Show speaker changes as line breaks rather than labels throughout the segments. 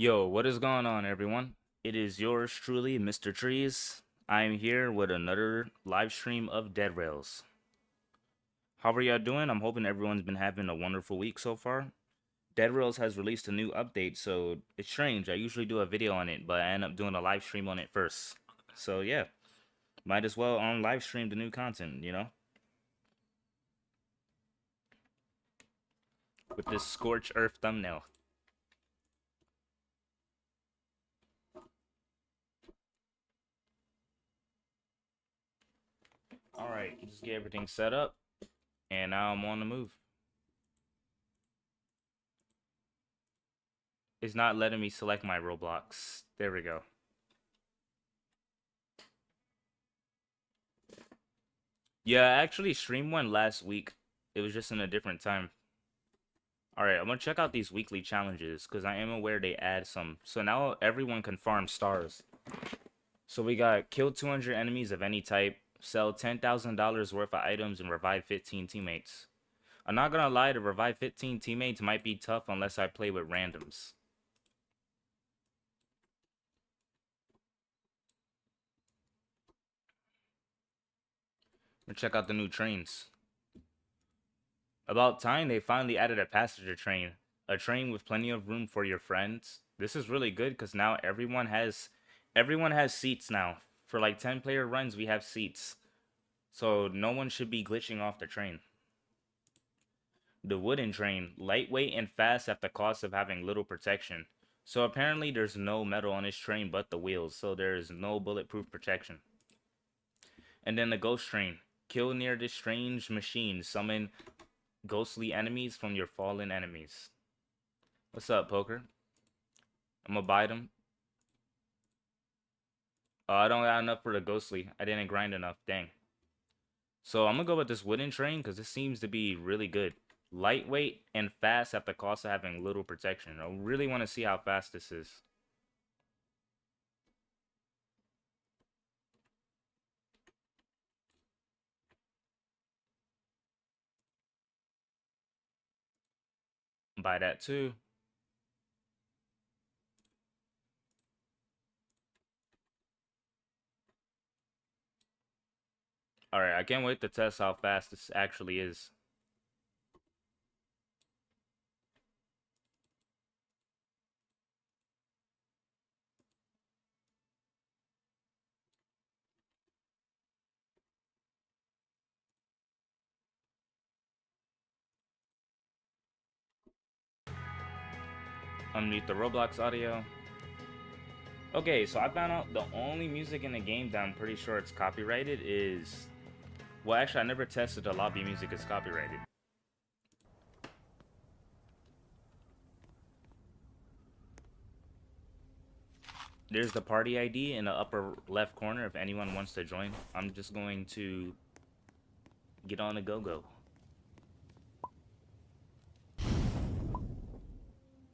Yo, what is going on, everyone? It is yours truly, Mr. Trees. I am here with another live stream of Dead Rails. How are y'all doing? I'm hoping everyone's been having a wonderful week so far. Dead Rails has released a new update, so it's strange. I usually do a video on it, but I end up doing a live stream on it first. So yeah, might as well on live stream the new content, with this Scorch Earth thumbnail. All right, just get everything set up, and now I'm on the move. It's not letting me select my Roblox. There we go. Yeah, I actually streamed one last week. It was just in a different time. Alright, I'm gonna check out these weekly challenges because I am aware they add some. So now everyone can farm stars. So we got kill 200 enemies of any type, sell $10,000 worth of items, and revive 15 teammates. I'm not gonna lie, to revive 15 teammates might be tough unless I play with randoms. Check out the new trains. About time they finally added a passenger train. A train with plenty of room for your friends. This is really good because now everyone has seats now. For like 10-player runs, we have seats. So no one should be glitching off the train. The wooden train, lightweight and fast at the cost of having little protection. So apparently there's no metal on this train but the wheels, so there is no bulletproof protection. And then the ghost train. Kill near this strange machine. Summon ghostly enemies from your fallen enemies. What's up, Poker? I'm gonna buy them. Oh, I don't got enough for the ghostly. I didn't grind enough. Dang. So I'm gonna go with this wooden train because this seems to be really good. Lightweight and fast at the cost of having little protection. I really want to see how fast this is. Buy that too. Alright, I can't wait to test how fast this actually is. Unmute the Roblox audio. Okay, so I found out the only music in the game that I'm pretty sure it's copyrighted is... Well, actually, I never tested the lobby music is copyrighted. There's the party ID in the upper left corner if anyone wants to join. I'm just going to get on a go-go.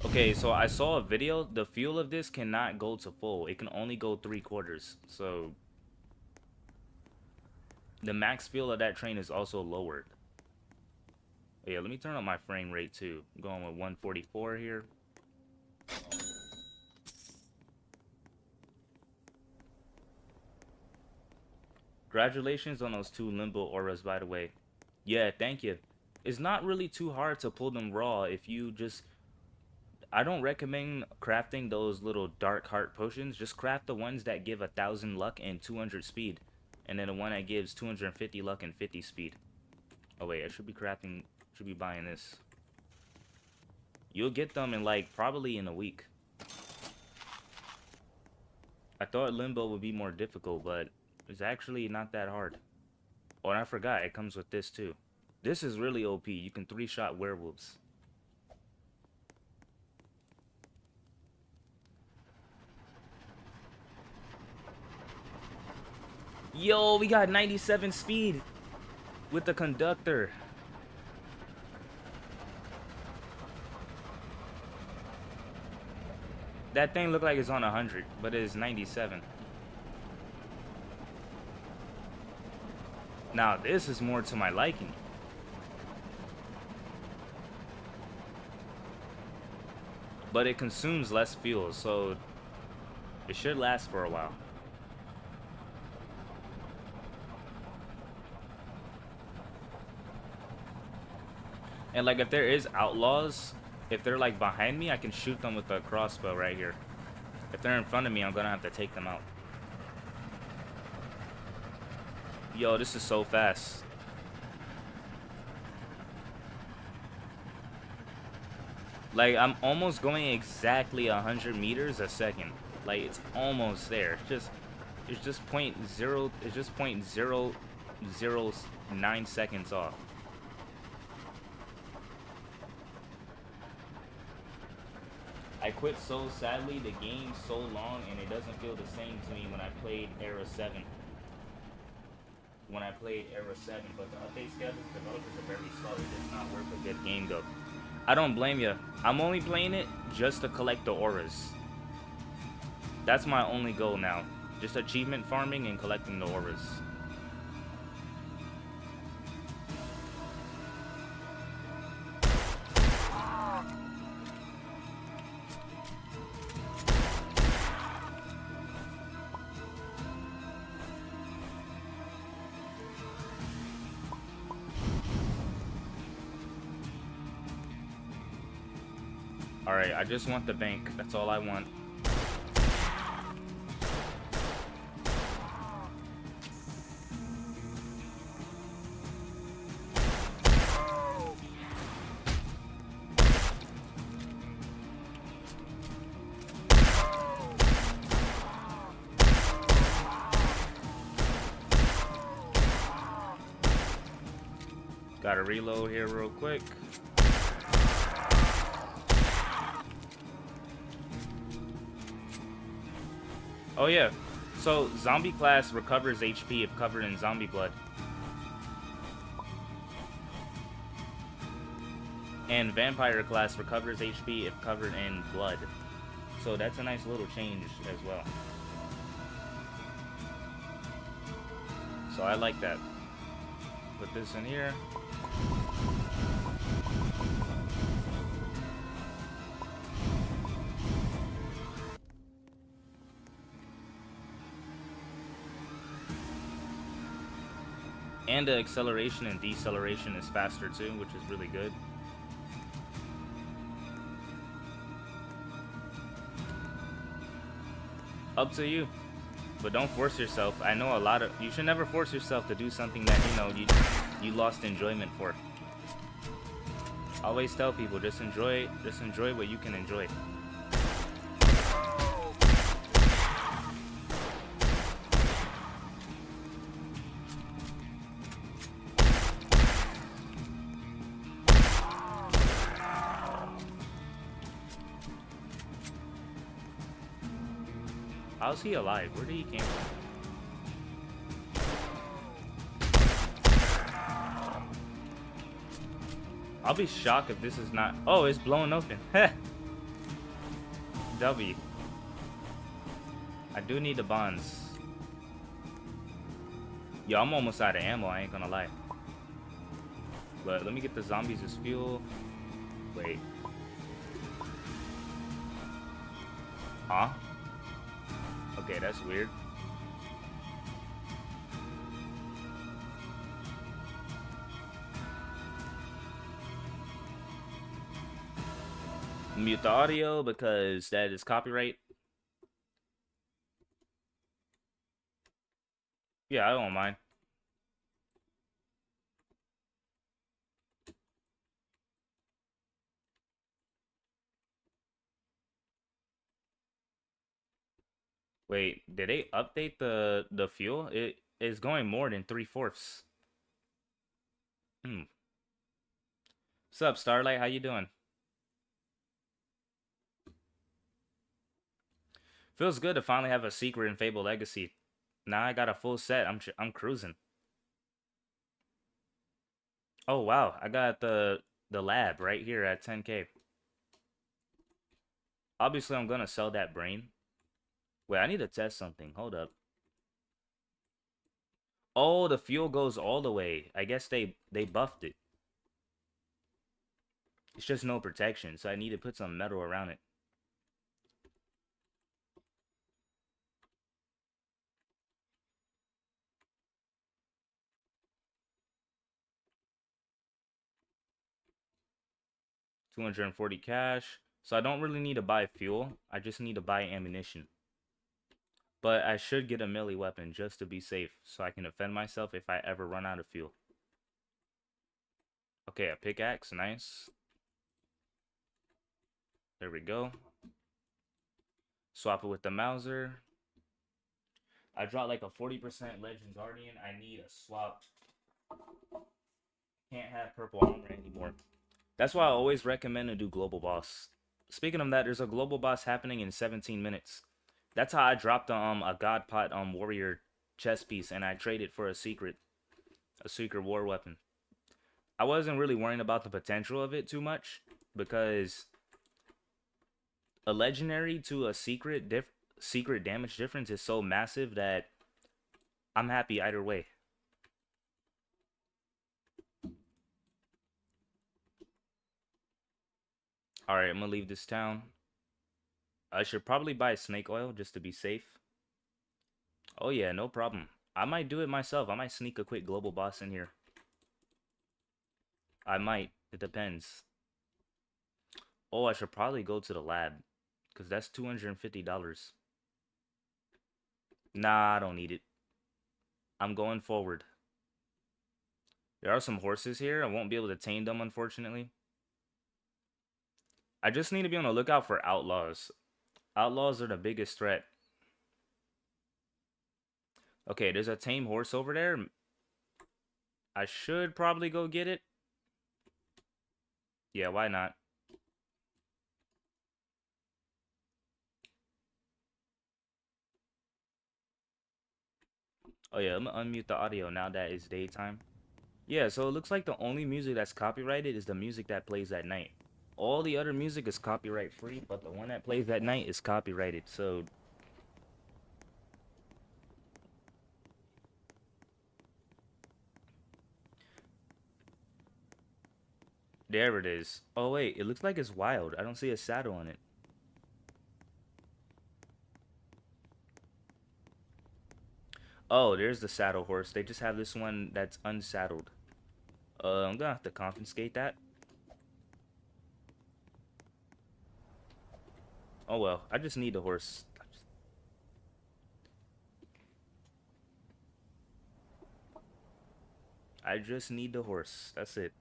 Okay, so I saw a video. The fuel of this cannot go to full. It can only go 3/4. So the max fuel of that train is also lowered. Oh, yeah, let me turn up my frame rate too. I'm going with 144 here. Congratulations on those 2 limbo auras, by the way. Yeah, thank you. It's not really too hard to pull them raw if you just... I don't recommend crafting those little dark heart potions. Just craft the ones that give 1,000 luck and 200 speed. And then the one that gives 250 luck and 50 speed. Oh wait, I should be buying this. You'll get them in like, probably in a week. I thought Limbo would be more difficult, but it's actually not that hard. Oh, and I forgot, it comes with this too. This is really OP. You can 3-shot werewolves. Yo, we got 97 speed with the conductor. That thing looked like it's on 100, but it is 97. Now, this is more to my liking. but it consumes less fuel, so it should last for a while. And like if there is outlaws, if they're like behind me, I can shoot them with a crossbow right here. If they're in front of me, I'm gonna have to take them out. Yo, this is so fast. Like I'm almost going exactly 100 meters a second. Like it's almost there. It's just point zero. It's just 0.009 seconds off. I quit so sadly. The game's so long, and it doesn't feel the same to me when I played Era 7. When I played Era 7, but the update schedule, developers are very slow. It does not work a good game though. I don't blame you. I'm only playing it just to collect the auras. That's my only goal now. Just achievement farming and collecting the auras. Alright, I just want the bank. That's all I want. Gotta reload here real quick. Oh yeah, so zombie class recovers HP if covered in zombie blood. And vampire class recovers HP if covered in blood. So that's a nice little change as well. So I like that. Put this in here. And the acceleration and deceleration is faster too, which is really good. Up to you. But don't force yourself. I know you should never force yourself to do something that, you know, you lost enjoyment for. I always tell people, just enjoy what you can enjoy. How's he alive? Where did he came from? I'll be shocked if this is not... Oh, it's blown open. W. I do need the bonds. Yo, I'm almost out of ammo, I ain't gonna lie. But let me get the zombies as fuel. Wait. Huh? Okay, that's weird. Mute the audio because that is copyright. Yeah, I don't mind. Wait, did they update the fuel? It is going more than 3/4. What's up, Starlight? How you doing? Feels good to finally have a secret in Fable Legacy. Now I got a full set. I'm cruising. Oh wow, I got the lab right here at 10K. Obviously, I'm gonna sell that brain. Wait, I need to test something. Hold up. Oh, the fuel goes all the way. I guess they buffed it. It's just no protection, so I need to put some metal around it. 240 cash. So I don't really need to buy fuel. I just need to buy ammunition. But I should get a melee weapon just to be safe, so I can defend myself if I ever run out of fuel. Okay, a pickaxe, nice. There we go. Swap it with the Mauser. I dropped like a 40% Legend Guardian. I need a swap. Can't have purple armor anymore. That's why I always recommend to do Global Boss. Speaking of that, there's a Global Boss happening in 17 minutes. That's how I dropped a God Pot Warrior chest piece, and I traded for a secret war weapon. I wasn't really worrying about the potential of it too much, because a legendary to a secret damage difference is so massive that I'm happy either way. Alright, I'm gonna leave this town. I should probably buy snake oil just to be safe. Oh yeah, no problem. I might do it myself. I might sneak a quick global boss in here. I might. It depends. Oh, I should probably go to the lab, because that's $250. Nah, I don't need it. I'm going forward. There are some horses here. I won't be able to tame them, unfortunately. I just need to be on the lookout for outlaws. Outlaws are the biggest threat. Okay, there's a tame horse over there. I should probably go get it. Yeah, why not? Oh yeah, I'm gonna unmute the audio now that it's daytime. Yeah, so it looks like the only music that's copyrighted is the music that plays at night. All the other music is copyright free, but the one that plays at night is copyrighted, so... There it is. Oh wait, it looks like it's wild. I don't see a saddle on it. Oh, there's the saddle horse. They just have this one that's unsaddled. I'm gonna have to confiscate that. Oh well, I just need the horse. I just need the horse. That's it.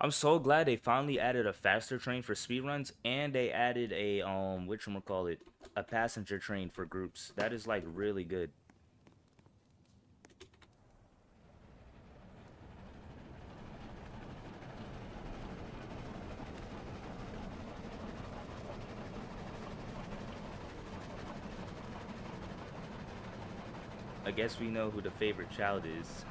I'm so glad they finally added a faster train for speedruns, and they added a whatchamacallit, a passenger train for groups. That is like really good. I guess we know who the favorite child is.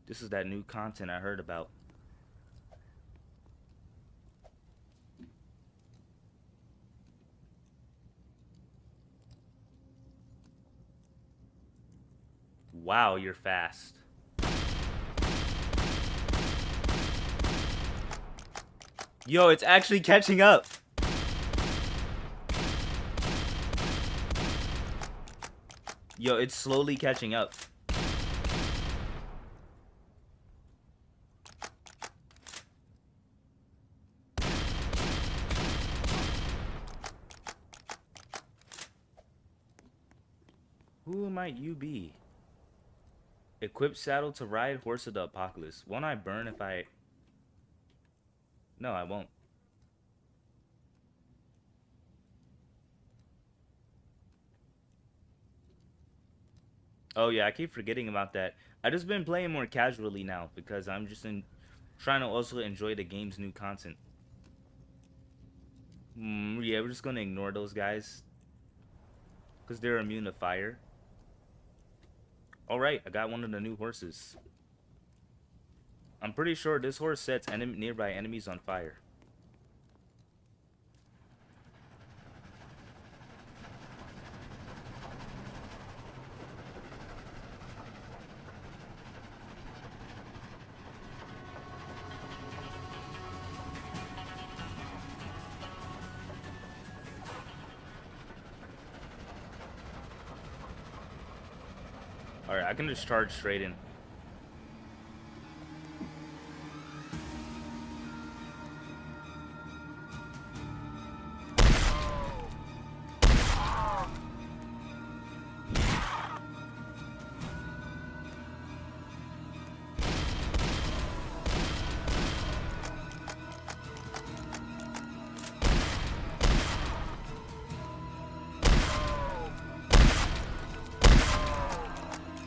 This is that new content I heard about. Wow, you're fast. Yo, it's actually catching up. Yo, it's slowly catching up. Who might you be? Equip saddle to ride horse of the apocalypse. Won't I burn if I... No, I won't. Oh yeah, I keep forgetting about that. I just been playing more casually now because I'm just trying to also enjoy the game's new content. Yeah, we're just gonna ignore those guys because they're immune to fire. Alright, I got one of the new horses. I'm pretty sure this horse sets nearby enemies on fire. Alright, I can just charge straight in.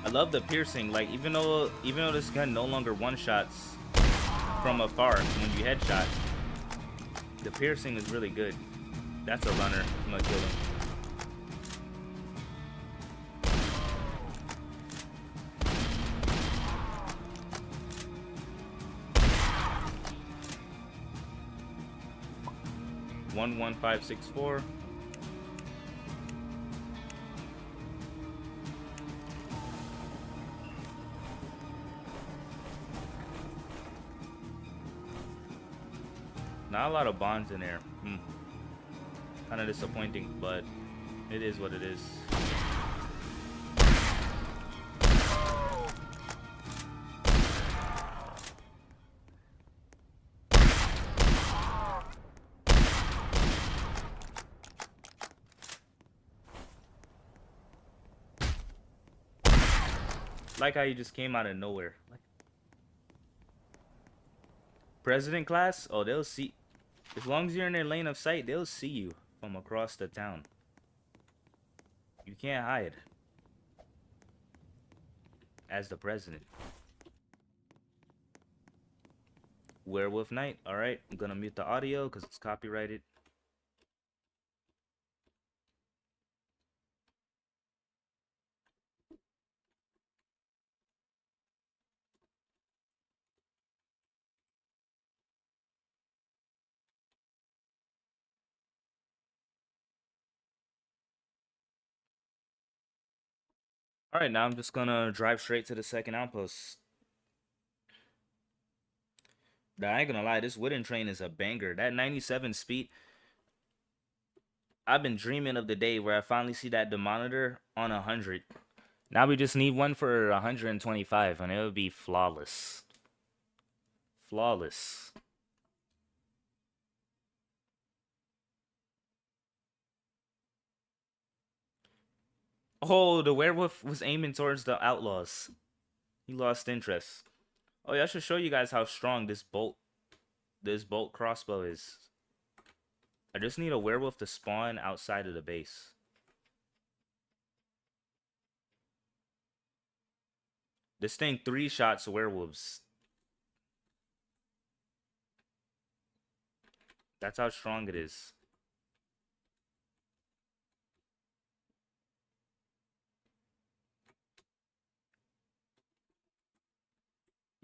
I love the piercing. Like even though this gun no longer one shots from afar when you headshot, the piercing is really good. That's a runner. I'm gonna kill him. One 1564. Not a lot of bonds in there. Kind of disappointing, but it is what it is. Like how you just came out of nowhere. President class? Oh, they'll see. As long as you're in their lane of sight, they'll see you from across the town. You can't hide. As the president. Werewolf Night. Alright, I'm gonna mute the audio because it's copyrighted. Alright, now I'm just gonna drive straight to the second outpost. I ain't gonna lie, this wooden train is a banger. That 97 speed. I've been dreaming of the day where I finally see that monitor on 100. Now we just need one for 125 and it'll be flawless. Flawless. Oh, the werewolf was aiming towards the outlaws. He lost interest. Oh yeah, I should show you guys how strong this bolt crossbow is. I just need a werewolf to spawn outside of the base. This thing 3 shots werewolves. That's how strong it is.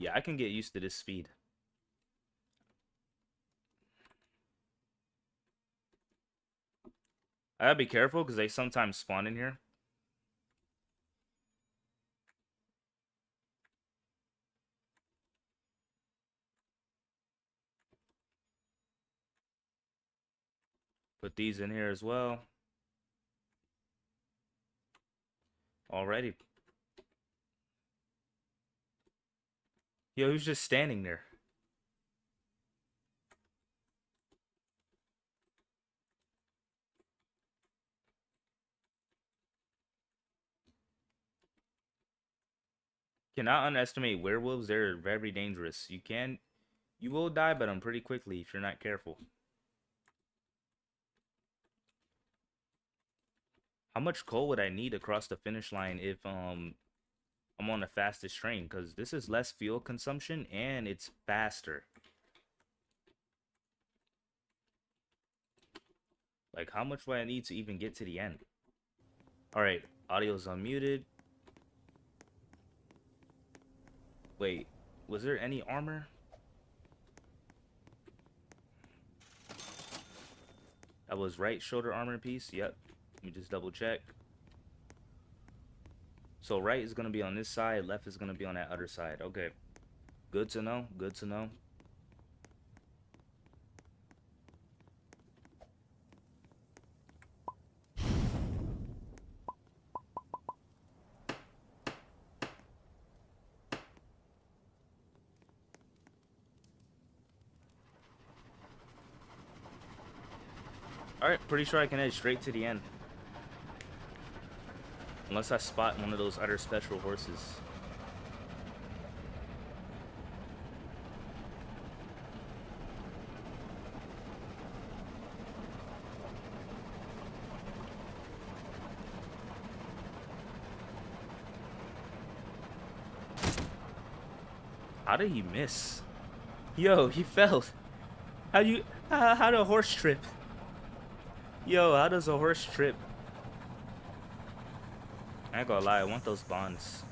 Yeah, I can get used to this speed. I gotta be careful because they sometimes spawn in here. Put these in here as well. Alrighty. Yo, who's just standing there? Cannot underestimate werewolves. They're very dangerous. You will die by them pretty quickly if you're not careful. How much coal would I need across the finish line if I'm on the fastest train? Because this is less fuel consumption and it's faster. Like, how much would I need to even get to the end? Alright, audio's unmuted. Wait, was there any armor? That was right shoulder armor piece. Yep. Let me just double check. So right is going to be on this side. Left is going to be on that other side. Okay. Good to know. Good to know. Alright, pretty sure I can head straight to the end. Unless I spot one of those other special horses. How did he miss? Yo, he fell. How did a horse trip? Yo, how does a horse trip? I ain't gonna lie, I want those bonds.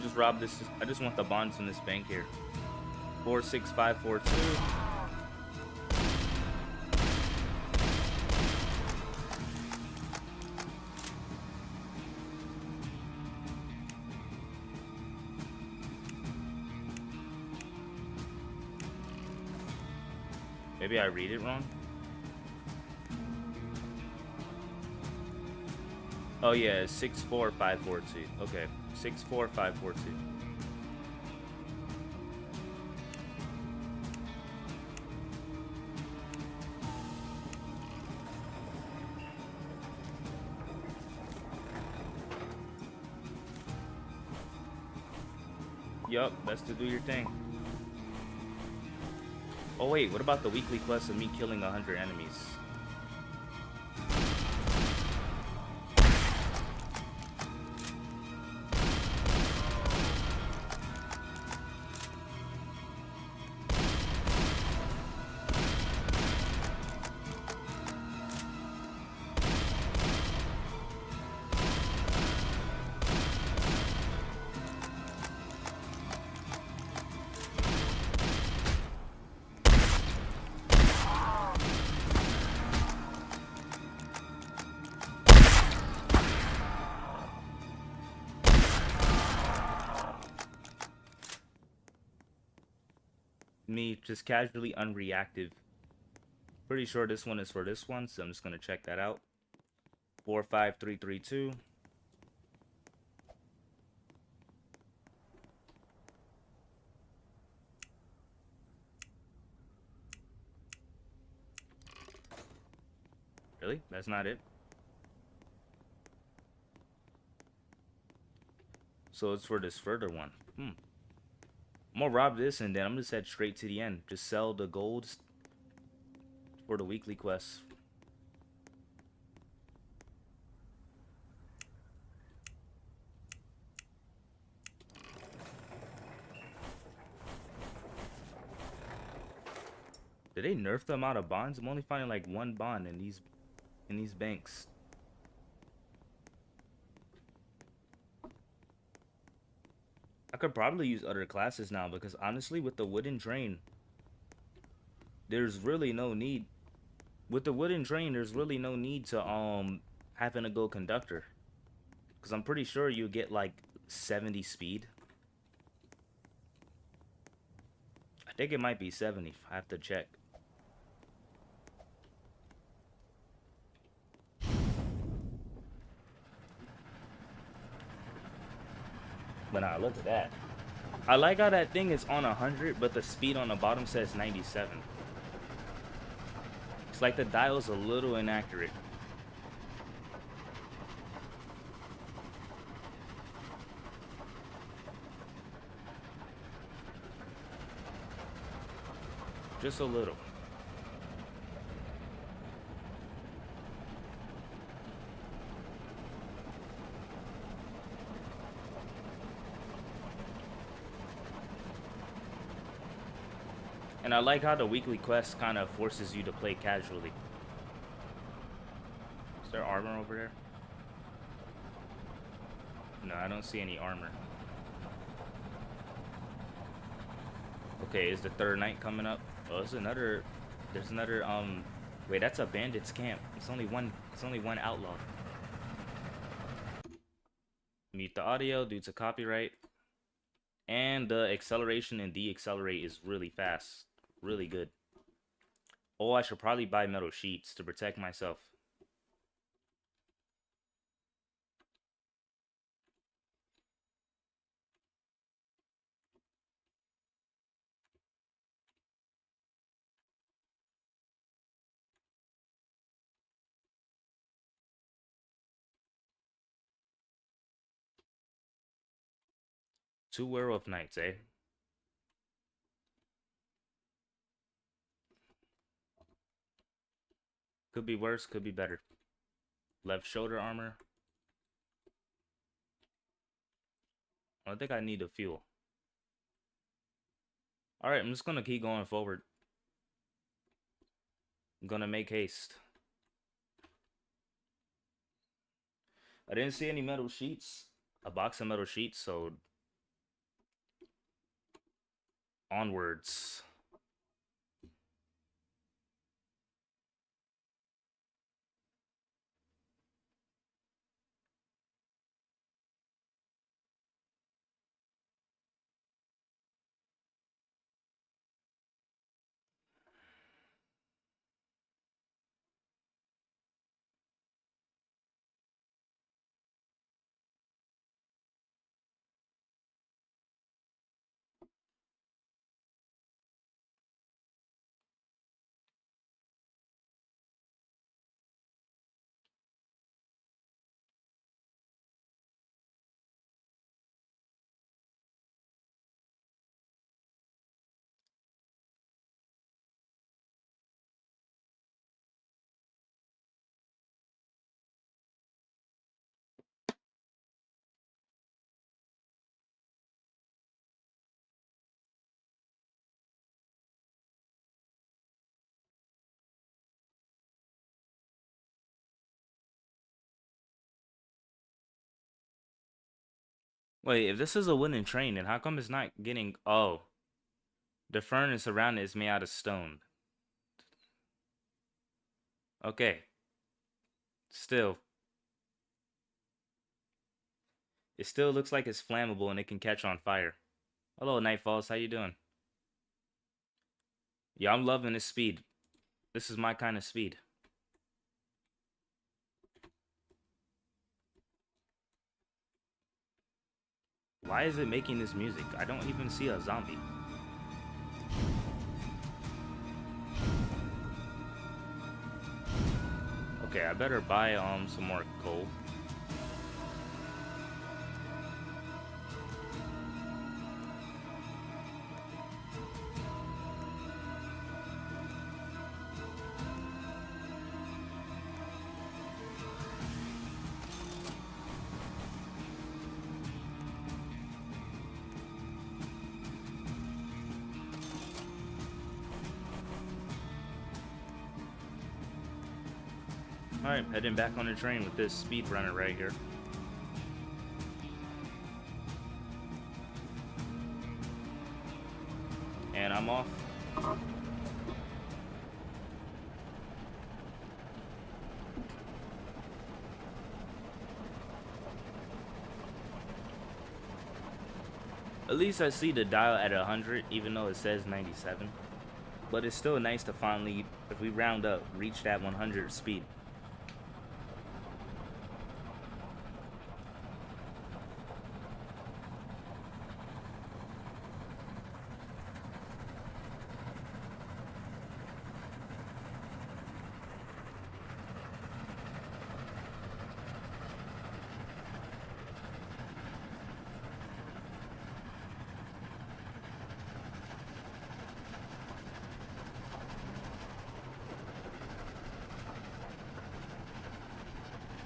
Just rob this. I just want the bonds in this bank here. 46542. Maybe I read it wrong. Oh yeah, 64542. Okay, 64542. Yup, that's to do your thing. Oh wait, what about the weekly quest of me killing 100 enemies? Me just casually unreactive. Pretty sure this one is for this one, so I'm just gonna check that out. 45332. Really? That's not it? So it's for this further one. I'm gonna rob this and then I'm just head straight to the end. Just sell the golds for the weekly quests. Did they nerf the amount of bonds? I'm only finding like one bond in these banks. I could probably use other classes now because honestly with the wooden train there's really no need. With the wooden train there's really no need to having to go conductor. Cause I'm pretty sure you get like 70 speed. I think it might be 70. I have to check. But nah, look at that. I like how that thing is on 100, but the speed on the bottom says 97. It's like the dial's a little inaccurate. Just a little. And I like how the weekly quest kind of forces you to play casually. Is there armor over there? No, I don't see any armor. Okay, is the third night coming up? Oh, there's another, wait, that's a bandit's camp. It's only one outlaw. Mute the audio due to copyright. And the acceleration and decelerate is really fast. Really good. Oh, I should probably buy metal sheets to protect myself. Two werewolf knights, eh? Could be worse, could be better. Left shoulder armor. I think I need the fuel. Alright, I'm just gonna keep going forward. I'm gonna make haste. I didn't see any metal sheets. A box of metal sheets, so onwards. Wait, if this is a wooden train, then how come it's not getting... Oh. The furnace around it is made out of stone. Okay. Still. It still looks like it's flammable and it can catch on fire. Hello, Nightfalls. How you doing? Yeah, I'm loving this speed. This is my kind of speed. Why is it making this music? I don't even see a zombie. Okay, I better buy some more coal. Alright, heading back on the train with this speed runner right here. And I'm off. At least I see the dial at 100, even though it says 97. But it's still nice to finally, if we round up, reach that 100 speed.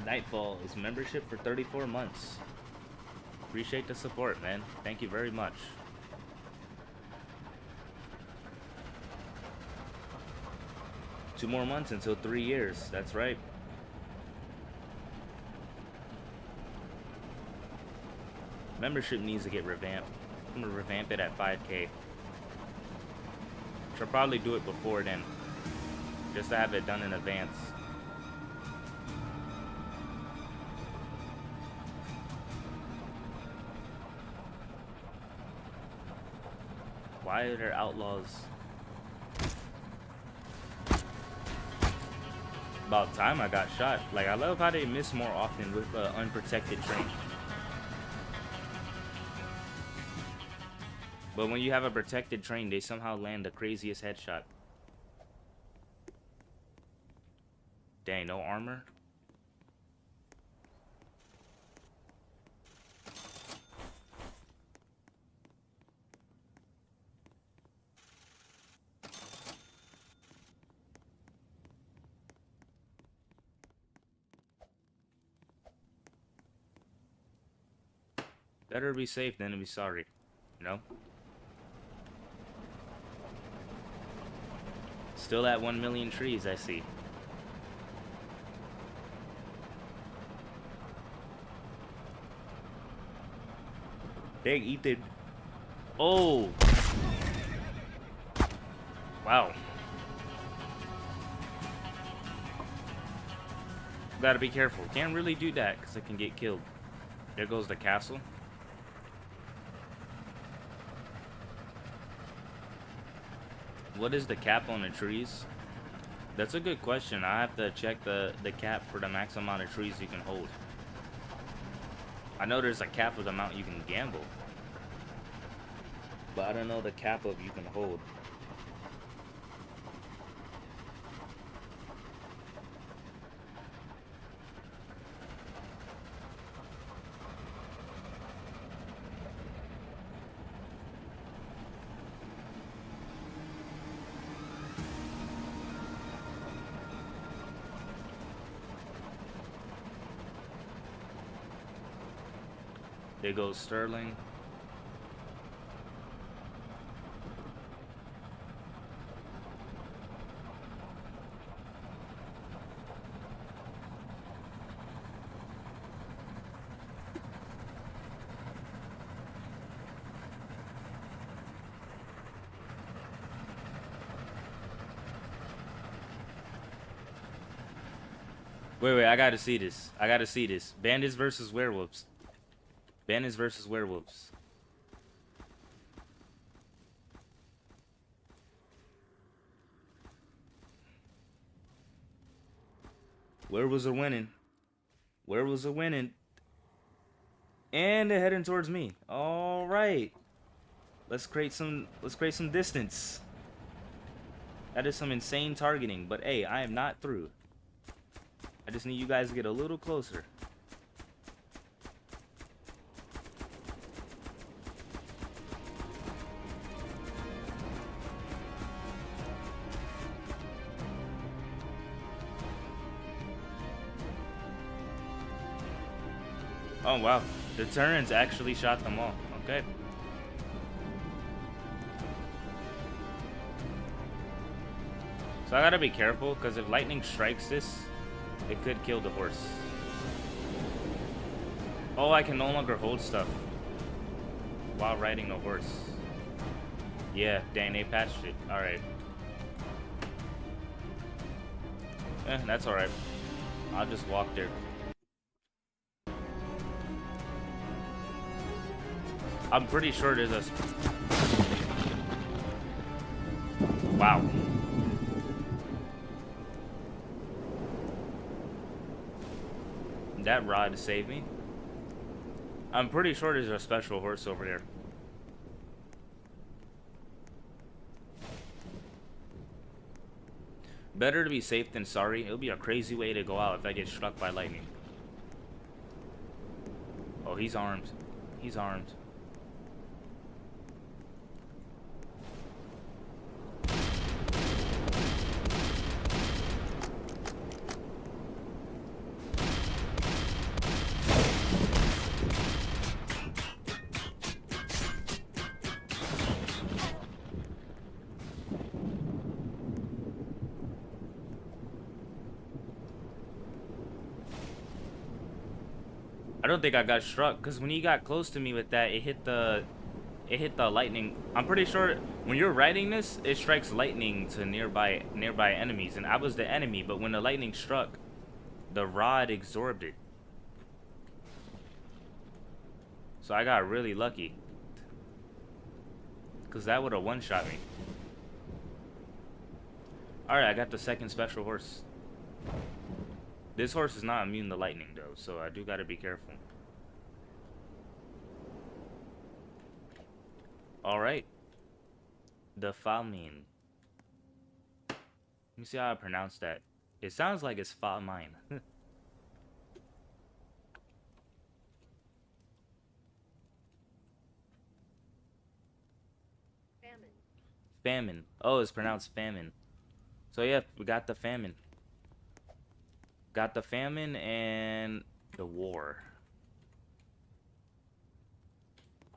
Nightfall is membership for 34 months. Appreciate the support, man. Thank you very much. Two more months until 3 years. That's right. Membership needs to get revamped. I'm gonna revamp it at 5K. Should probably do it before then, just to have it done in advance. Why are there outlaws? About time I got shot. Like, I love how they miss more often with unprotected train. But when you have a protected train, they somehow land the craziest headshot. Dang, no armor? Better be safe than to be sorry, you know? Still at 1 million trees, I see. Dang, Ethan. Oh! Wow. Gotta be careful. Can't really do that because I can get killed. There goes the castle. What is the cap on the trees? That's a good question. I have to check the cap for the max amount of trees you can hold. I know there's a cap of the amount you can gamble, but I don't know the cap of you can hold. There goes Sterling. Wait, I gotta see this. I gotta see this. Bandits versus werewolves. Bandits versus werewolves. Werewolves are winning. Werewolves are winning. And they're heading towards me. All right. Let's create some distance. That is some insane targeting, but hey, I am not through. I just need you guys to get a little closer. Oh wow, the turrets actually shot them all. Okay. So I gotta be careful, because if lightning strikes this, it could kill the horse. Oh, I can no longer hold stuff while riding the horse. Yeah, dang, they patched it. Alright. That's alright. I'll just walk there. I'm pretty sure there's a... Wow. That rod saved me. I'm pretty sure there's a special horse over there. Better to be safe than sorry. It'll be a crazy way to go out if I get struck by lightning. Oh, he's armed. He's armed. I don't think I got struck, because when he got close to me with that, it hit the lightning. I'm pretty sure when you're riding this, it strikes lightning to nearby enemies, and I was the enemy, but when the lightning struck, the rod absorbed it. So I got really lucky. Because that would have one-shot me. Alright, I got the second special horse. This horse is not immune to lightning, though, so I do gotta be careful. Alright. The famine. Let me see how I pronounce that. It sounds like it's famine. Famine. Oh, it's pronounced famine. So yeah, we got the famine. Got the famine and the war.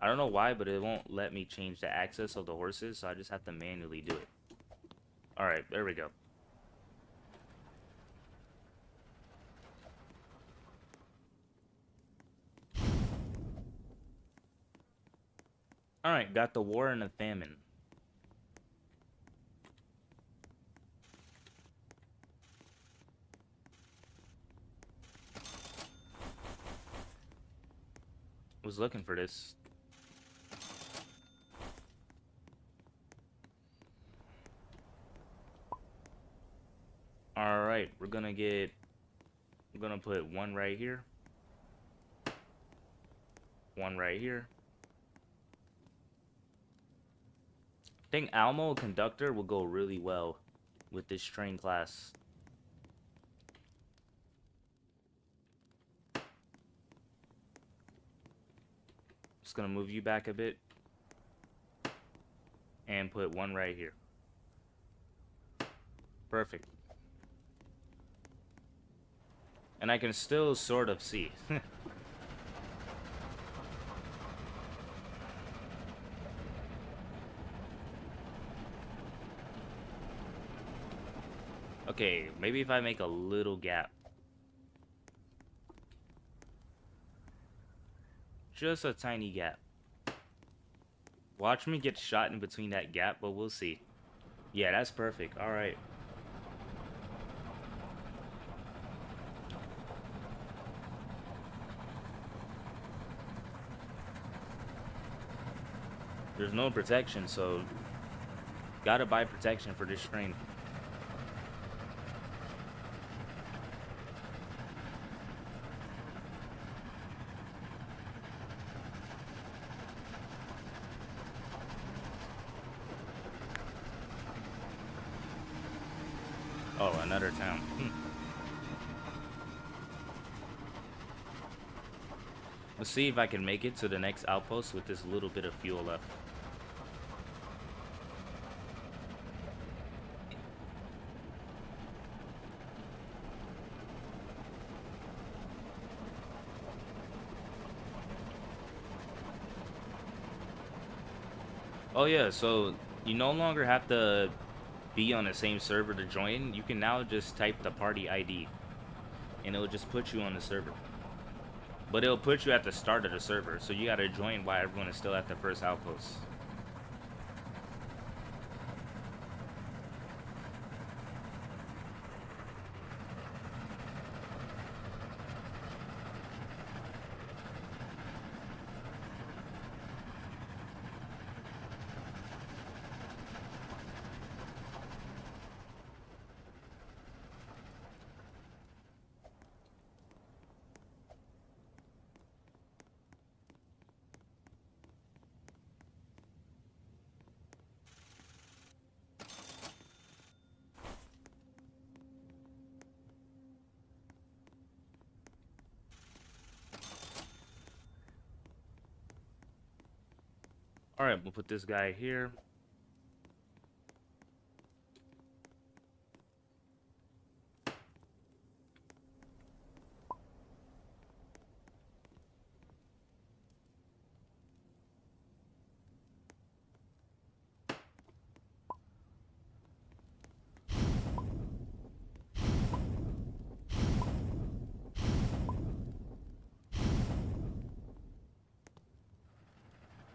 I don't know why, but it won't let me change the access of the horses, so I just have to manually do it. Alright, there we go. Alright, got the war and the famine. Was looking for this. Alright, we're gonna put one right here. One right here. I think Almo Conductor will go really well with this train class. Just gonna move you back a bit. And put one right here. Perfect. And I can still sort of see. Okay, maybe if I make a little gap. Just a tiny gap. Watch me get shot in between that gap, but we'll see. Yeah, that's perfect. Alright. There's no protection, so gotta buy protection for this train. Oh, another town. Let's see if I can make it to the next outpost with this little bit of fuel left. Oh yeah, so you no longer have to be on the same server to join. You can now just type the party ID and it'll just put you on the server. But it'll put you at the start of the server, so you gotta join while everyone is still at the first outpost. Alright, we'll put this guy here.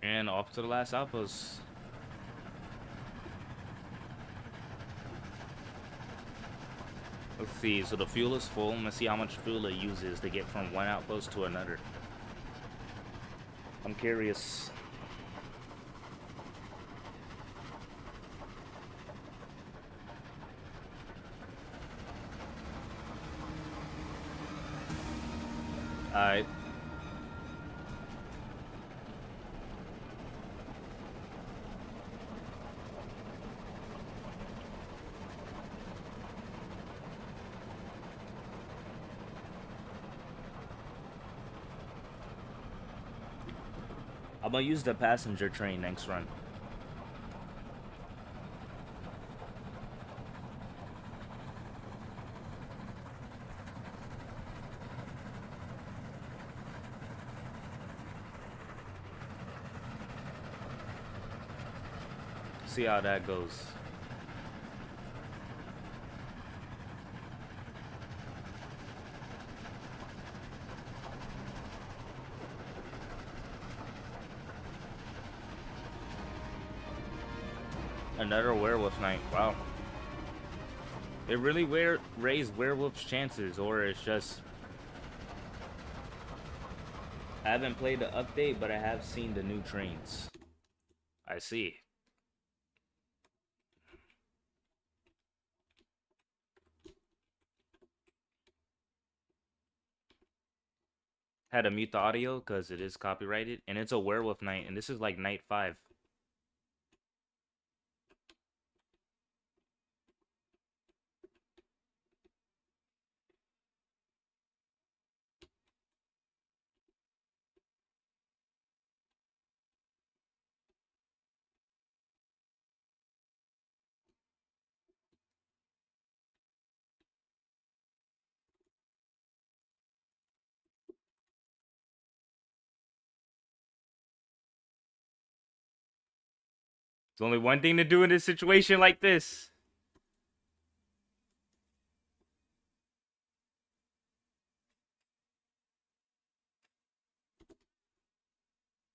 And off to the last outpost. Let's see, so the fuel is full. Let's see how much fuel it uses to get from one outpost to another. I'm curious. Alright. I'm gonna use the passenger train next run. See how that goes. Another werewolf night. Wow. It really raised werewolf's chances, or it's just I haven't played the update, but I have seen the new trains. I see. Had to mute the audio because it is copyrighted, and it's a werewolf night, and this is like night 5. There's only one thing to do in a situation like this.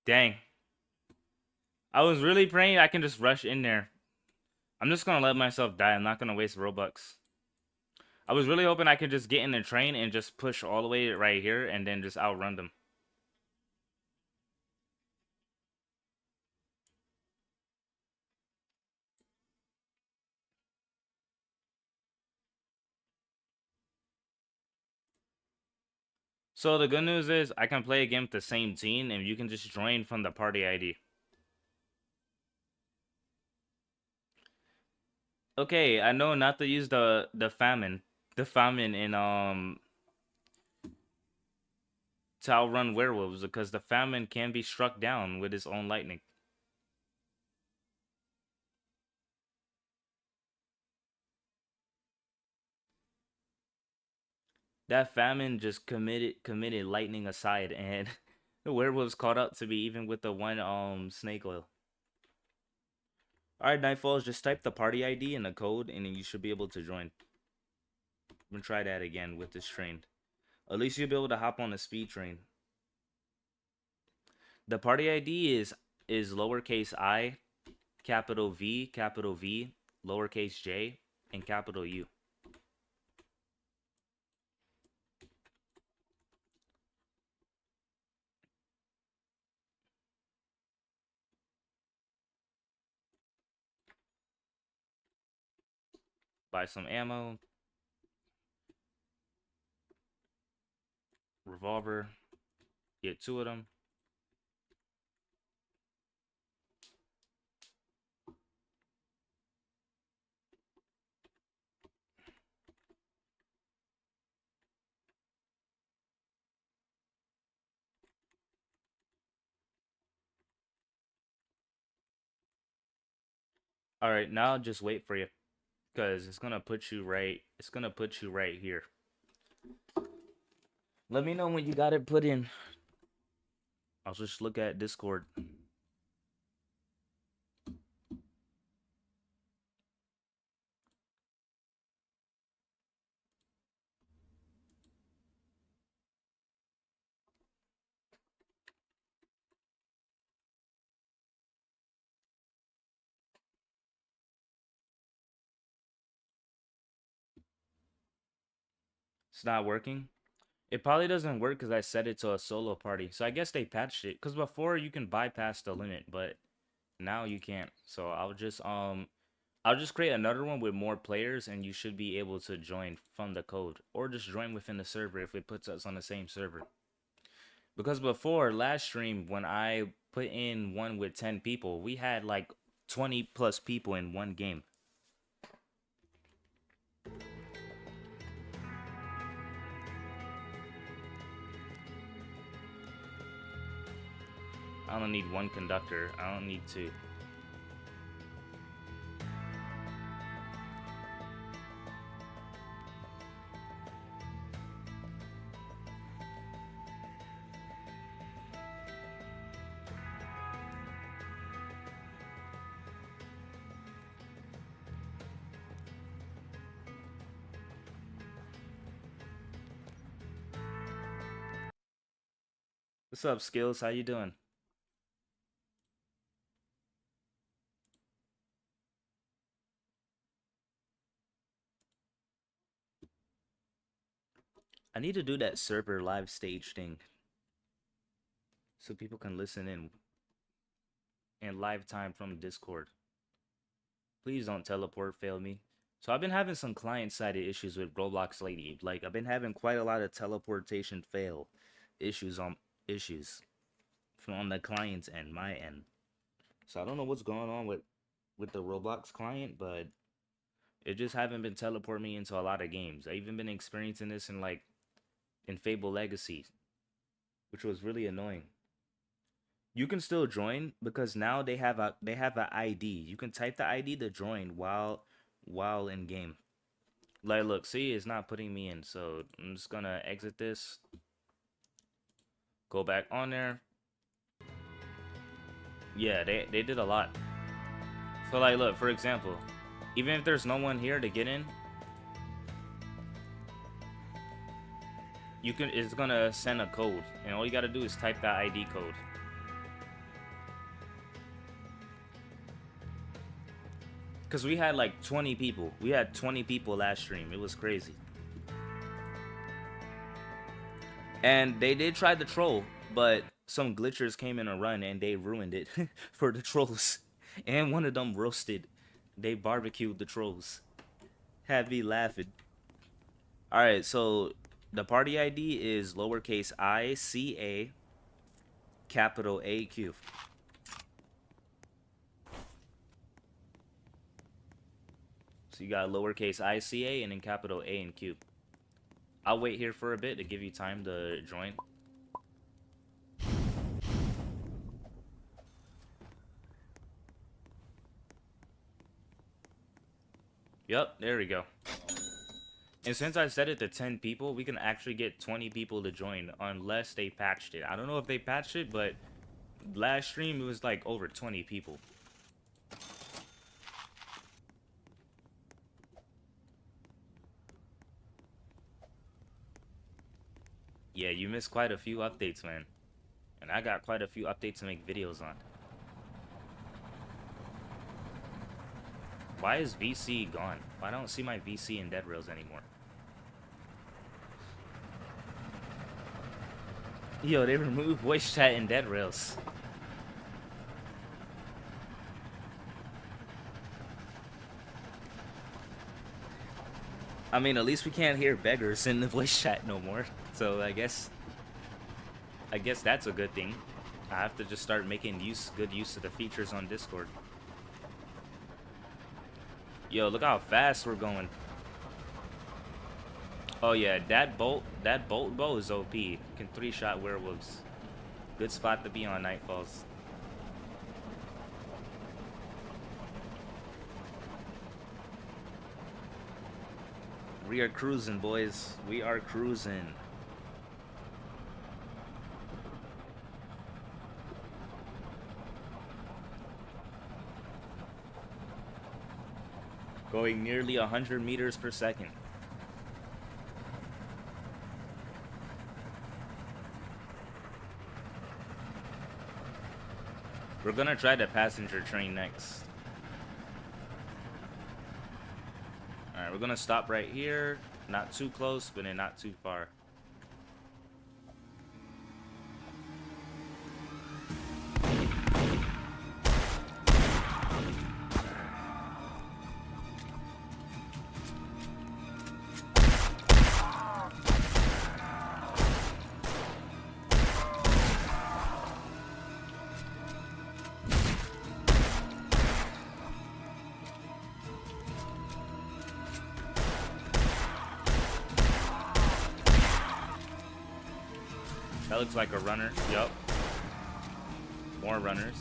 Dang. I was really praying I can just rush in there. I'm just gonna let myself die. I'm not gonna waste Robux. I was really hoping I could just get in the train and just push all the way right here and then just outrun them. So the good news is I can play a game with the same team and you can just join from the party ID. Okay, I know not to use the famine in to outrun werewolves because the famine can be struck down with his own lightning. That famine just committed lightning aside, and the werewolves caught up to be even with the one snake oil. All right, Nightfalls, just type the party ID and the code, and then you should be able to join. I'm gonna try that again with this train. At least you'll be able to hop on the speed train. The party ID is lowercase I, capital V, lowercase J, and capital U. Buy some ammo, revolver, get 2 of them. All right, now just wait for you, cause it's gonna put you right. It's gonna put you right here. Let me know when you got it put in. I'll just look at Discord. It's not working. It probably doesn't work because I set it to a solo party. So I guess they patched it. Because before you can bypass the limit, but now you can't. So I'll just create another one with more players and you should be able to join from the code. Or just join within the server if it puts us on the same server. Because before last stream, when I put in one with 10 people, we had like 20 plus people in one game. I don't need one conductor. I don't need two. What's up, Skills? How you doing? I need to do that server live stage thing so people can listen in live time from Discord. Please don't teleport fail me. So I've been having some client-sided issues with Roblox lately. Like I've been having quite a lot of teleportation fail issues from on the client's end, my end. So I don't know what's going on with the Roblox client, but it just haven't been teleporting me into a lot of games. I even been experiencing this in Fable Legacy, which was really annoying. You can still join because now they have a ID. You can type the ID to join while in game. Like, look, see, it's not putting me in, so I'm just gonna exit this. Go back on there. Yeah, they did a lot. So like, look, for example, even if there's no one here to get in, it's gonna send a code, and all you gotta do is type that ID code. Because we had like 20 people. We had 20 people last stream. It was crazy. And they did try to troll, but some glitchers came in a run and they ruined it for the trolls. And one of them roasted. They barbecued the trolls. Had me laughing. Alright, so the party ID is lowercase I-C-A, capital A-Q. So you got lowercase I-C-A and then capital A and Q. I'll wait here for a bit to give you time to join. Yep, there we go. And since I set it to 10 people, we can actually get 20 people to join unless they patched it. I don't know if they patched it, but last stream it was like over 20 people. Yeah, you missed quite a few updates, man. And I got quite a few updates to make videos on. Why is VC gone? I don't see my VC in Dead Rails anymore. Yo, they removed voice chat in Dead Rails. I mean, at least we can't hear beggars in the voice chat no more. So I guess that's a good thing. I have to just start making good use of the features on Discord. Yo, look how fast we're going. Oh yeah, that bolt bow is OP. Can 3-shot werewolves. Good spot to be on Nightfalls. We are cruising, boys. We are cruising. Going nearly 100 meters per second. We're gonna try the passenger train next. Alright, we're gonna stop right here. Not too close, but then not too far. That looks like a runner. Yup. More runners.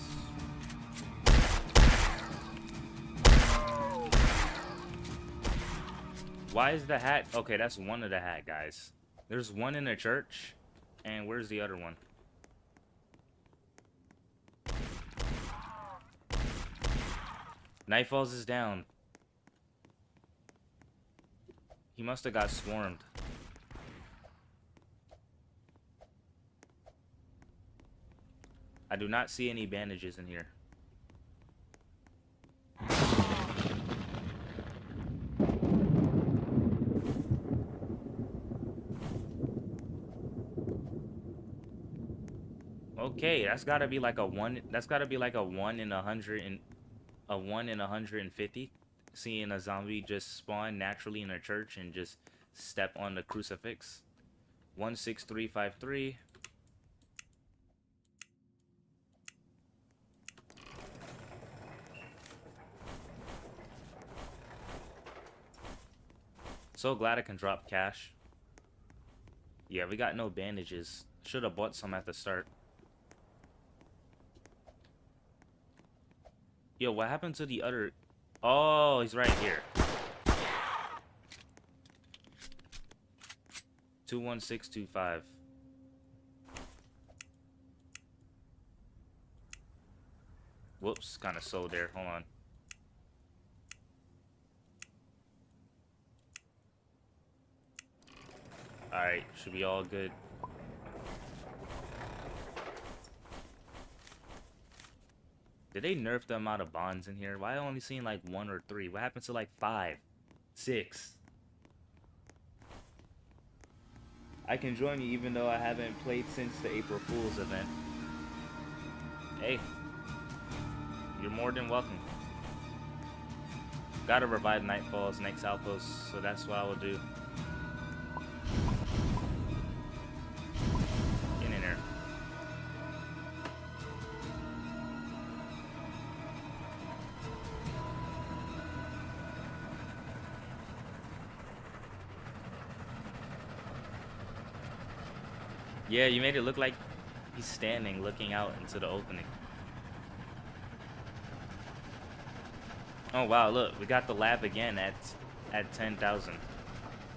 Why is the hat? Okay, that's one of the hat, guys. There's one in the church. And where's the other one? Nightfalls is down. He must have got swarmed. I do not see any bandages in here. Okay, that's gotta be like a one. That's gotta be like a 1 in 100 and a 1 in 150. Seeing a zombie just spawn naturally in a church and just step on the crucifix. 16353. So glad I can drop cash. Yeah, we got no bandages. Should have bought some at the start. Yo, what happened to the other? Oh, he's right here. 21625. Whoops, kind of slow there. Hold on. Alright, should be all good. Did they nerf the amount of bonds in here? Why I only seen like 1 or 3? What happened to like 5, 6? I can join you even though I haven't played since the April Fool's event. Hey, you're more than welcome. Gotta revive Nightfall's next outpost, so that's what I will do. Get in there. Yeah, you made it look like he's standing, looking out into the opening. Oh wow, look, we got the lab again at 10,000.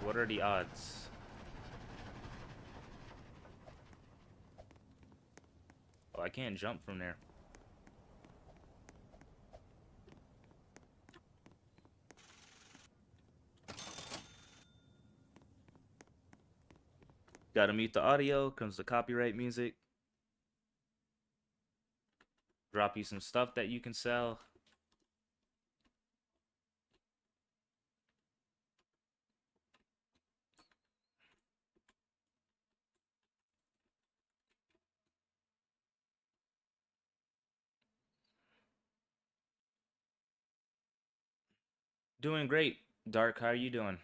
What are the odds? Oh, I can't jump from there. Gotta mute the audio, comes the copyright music. Drop you some stuff that you can sell. Doing great. Dark, how are you doing?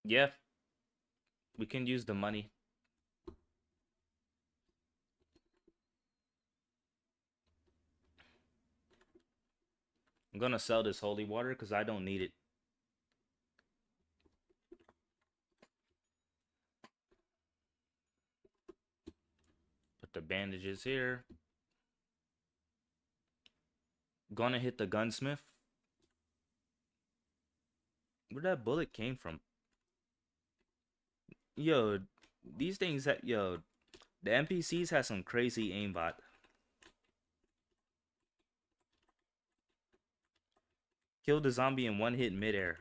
Yeah, we can use the money. I'm gonna sell this holy water because I don't need it. Put the bandages here. Gonna hit the gunsmith. Where that bullet came from? Yo, these things that yo, the NPCs have some crazy aimbot. Killed the zombie in one hit midair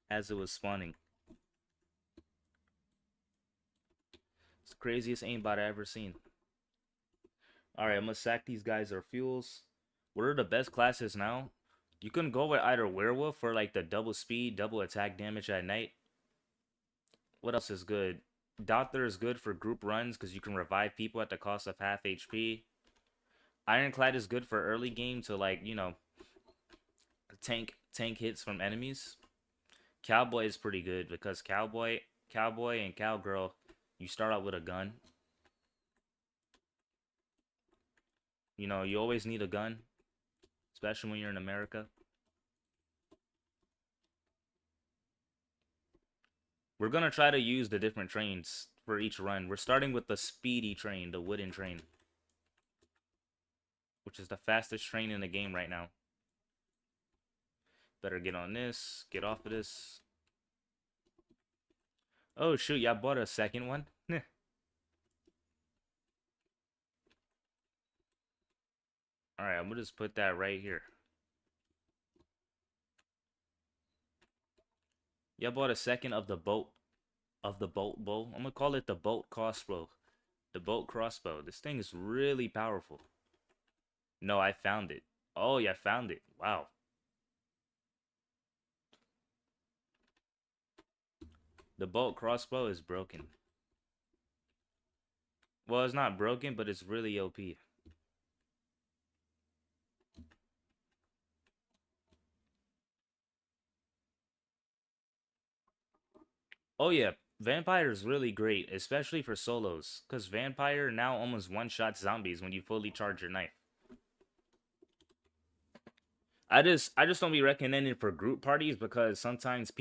as it was spawning. It's the craziest aimbot I ever seen. Alright, I'm gonna sack these guys their fuels. What are the best classes now? You can go with either werewolf for like the double speed, double attack damage at night. What else is good? Doctor is good for group runs because you can revive people at the cost of half HP. Ironclad is good for early game to like, you know, tank hits from enemies. Cowboy is pretty good because cowboy and cowgirl, you start out with a gun. You know, you always need a gun, especially when you're in America. We're gonna try to use the different trains for each run. We're starting with the speedy train, the wooden train, which is the fastest train in the game right now. Better get on this, get off of this. Oh shoot, y'all bought a second one? Alright, I'm gonna just put that right here. Y'all bought a second of the bolt bow. I'm gonna call it the bolt crossbow. The bolt crossbow. This thing is really powerful. No, I found it. Oh, yeah, I found it. Wow. The bolt crossbow is broken. Well, it's not broken, but it's really OP. Oh yeah, Vampire is really great, especially for solos, because Vampire now almost one-shot zombies when you fully charge your knife. I just don't be recommending it for group parties because sometimes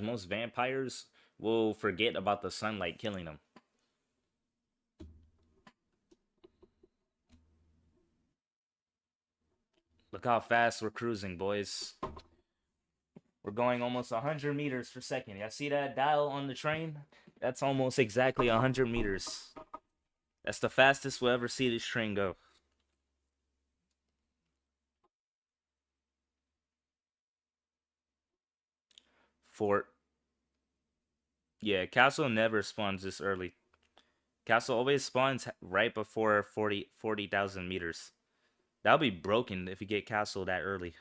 most vampires will forget about the sunlight killing them. Look how fast we're cruising, boys. We're going almost 100 meters per second. Y'all see that dial on the train? That's almost exactly 100 meters. That's the fastest we'll ever see this train go. Fort. Yeah, Castle never spawns this early. Castle always spawns right before 40,000 meters. That'll be broken if you get Castle that early.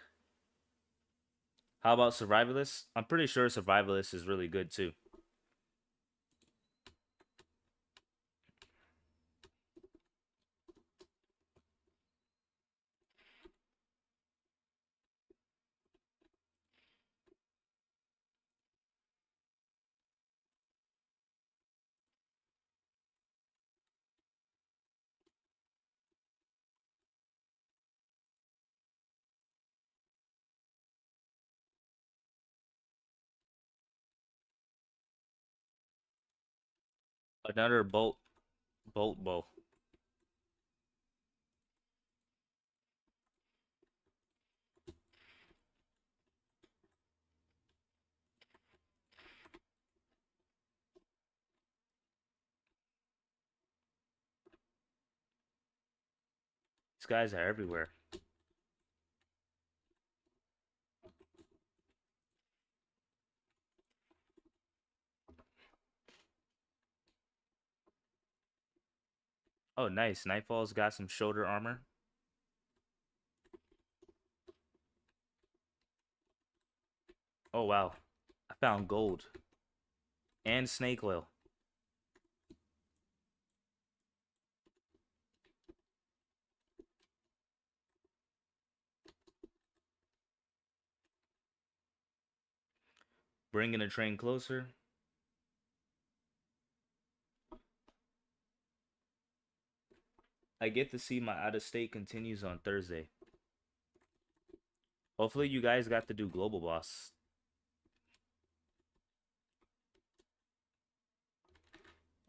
How about Survivalist? I'm pretty sure Survivalist is really good too. Another bolt bow. These guys are everywhere. Oh, nice. Nightfall's got some shoulder armor. Oh, wow. I found gold. And snake oil. Bringing the train closer. I get to see my out of state continues on Thursday. Hopefully you guys got to do Global Boss.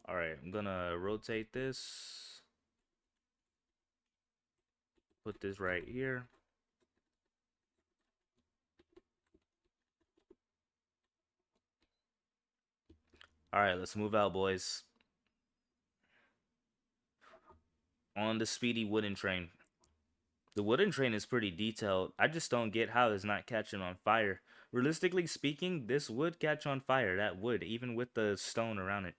Alright, I'm gonna rotate this. Put this right here. Alright, let's move out, boys. On the speedy wooden train. The wooden train is pretty detailed. I just don't get how it's not catching on fire. Realistically speaking, this would catch on fire. That would, even with the stone around it.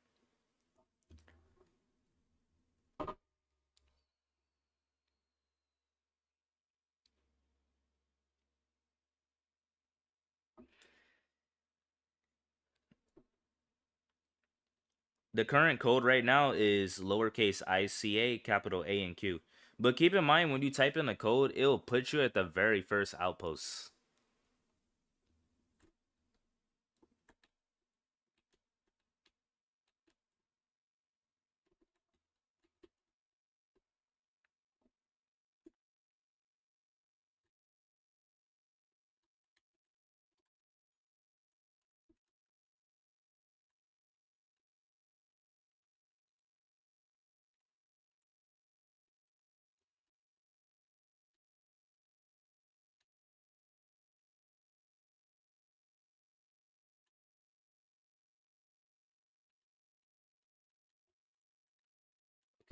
The current code right now is lowercase ICA, capital A and Q. But keep in mind, when you type in the code, it'll put you at the very first outpost.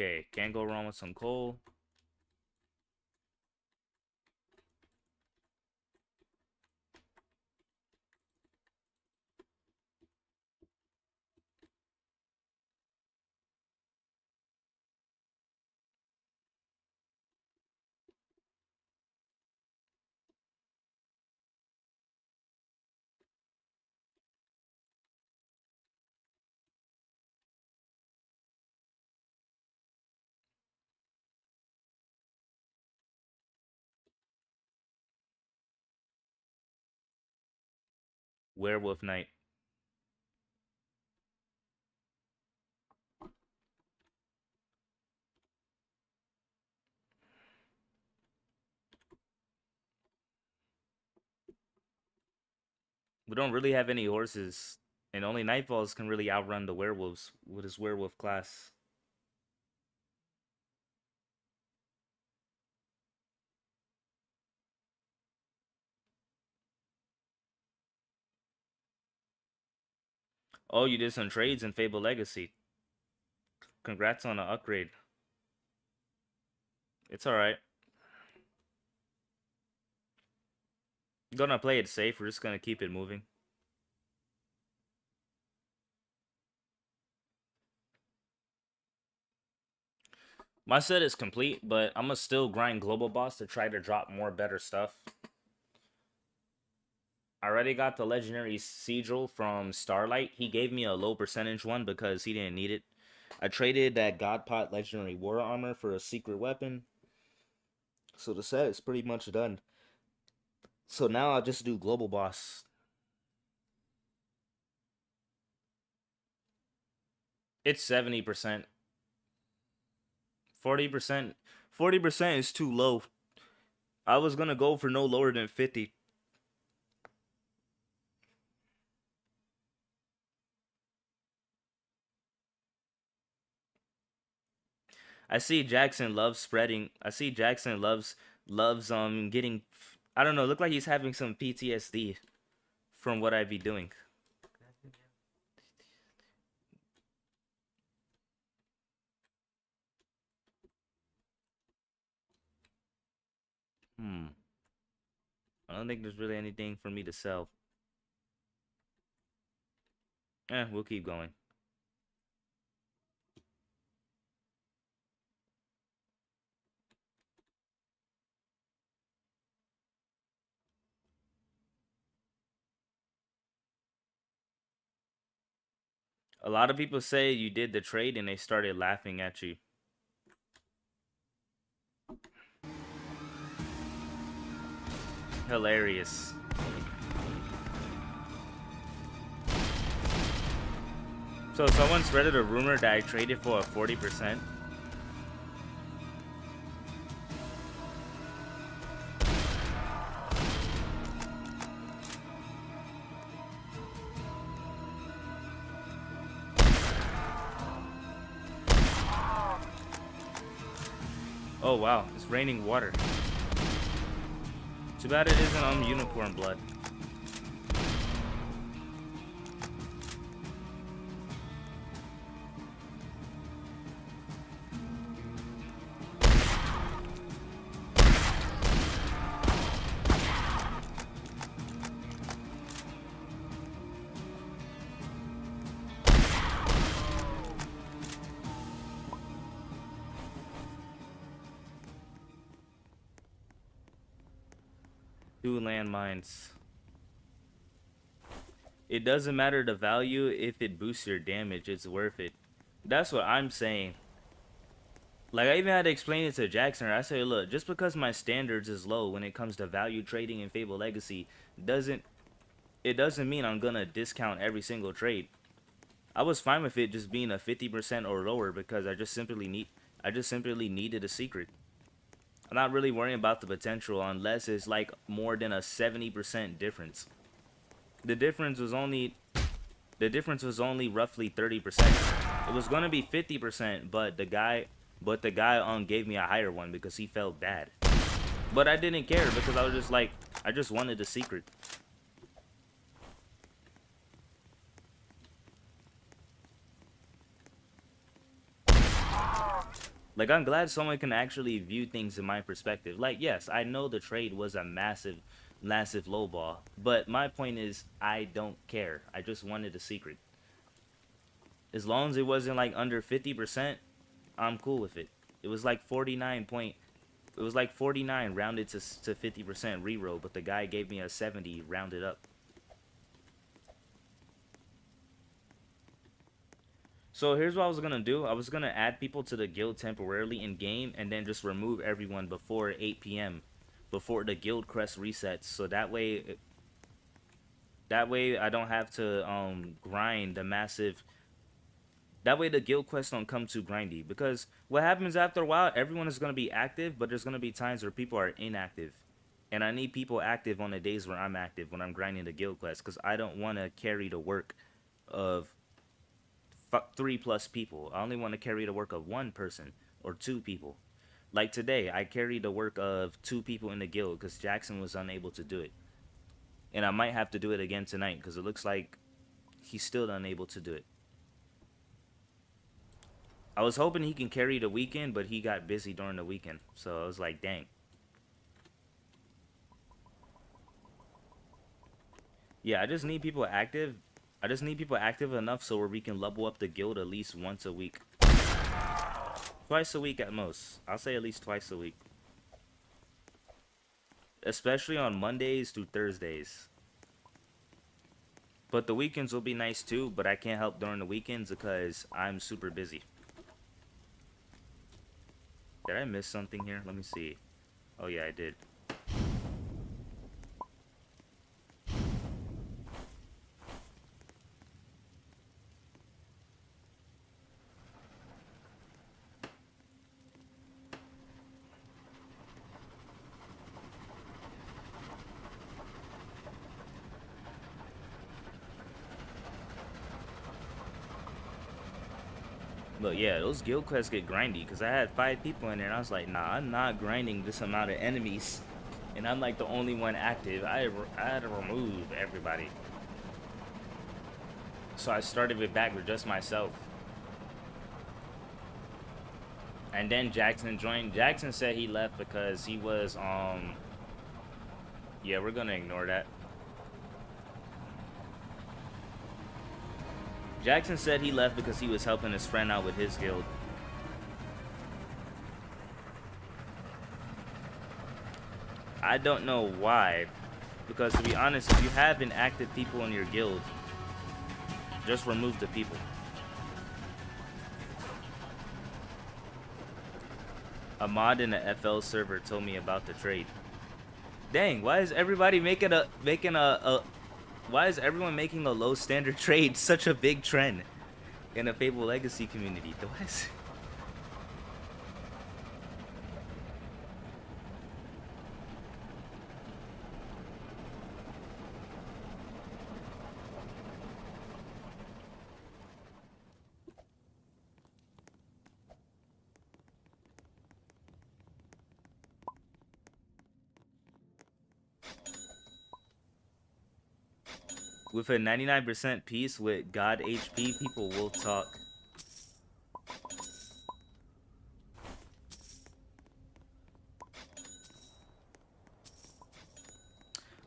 Okay, can't go wrong with some coal. Werewolf night. We don't really have any horses, and only Nightfalls can really outrun the werewolves with his werewolf class. Oh, you did some trades in Fable Legacy. Congrats on the upgrade. It's alright. Gonna play it safe. We're just gonna keep it moving. My set is complete, but I'm gonna still grind Global Boss to try to drop more better stuff. I already got the legendary Sigil from Starlight. He gave me a low percentage one because he didn't need it. I traded that Godpot legendary war armor for a secret weapon. So the set is pretty much done. So now I'll just do Global Boss. It's 70%. 40%. 40% is too low. I was gonna go for no lower than 50. I see Jackson loves spreading. I see Jackson loves getting, I don't know, look like he's having some PTSD from what I be doing. I don't think there's really anything for me to sell. We'll keep going. A lot of people say you did the trade and they started laughing at you. Hilarious. So someone spreaded a rumor that I traded for a 40%. Oh wow, it's raining water. Too bad it isn't unicorn blood. Two landmines. It doesn't matter the value if it boosts your damage, it's worth it. That's what I'm saying. Like, I even had to explain it to Jackson. I say, look, just because my standards is low when it comes to value trading in Fable Legacy, doesn't mean I'm gonna discount every single trade. I was fine with it just being a 50% or lower because I just simply needed a secret. I'm not really worrying about the potential unless it's like more than a 70% difference. The difference was only roughly 30%. It was gonna be 50%, but the guy gave me a higher one because he felt bad. But I didn't care because I was just like, I just wanted the secret. Like, I'm glad someone can actually view things in my perspective. Like, yes, I know the trade was a massive low ball, but my point is, I don't care. I just wanted a secret. As long as it wasn't like under 50%, I'm cool with it. It was like 49 point. It was like 49 rounded to 50% reroll, but the guy gave me a 70 rounded up. So here's what I was gonna do. I was gonna add people to the guild temporarily in game, and then just remove everyone before 8 p.m. before the guild crest resets. So that way I don't have to grind the massive. That way the guild quests don't come too grindy. Because what happens after a while, everyone is gonna be active, but there's gonna be times where people are inactive. And I need people active on the days where I'm active, when I'm grinding the guild quest, because I don't want to carry the work of 3+ people. I only want to carry the work of one person or 2 people. Like today, I carried the work of 2 people in the guild because Jackson was unable to do it. And I might have to do it again tonight because it looks like he's still unable to do it. I was hoping he can carry the weekend, but he got busy during the weekend. So I was like, dang. Yeah, I just need people active. I just need people active enough so where we can level up the guild at least once a week. Twice a week at most. I'll say at least twice a week. Especially on Mondays through Thursdays. But the weekends will be nice too, but I can't help during the weekends because I'm super busy. Did I miss something here? Let me see. Oh yeah, I did. But yeah, those guild quests get grindy because I had 5 people in there and I was like, nah, I'm not grinding this amount of enemies. And I'm like the only one active. I had to remove everybody. So I started it back with just myself. And then Jackson joined. Jackson said he left because he was, yeah, we're gonna ignore that. Jackson said he left because he was helping his friend out with his guild. I don't know why. Because to be honest, if you have inactive people in your guild, just remove the people. A mod in the FL server told me about the trade. Dang, why is everybody why is everyone making a low standard trade such a big trend in the Fable Legacy community? Why is... With a 99% piece with God HP, people will talk.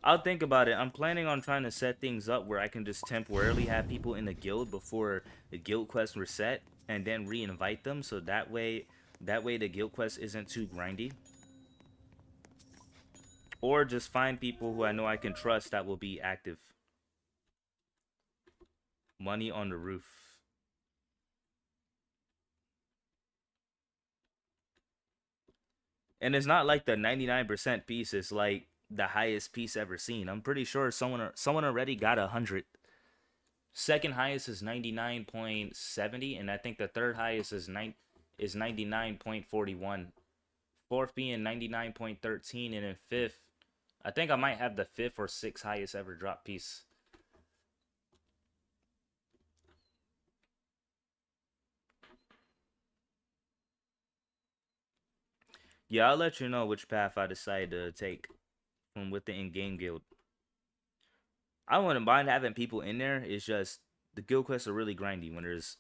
I'll think about it. I'm planning on trying to set things up where I can just temporarily have people in the guild before the guild quest reset and then re-invite them, so that way the guild quest isn't too grindy. Or just find people who I know I can trust that will be active. Money on the roof. And it's not like the 99% piece is like the highest piece ever seen. I'm pretty sure someone already got 100. Second highest is 99.70, and I think the third highest is 99.41. Fourth being 99.13, and then fifth, I think I might have the fifth or sixth highest ever drop piece. Yeah, I'll let you know which path I decide to take from with the in-game guild. I wouldn't mind having people in there. It's just the guild quests are really grindy when there's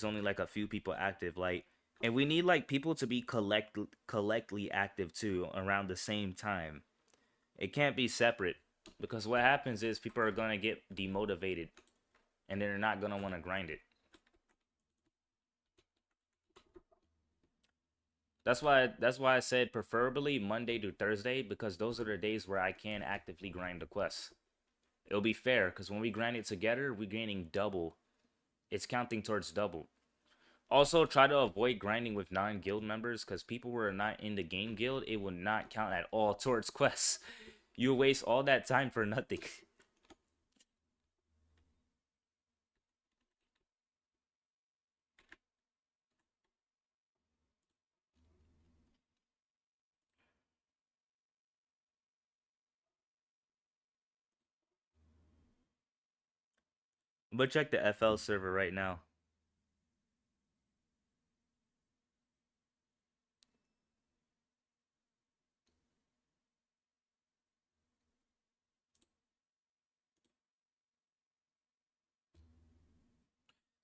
only like a few people active. Like And we need like people to be collectly active too around the same time. It can't be separate because what happens is people are gonna get demotivated and they're not gonna want to grind it. That's why I said preferably Monday to Thursday because those are the days where I can actively grind the quests. It'll be fair because when we grind it together, we're gaining double. It's counting towards double. Also, try to avoid grinding with non-guild members because people who are not in the game guild, it will not count at all towards quests. You waste all that time for nothing. But check the FL server right now.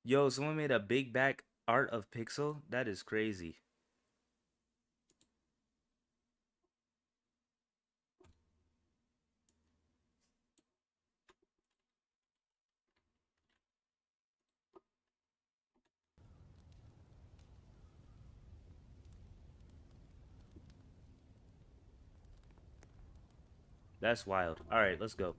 Yo, someone made a big back art of Pixel? That is crazy. That's wild. All right, let's go.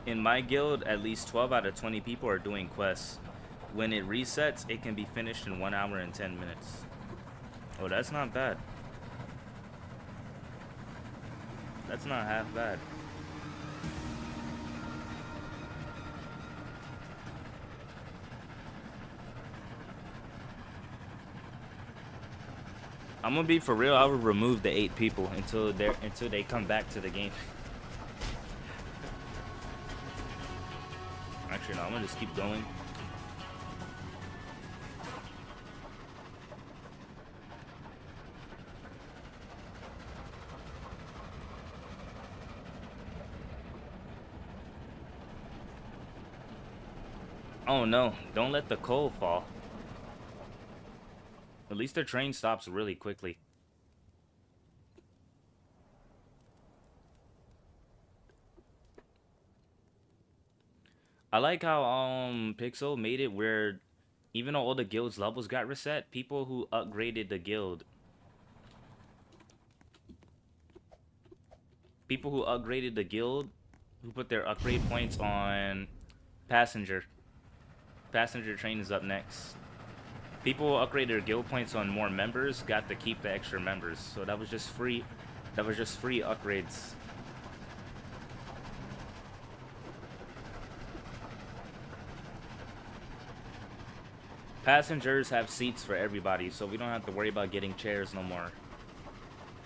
In my guild, at least 12 out of 20 people are doing quests. When it resets, it can be finished in 1 hour and 10 minutes. Oh, that's not bad. That's not half bad. I'm gonna be for real. I will remove the 8 people until they come back to the game. Actually, no. I'm gonna just keep going. Oh no! Don't let the coal fall. At least their train stops really quickly. I like how Pixel made it where even though all the guild's levels got reset, people who upgraded the guild, who put their upgrade points on passenger. Passenger train is up next. People who upgraded their guild points on more members got to keep the extra members. So that was just free. That was just free upgrades. Passengers have seats for everybody, so we don't have to worry about getting chairs no more.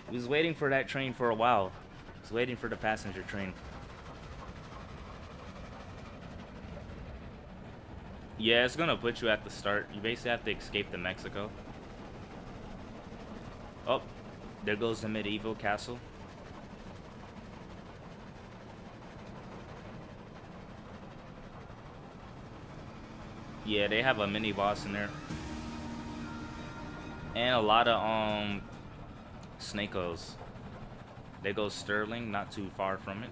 We was waiting for that train for a while. I was waiting for the passenger train. Yeah, it's gonna put you at the start. You basically have to escape to Mexico. Oh, there goes the medieval castle. Yeah, they have a mini boss in there. And a lot of snakos. They go Sterling, not too far from it.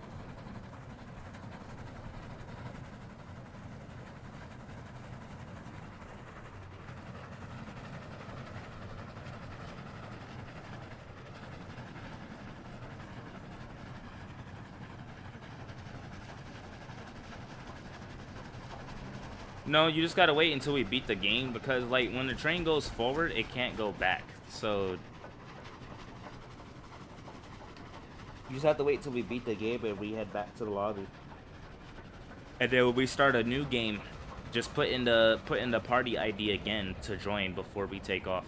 No, you just gotta wait until we beat the game, because like when the train goes forward, it can't go back. So you just have to wait till we beat the game and we head back to the lobby. And then when we start a new game, just put in the party ID again to join before we take off.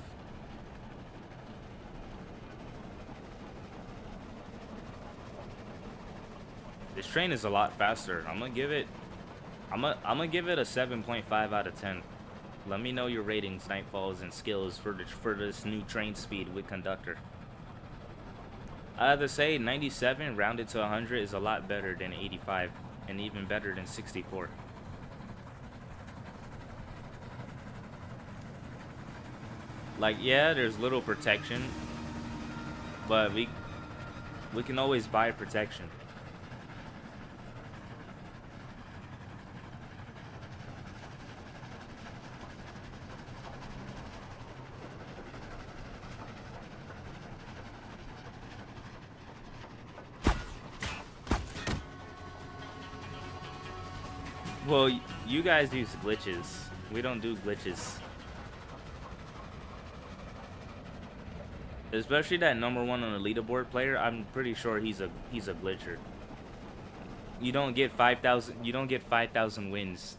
This train is a lot faster. I'm gonna give it a 7.5 out of 10. Let me know your ratings, Nightfalls, and skills for this new train speed with conductor. I have to say 97 rounded to 100 is a lot better than 85, and even better than 64. Like, yeah, there's little protection, but we can always buy protection. Well, you guys use glitches. We don't do glitches. Especially that #1 on the leaderboard player, I'm pretty sure he's a glitcher. You don't get 5,000 wins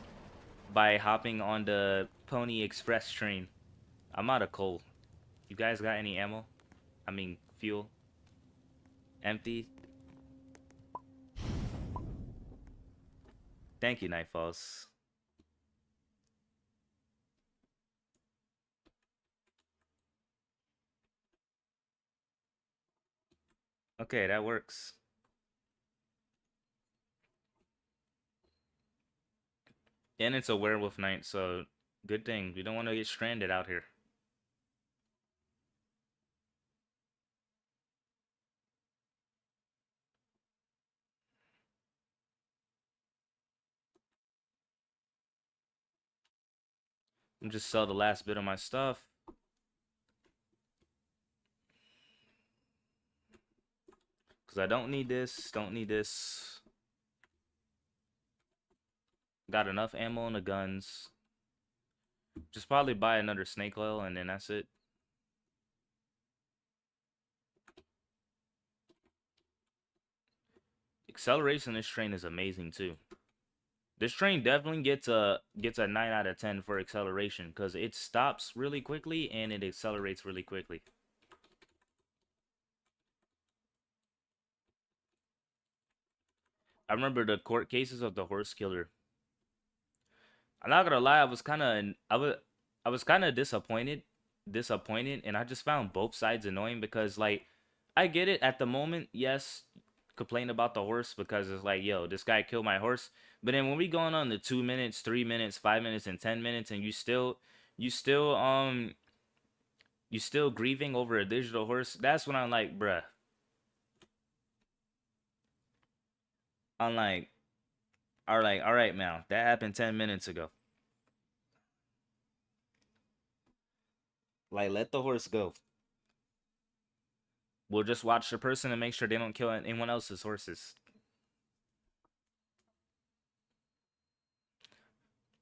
by hopping on the Pony Express train. I'm out of coal. You guys got any ammo? I mean, fuel? Empty? Thank you, Nightfalls. Okay, that works. And it's a werewolf night, so good thing. We don't want to get stranded out here. I'm just sell the last bit of my stuff. Because I don't need this, don't need this. Got enough ammo on the guns. Just probably buy another snake oil and then that's it. Acceleration this train is amazing too. This train definitely gets a 9 out of 10 for acceleration because it stops really quickly and it accelerates really quickly. I remember the court cases of the horse killer. I'm not gonna lie, I was kind of disappointed, and I just found both sides annoying because like I get it at the moment, yes, complain about the horse because it's like, yo, this guy killed my horse. But then when we going on the 2 minutes, 3 minutes, 5 minutes, and 10 minutes, and you still you still grieving over a digital horse, that's when I'm like, bruh. I'm like, all right, man, that happened 10 minutes ago. Like, let the horse go. We'll just watch the person and make sure they don't kill anyone else's horses.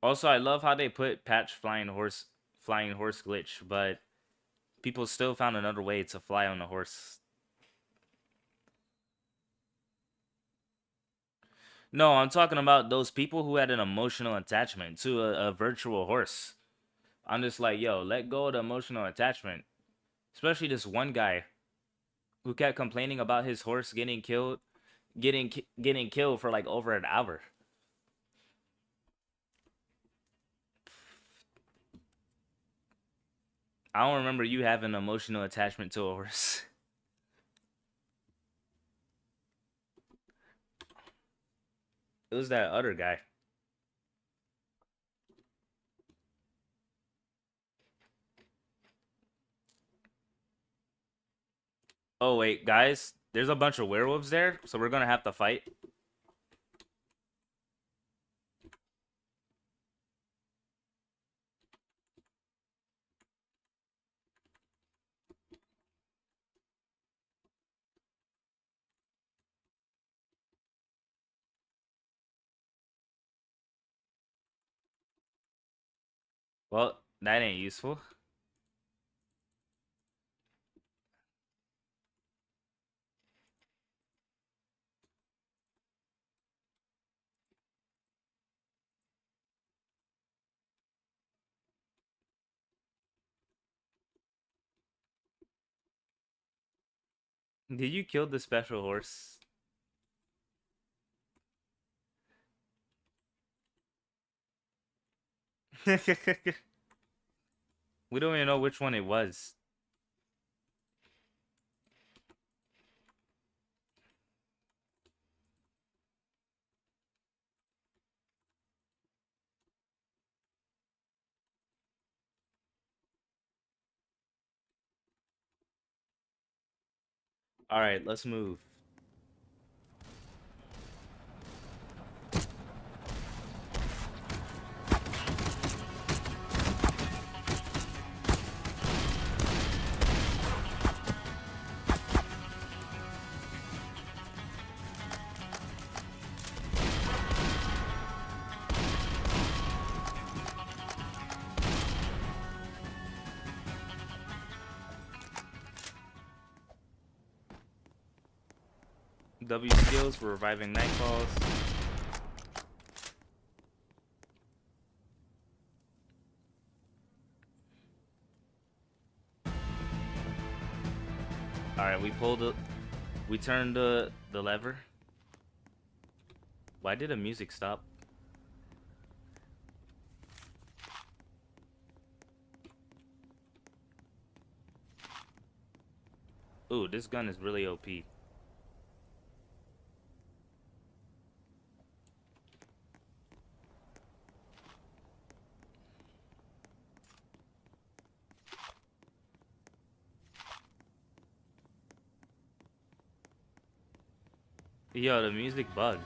Also, I love how they put patch flying horse glitch, but people still found another way to fly on a horse. No, I'm talking about those people who had an emotional attachment to a virtual horse. I'm just like, yo, let go of the emotional attachment. Especially this one guy who kept complaining about his horse getting killed, getting killed for like over an hour. I don't remember you having an emotional attachment to a horse. It was that other guy. Oh wait, guys, There's a bunch of werewolves there, so we're gonna have to fight. Well, that ain't useful. Did you kill the special horse? We don't even know which one it was. All right, let's move. W skills for reviving nightfalls. All right, we turned the lever. Why did the music stop? Ooh, this gun is really OP. Yo, the music bugged.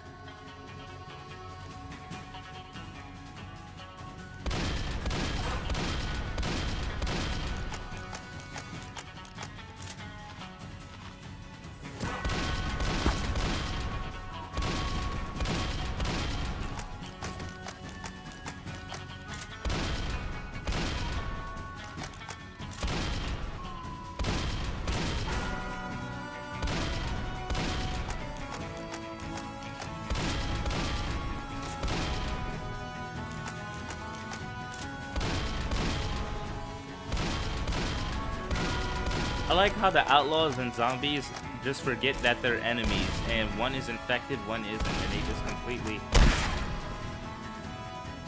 I like how the outlaws and zombies just forget that they're enemies, and one is infected, one isn't, and they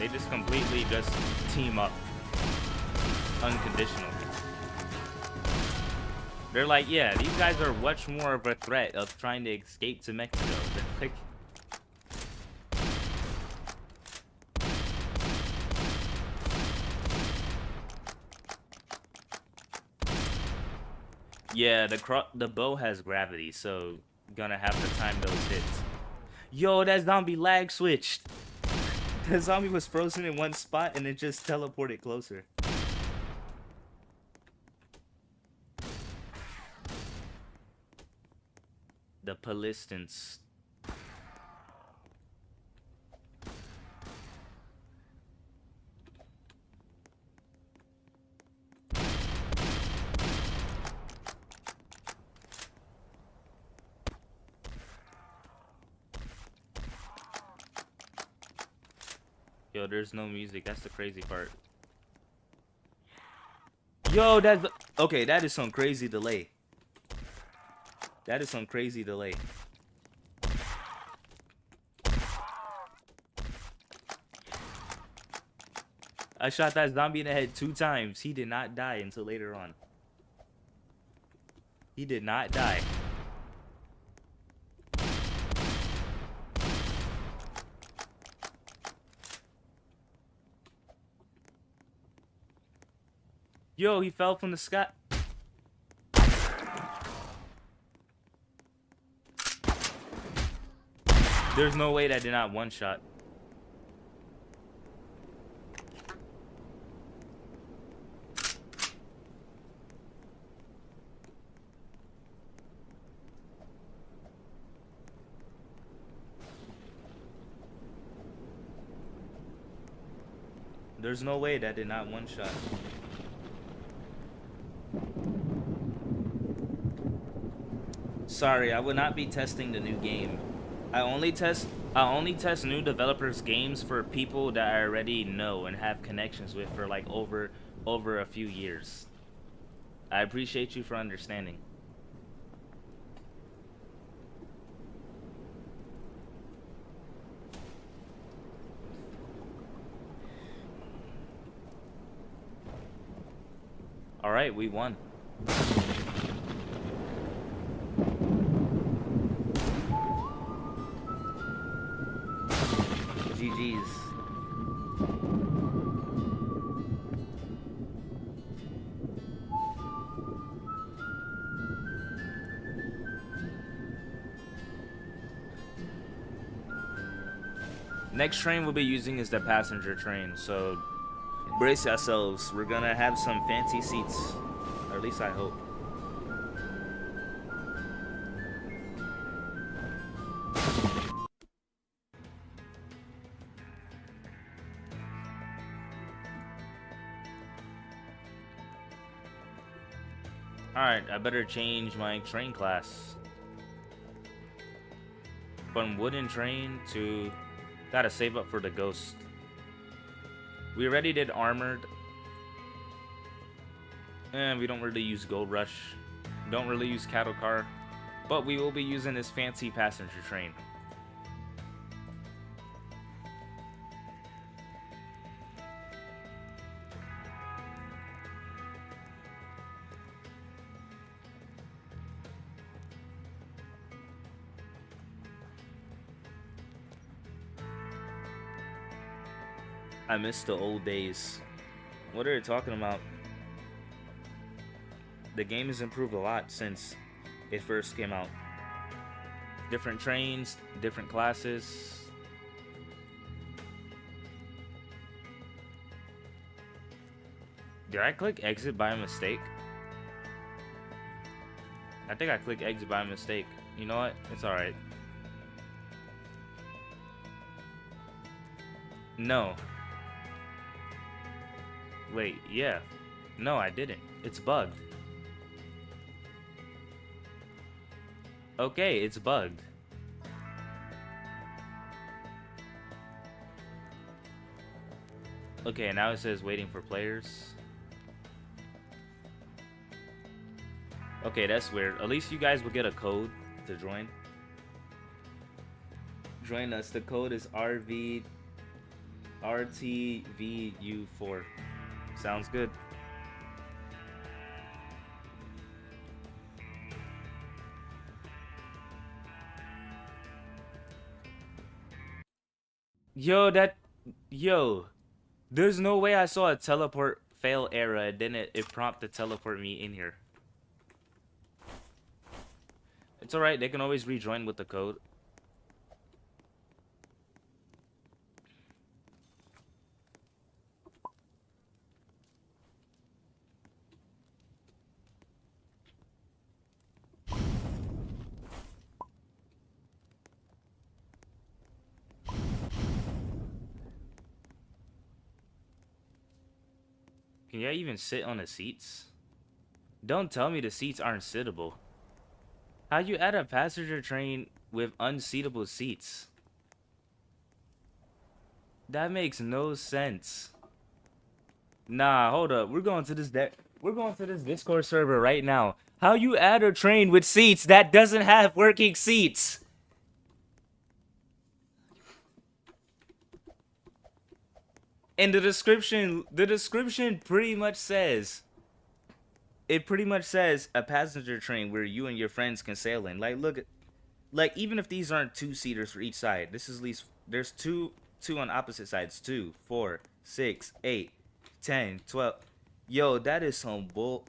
just completely just team up unconditionally. They're like, yeah, these guys are much more of a threat of trying to escape to Mexico. They're like, yeah, the bow has gravity, so gonna have to time those hits. Yo, that zombie lag switched. The zombie was frozen in one spot and it just teleported closer. The Palistins. Yo, there's no music. That's the crazy part. Yo, that's... Okay, that is some crazy delay. That is some crazy delay. I shot that zombie in the head 2 times. He did not die until later on. He did not die. Yo, he fell from the sky. There's no way that did not one shot. There's no way that did not one shot. Sorry, I would not be testing the new game. I only test new developers' games for people that I already know and have connections with for like over a few years. I appreciate you for understanding. All right, we won. GG's. Next train we'll be using is the passenger train, so brace yourselves. We're gonna have some fancy seats, or at least I hope. Alright, I better change my train class. From wooden train to... Gotta save up for the ghost. We already did armored. And we don't really use gold rush. Don't really use cattle car. But we will be using this fancy passenger train. I miss the old days. What are you talking about? The game has improved a lot since it first came out. Different trains, different classes. Did I click exit by mistake? I think I clicked exit by mistake. You know what? It's alright. No. Wait, yeah. No, I didn't. It's bugged. Okay, it's bugged. Okay, now it says waiting for players. Okay, that's weird. At least you guys will get a code to join. Join us. The code is RTVU4. Sounds good. Yo, there's no way I saw a teleport fail error and then it prompted to teleport me in here. It's alright, they can always rejoin with the code. Can you even sit on the seats? Don't tell me the seats aren't sittable. How you add a passenger train with unseatable seats? That makes no sense. Nah, hold up. We're going to this Discord server right now. How you add a train with seats that doesn't have working seats? And the description pretty much says, it pretty much says a passenger train where you and your friends can sail in. Like, look, like, even if these aren't two-seaters for each side, this is at least, there's two on opposite sides. 2, 4, 6, 8, 10, 12. Yo, that is some bull.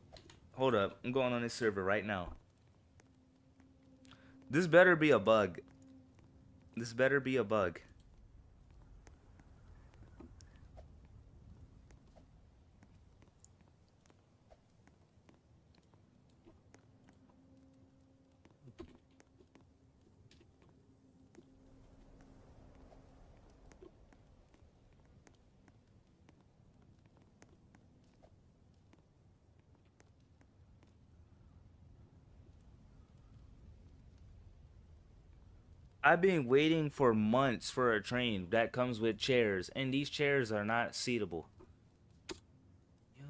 Hold up, I'm going on this server right now. This better be a bug. This better be a bug. I've been waiting for months for a train that comes with chairs, and these chairs are not seatable. Yo.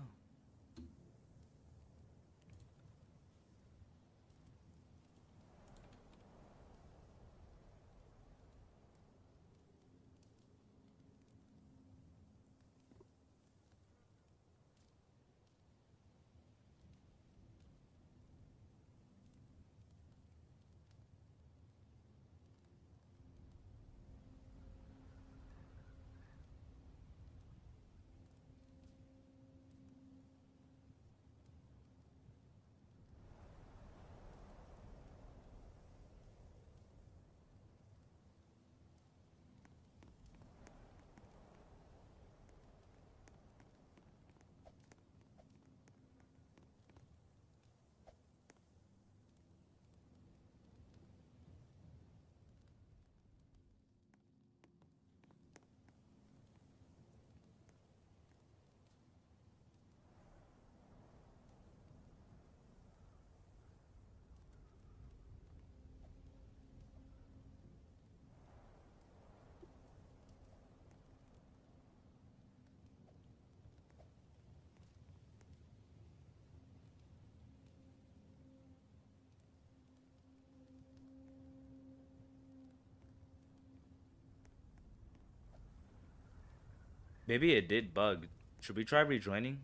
Maybe it did bug. Should we try rejoining?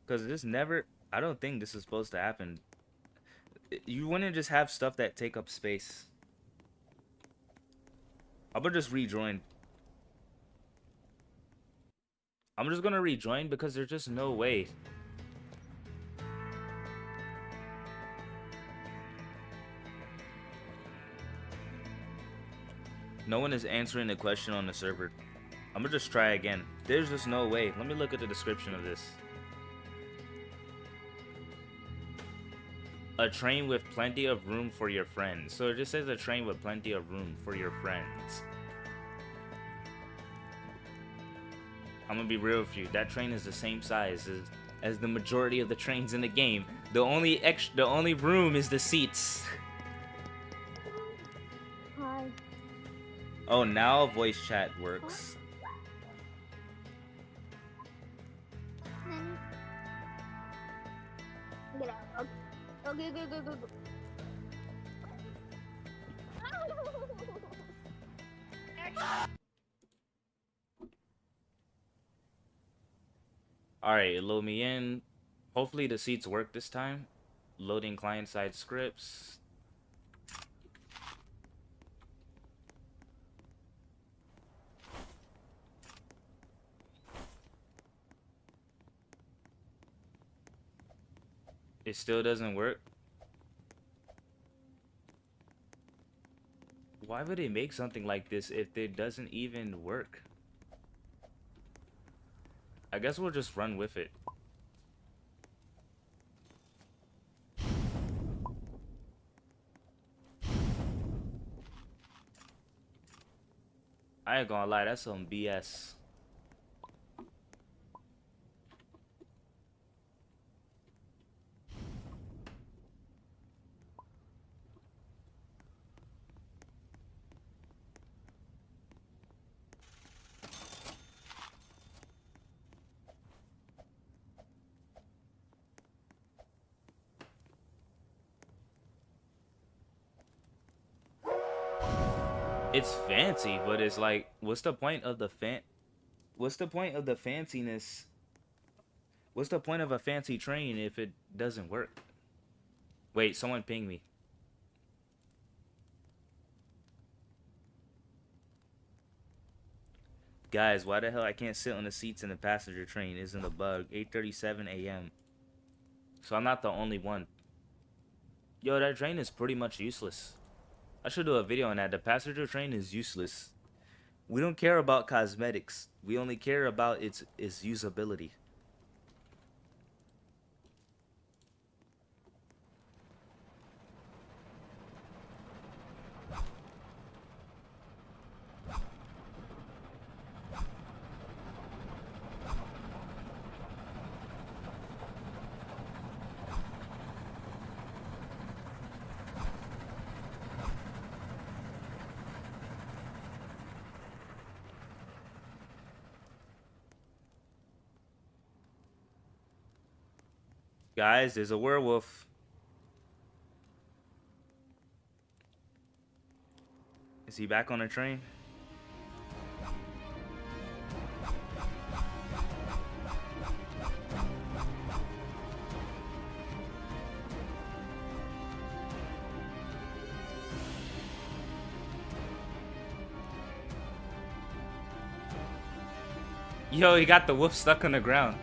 Because this never. I don't think this is supposed to happen. You wouldn't just have stuff that take up space. I'm gonna just rejoin. I'm just gonna rejoin because there's just no way. No one is answering the question on the server. I'm gonna just try again. There's just no way. Let me look at the description of this. A train with plenty of room for your friends. So it just says a train with plenty of room for your friends. I'm gonna be real with you. That train is the same size as the majority of the trains in the game. The only room is the seats.
Hi.
Oh, now voice chat works.
Get out. Okay, go.
Alright, load me in. Hopefully the seats work this time. Loading client-side scripts. It still doesn't work. Why would they make something like this if it doesn't even work? I guess we'll just run with it. I ain't gonna lie, that's some BS. It's fancy, but it's like, what's the point of the what's the point of the fanciness? What's the point of a fancy train if it doesn't work? Wait, someone ping me. Guys, why the hell I can't sit on the seats in the passenger train isn't a bug. 8:37 a.m. So I'm not the only one. Yo, that train is pretty much useless. I should do a video on that. The passenger train is useless. We don't care about cosmetics. We only care about its usability. Guys, there's a werewolf. Is he back on the train? Yo, he got the wolf stuck on the ground.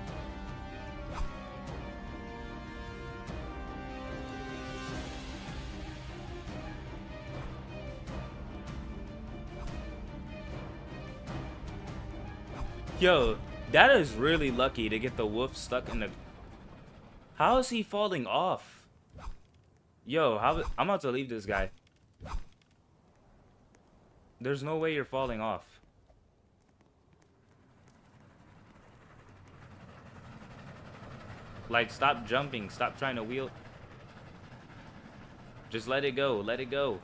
Yo, that is really lucky to get the wolf stuck in the... How is he falling off? Yo, I'm about to leave this guy. There's no way you're falling off. Like, stop jumping. Stop trying to wheel. Just let it go. Let it go.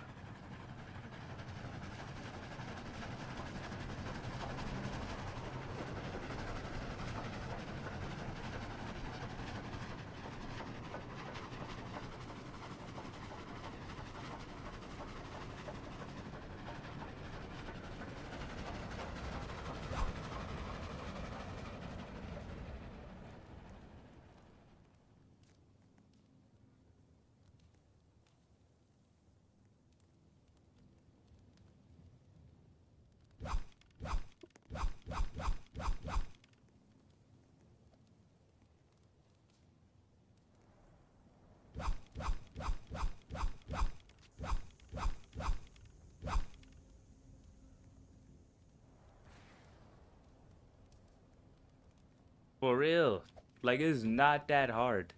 For real. Like, it's not that hard.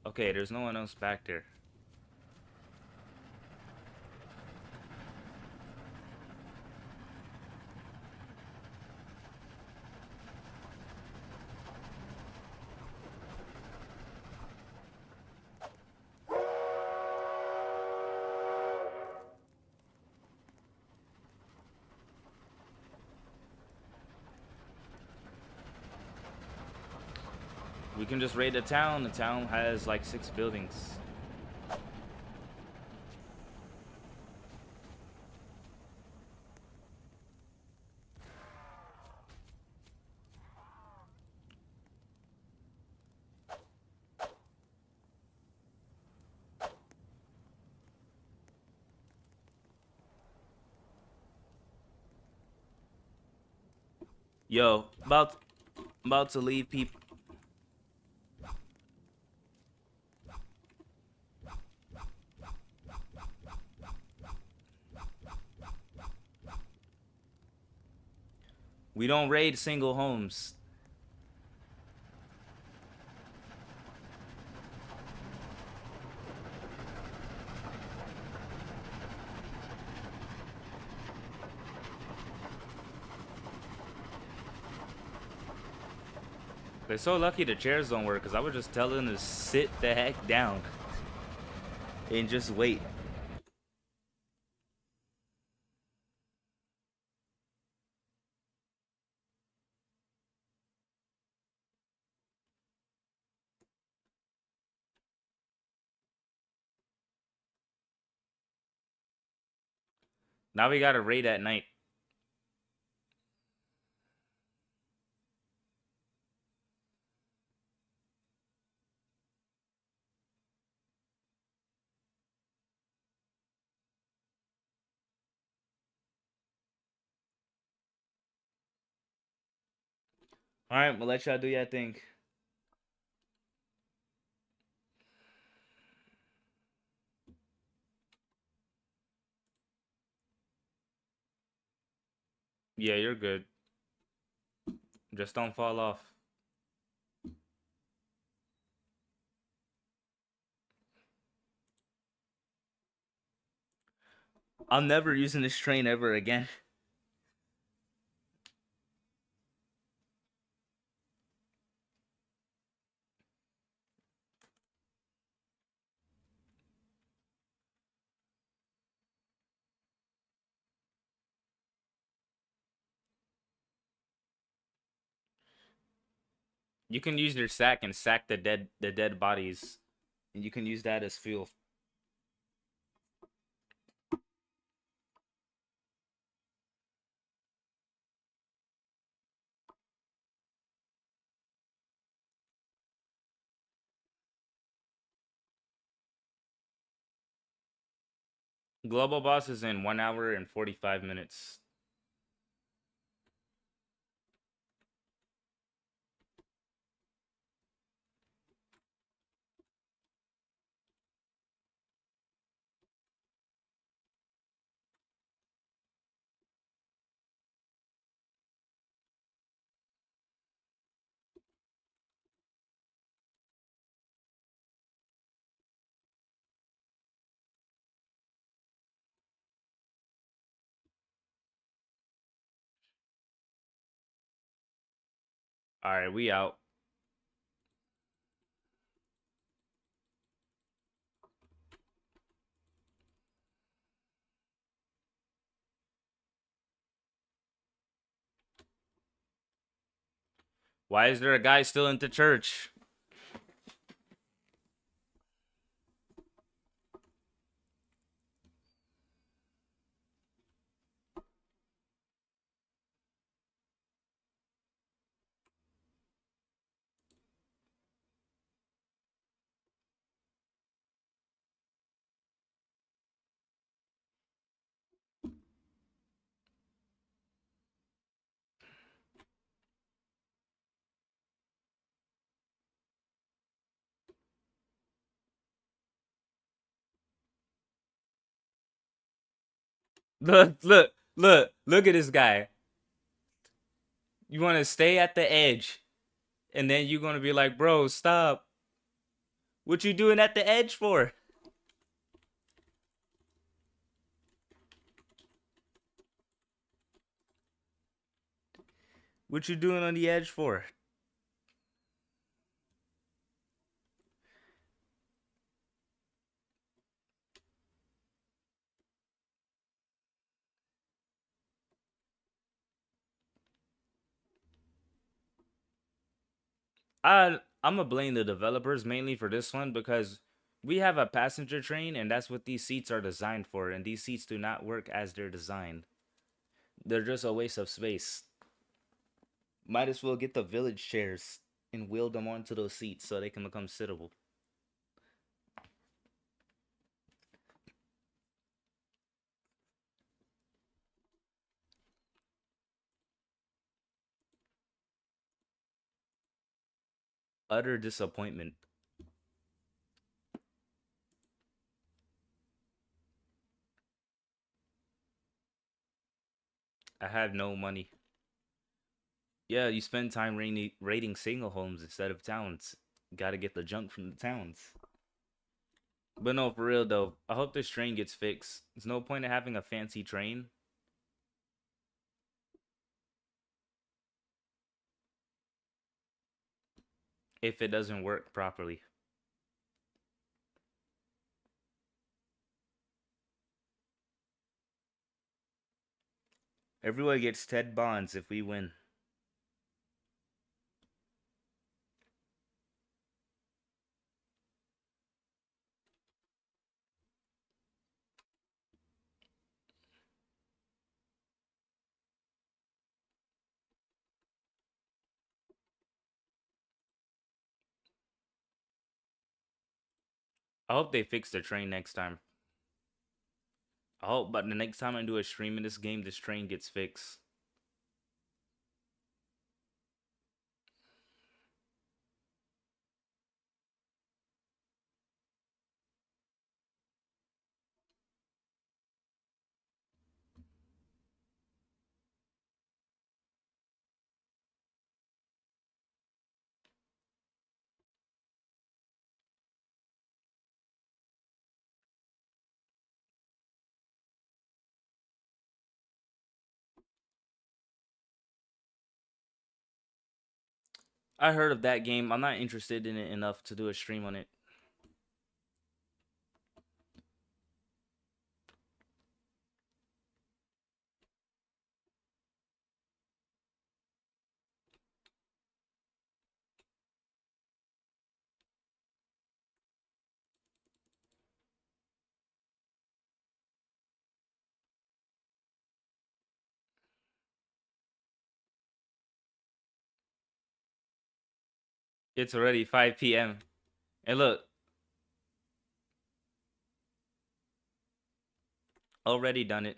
Okay, there's no one else back there. We can just raid the town. The town has like 6 buildings. Yo, about to leave people. We don't raid single homes. They're so lucky the chairs don't work, because I would just tell them to sit the heck down and just wait. Now we gotta raid at night. Alright, we'll let y'all do your thing. Yeah, you're good. Just don't fall off. I'm never using this train ever again. You can use your sack and sack the dead bodies, and you can use that as fuel. Global boss is in 1 hour and 45 minutes. All right, we out. Why is there a guy still into church? Look at this guy. You want to stay at the edge, and then you're gonna be like, bro, stop. What you doing at the edge for? What you doing on the edge for? I'm gonna blame the developers mainly for this one because we have a passenger train and that's what these seats are designed for, and these seats do not work as they're designed. They're just a waste of space. Might as well get the village chairs and wheel them onto those seats so they can become sittable. Utter disappointment. I have no money. Yeah, you spend time raiding single homes instead of towns. Gotta get the junk from the towns. But no, for real though, I hope this train gets fixed. There's no point in having a fancy train if it doesn't work properly. Everyone gets 10 bonds if we win. I hope they fix the train next time. I hope, but the next time I do a stream in this game, this train gets fixed. I heard of that game. I'm not interested in it enough to do a stream on it. It's already 5 p.m. And look, already done it.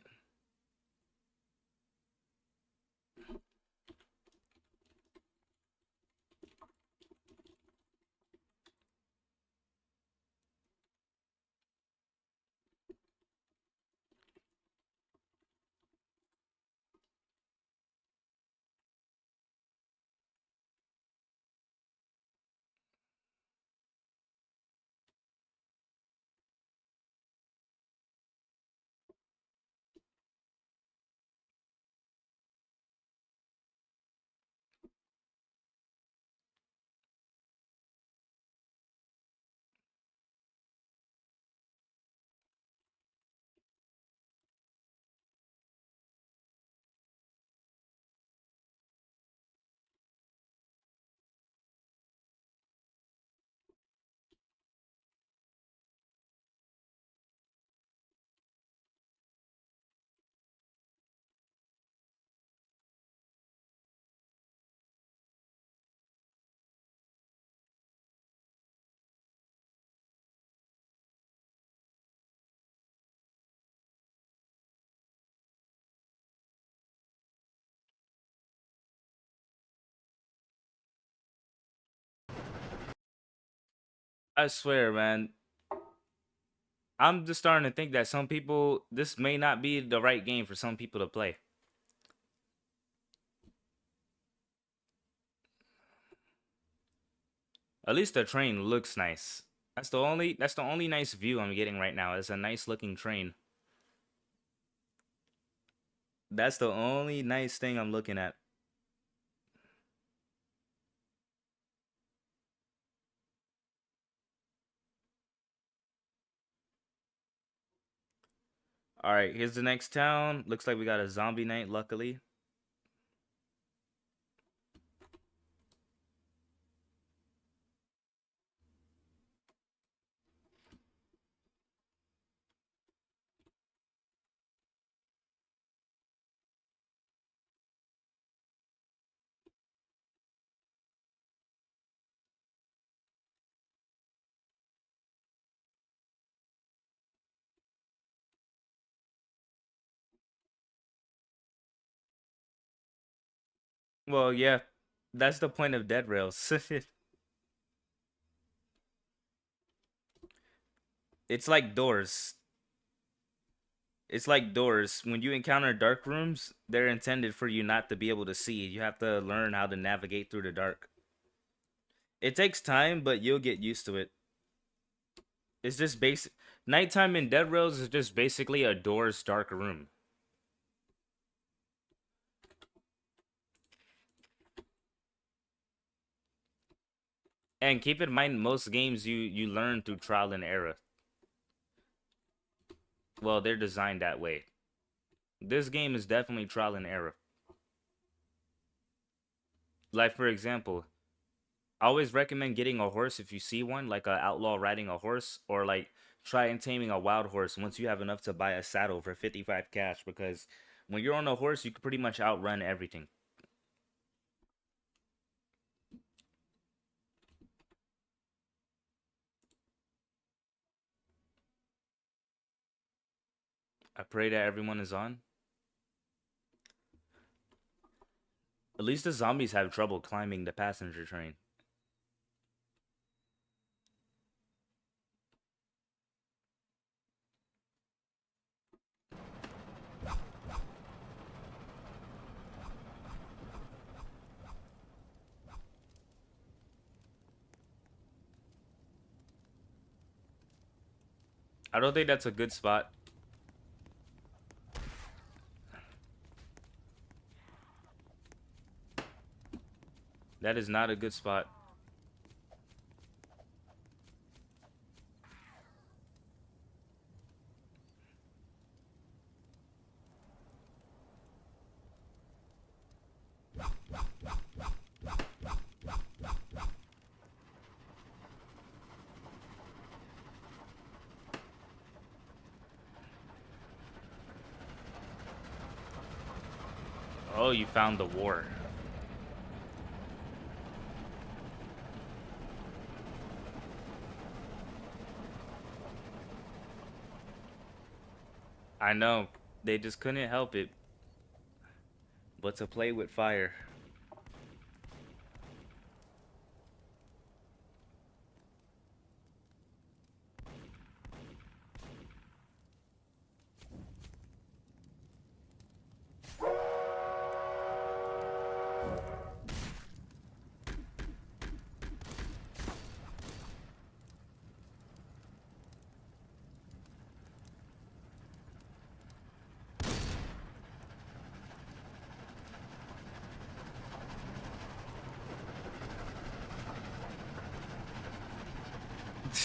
I swear, man. I'm just starting to think that some people, this may not be the right game for some people to play. At least the train looks nice. That's the only nice view I'm getting right now. It's a nice looking train. That's the only nice thing I'm looking at. All right, here's the next town. Looks like we got a zombie night, luckily. Well, yeah, that's the point of dead rails. It's like doors. It's like doors. When you encounter dark rooms, they're intended for you not to be able to see. You have to learn how to navigate through the dark. It takes time, but you'll get used to it. It's just basic. Nighttime in Dead Rails is just basically a door's dark room. And keep in mind, most games you learn through trial and error. Well, they're designed that way. This game is definitely trial and error. Like for example, I always recommend getting a horse if you see one, like an outlaw riding a horse, or like try and taming a wild horse once you have enough to buy a saddle for 55 cash. Because when you're on a horse, you can pretty much outrun everything. I pray that everyone is on. At least the zombies have trouble climbing the passenger train. I don't think that's a good spot. That is not a good spot. Oh, you found the war. I know. They just couldn't help it but to play with fire.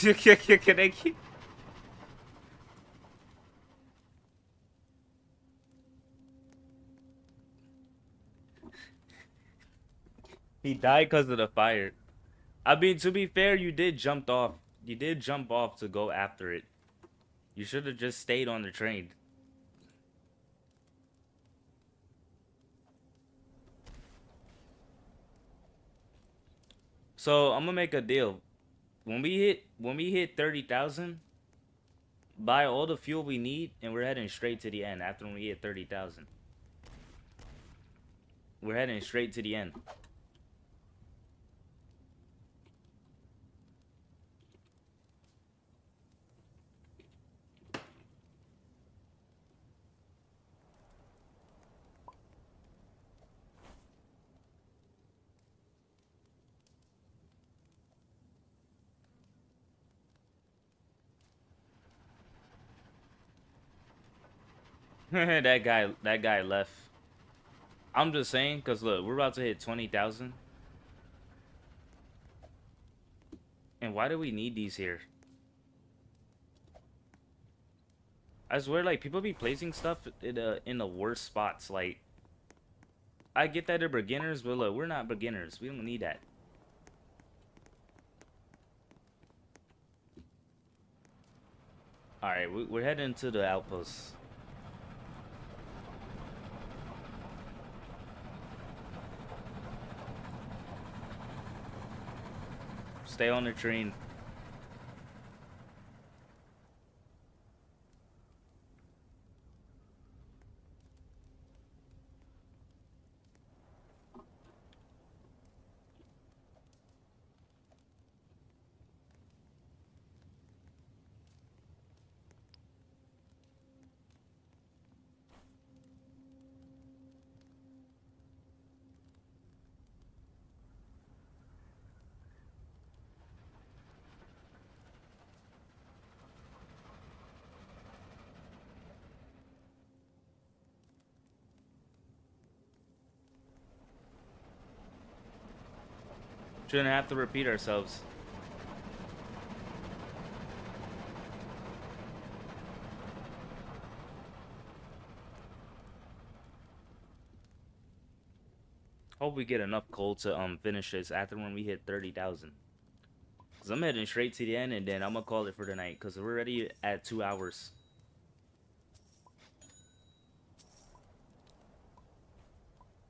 Can they keep? He died because of the fire. I mean, to be fair, you did jump off. You did jump off to go after it. You should have just stayed on the train. So I'm gonna make a deal. When we hit 30,000, buy all the fuel we need, and we're heading straight to the end. After we hit 30,000, we're heading straight to the end. That guy left. I'm just saying, cause look, we're about to hit 20,000. And why do we need these here? I swear, like, people be placing stuff in the worst spots. Like, I get that they're beginners, but look, we're not beginners. We don't need that. All right, we're heading to the outpost. Stay on the train. Shouldn't have to repeat ourselves. Hope we get enough coal to finish this after when we hit 30,000. Cause I'm heading straight to the end, and then I'm gonna call it for the night. Cause we're already at 2 hours.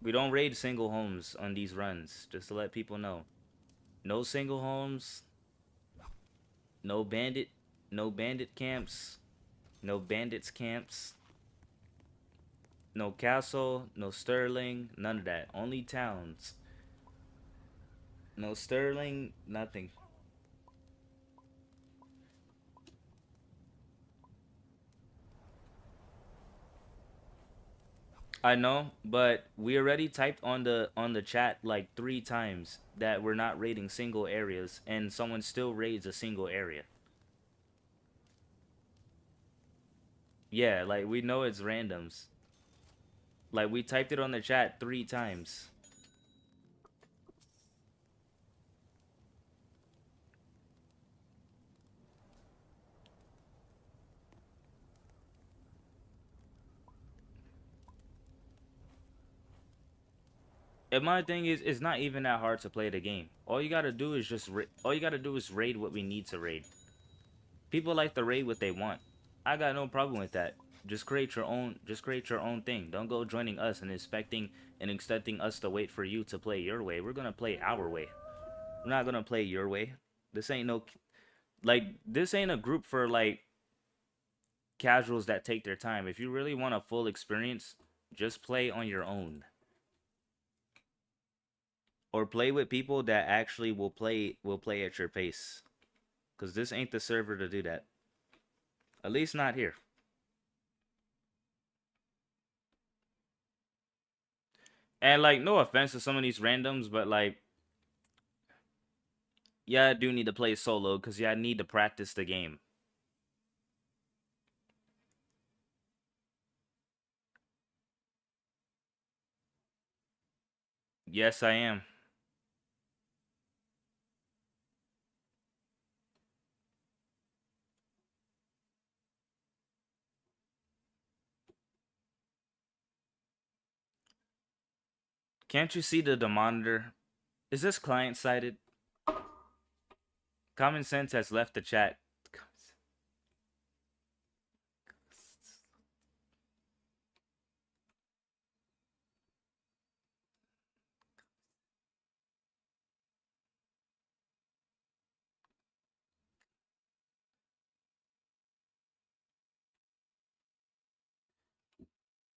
We don't raid single homes on these runs, just to let people know. No single homes, no bandit, no bandit camps, no bandits camps, no castle, no sterling, none of that. Only towns. No sterling, nothing. I know, but we already typed on the chat like 3 times that we're not raiding single areas, and someone still raids a single area. Yeah, like we know it's randoms. Like we typed it on the chat 3 times. And my thing is, it's not even that hard to play the game. All you gotta do is all you gotta do is raid what we need to raid. People like to raid what they want. I got no problem with that. Just create your own. Just create your own thing. Don't go joining us and expecting us to wait for you to play your way. We're gonna play our way. We're not gonna play your way. This ain't no this ain't a group for like casuals that take their time. If you really want a full experience, just play on your own. Or play with people that actually will play at your pace. Cause this ain't the server to do that. At least not here. And like no offense to some of these randoms, but like yeah, I do need to play solo because yeah, I need to practice the game. Yes, I am. Can't you see the monitor? Is this client sided? Common sense has left the chat.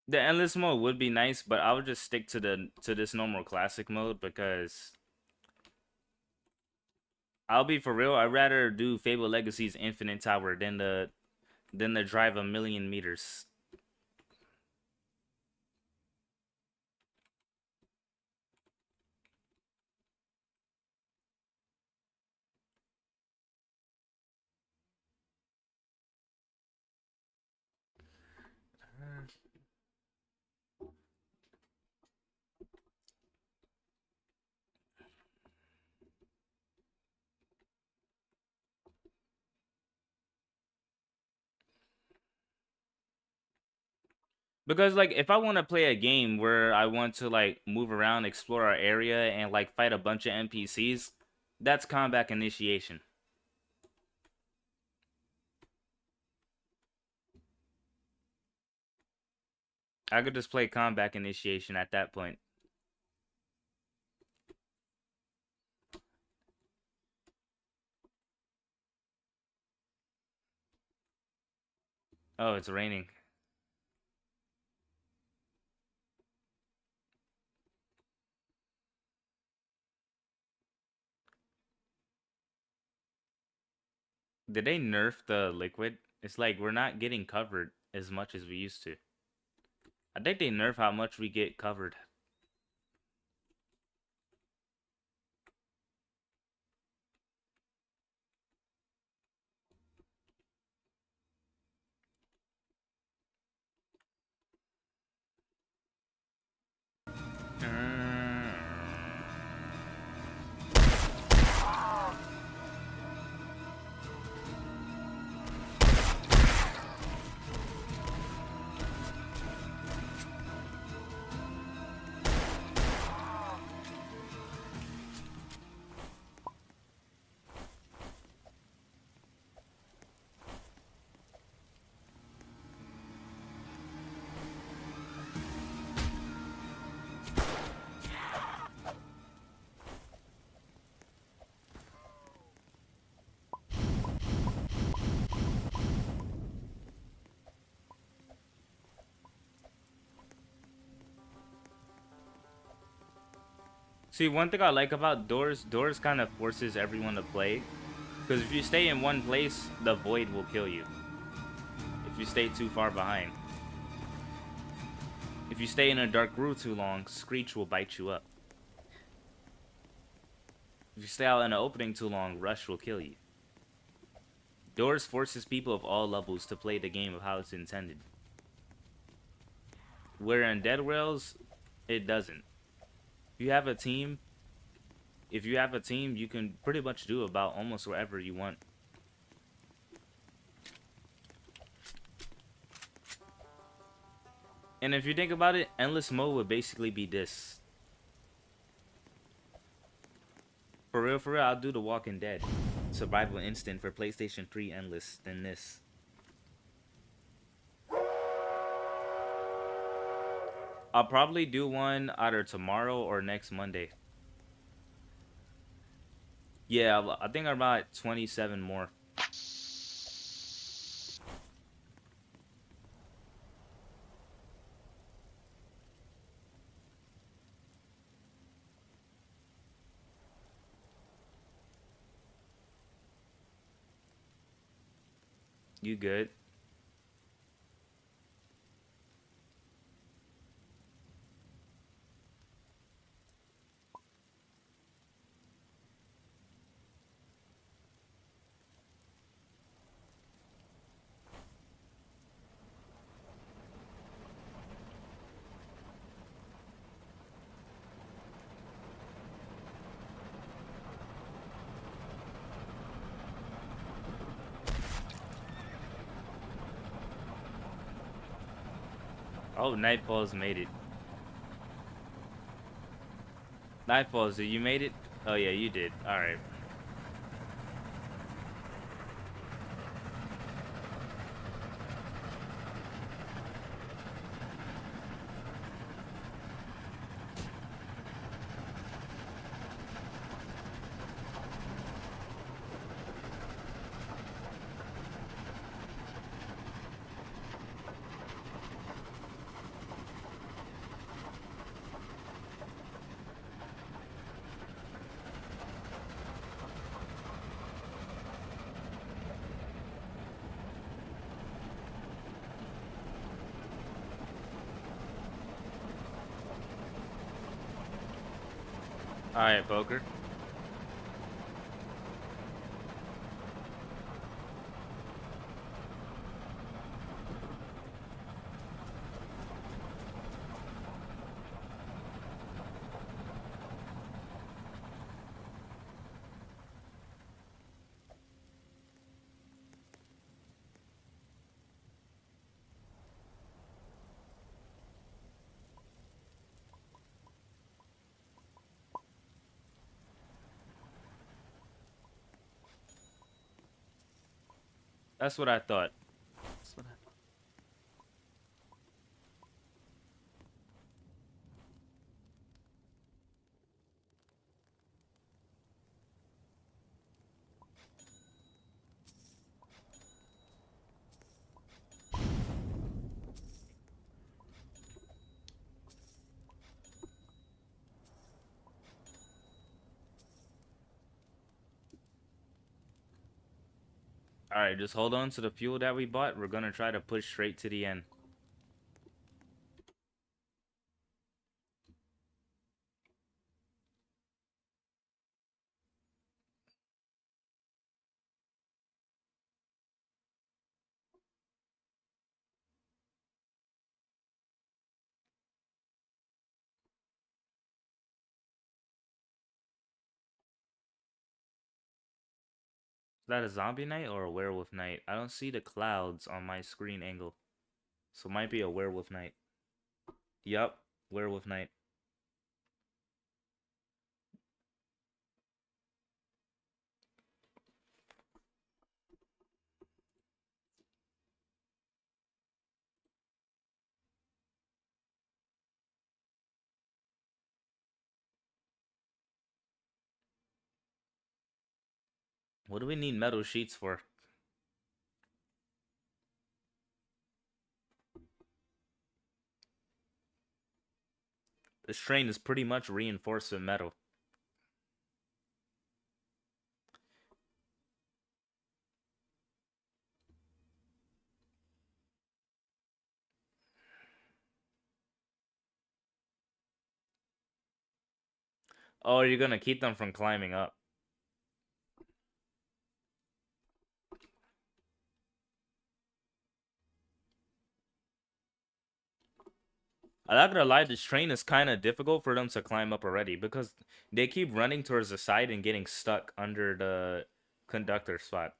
The endless mode would be nice, but I would just stick to this normal classic mode because I'll be for real. I'd rather do Fable Legacy's Infinite Tower than the drive 1,000,000 meters. Because like if I want to play a game where I want to like move around, explore our area, and like fight a bunch of NPCs, that's combat initiation. I could just play combat initiation at that point. Oh, it's raining. Did they nerf the liquid? It's like we're not getting covered as much as we used to. I think they nerf how much we get covered. See, one thing I like about doors kind of forces everyone to play. Because if you stay in one place, the void will kill you. If you stay too far behind. If you stay in a dark room too long, Screech will bite you up. If you stay out in an opening too long, Rush will kill you. Doors forces people of all levels to play the game of how it's intended. Where in Dead Rails, it doesn't. If you have a team, you can pretty much do about almost wherever you want. And if you think about it, endless mode would basically be this. For real, I'll do The Walking Dead. Survival Instant for PlayStation 3 Endless than this. I'll probably do one either tomorrow or next Monday. Yeah, I think I'm about 27 more. You good? Oh, Nightfall's made it. Nightfalls, did you made it? Oh yeah, you did. All right. All right, poker. That's what I thought. That's what I thought. All right, just hold on to the fuel that we bought. We're gonna try to push straight to the end. Is that a zombie night or a werewolf night? I don't see the clouds on my screen angle, so it might be a werewolf night. Yup, werewolf night. What do we need metal sheets for? This train is pretty much reinforced with metal. Oh, you're gonna keep them from climbing up. I'm not gonna lie, this train is kind of difficult for them to climb up already because they keep running towards the side and getting stuck under the conductor spot.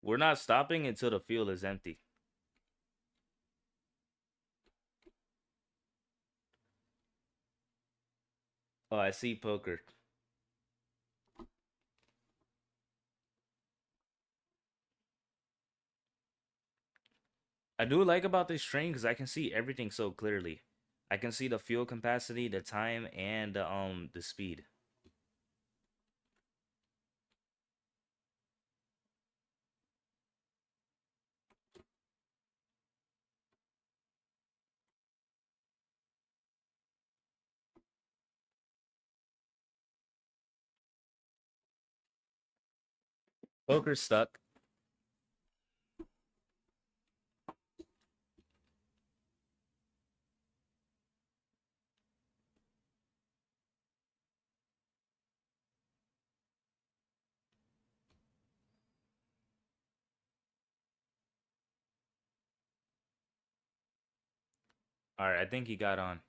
We're not stopping until the field is empty. Oh, I see poker. I do like about this train because I can see everything so clearly. I can see the fuel capacity, the time, and the speed. Poker's stuck. All right, I think he got on.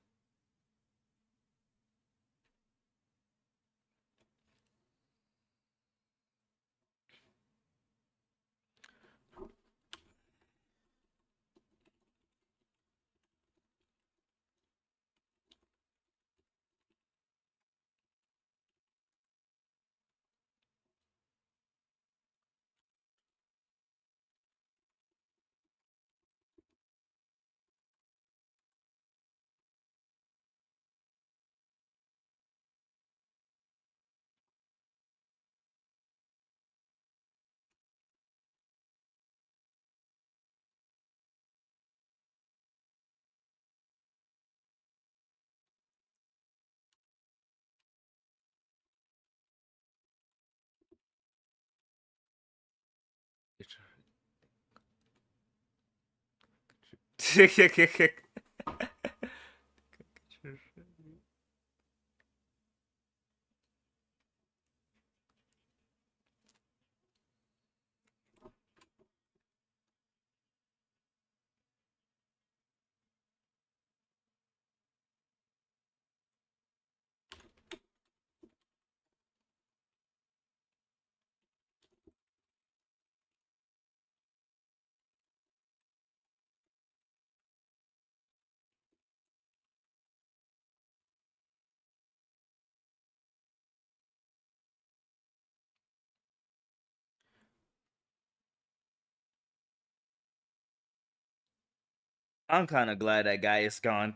I'm kind of glad that guy is gone.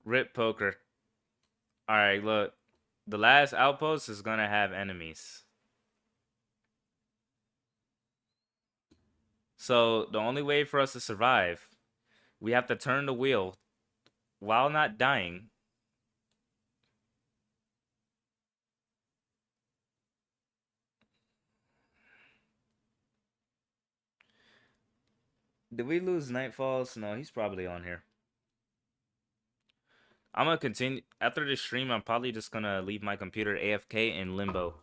Rip poker. All right, look. The last outpost is gonna have enemies. So the only way for us to survive, we have to turn the wheel while not dying. Did we lose Nightfalls? No, he's probably on here. I'm gonna continue after this stream. I'm probably just gonna leave my computer AFK in limbo,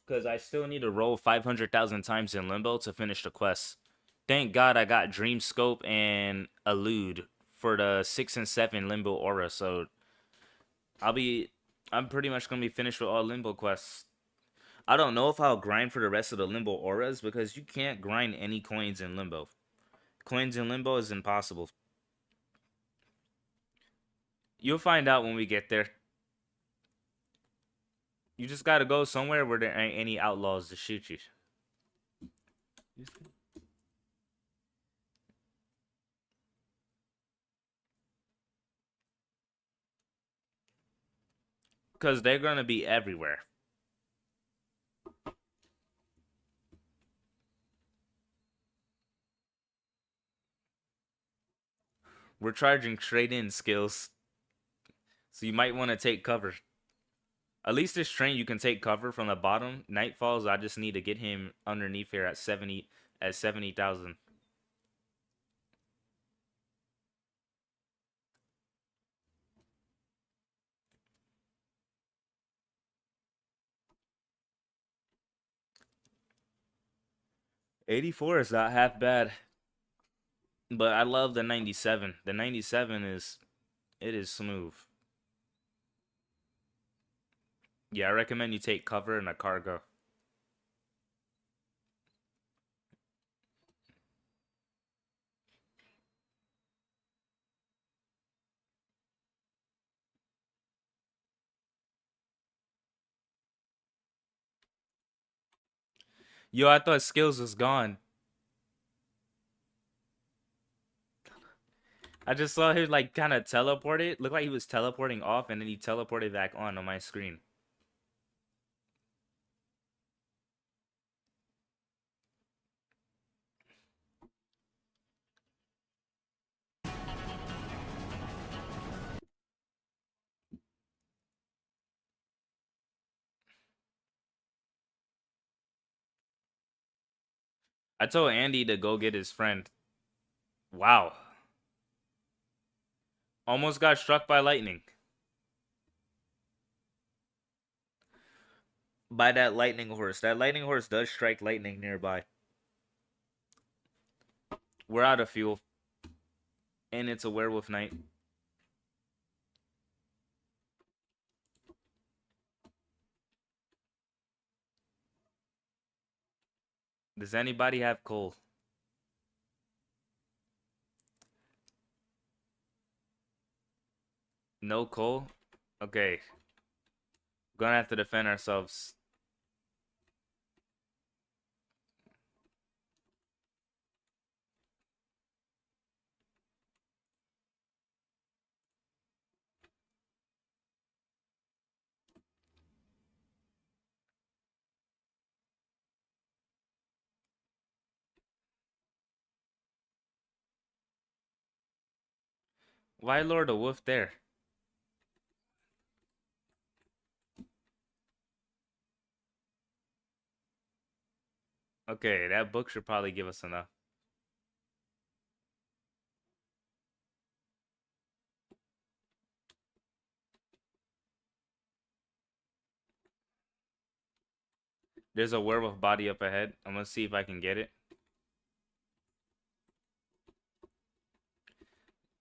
cause I still need to roll 500,000 times in limbo to finish the quest. Thank God I got Dream Scope and Elude for the 6 and 7 limbo aura. So I'll be, I'm pretty much gonna be finished with all limbo quests. I don't know if I'll grind for the rest of the limbo auras because you can't grind any coins in limbo. Coins in limbo is impossible. You'll find out when we get there. You just gotta go somewhere where there ain't any outlaws to shoot you. Because they're gonna be everywhere. We're charging straight in skills. So you might want to take cover. At least this train you can take cover from the bottom. Nightfalls, I just need to get him underneath here at 70,000. 84 is not half bad. But I love the 97. The 97 is it is smooth. Yeah, I recommend you take cover in a cargo. Yo, I thought skills was gone. I just saw him like kind of teleported. Looked like he was teleporting off, and then he teleported back on my screen. I told Andy to go get his friend. Wow. Almost got struck by lightning. By that lightning horse. That lightning horse does strike lightning nearby. We're out of fuel. And it's a werewolf night. Does anybody have coal? No coal? Okay. We're gonna have to defend ourselves. Why lure the wolf there? Okay, that book should probably give us enough. There's a werewolf body up ahead. I'm gonna see if I can get it.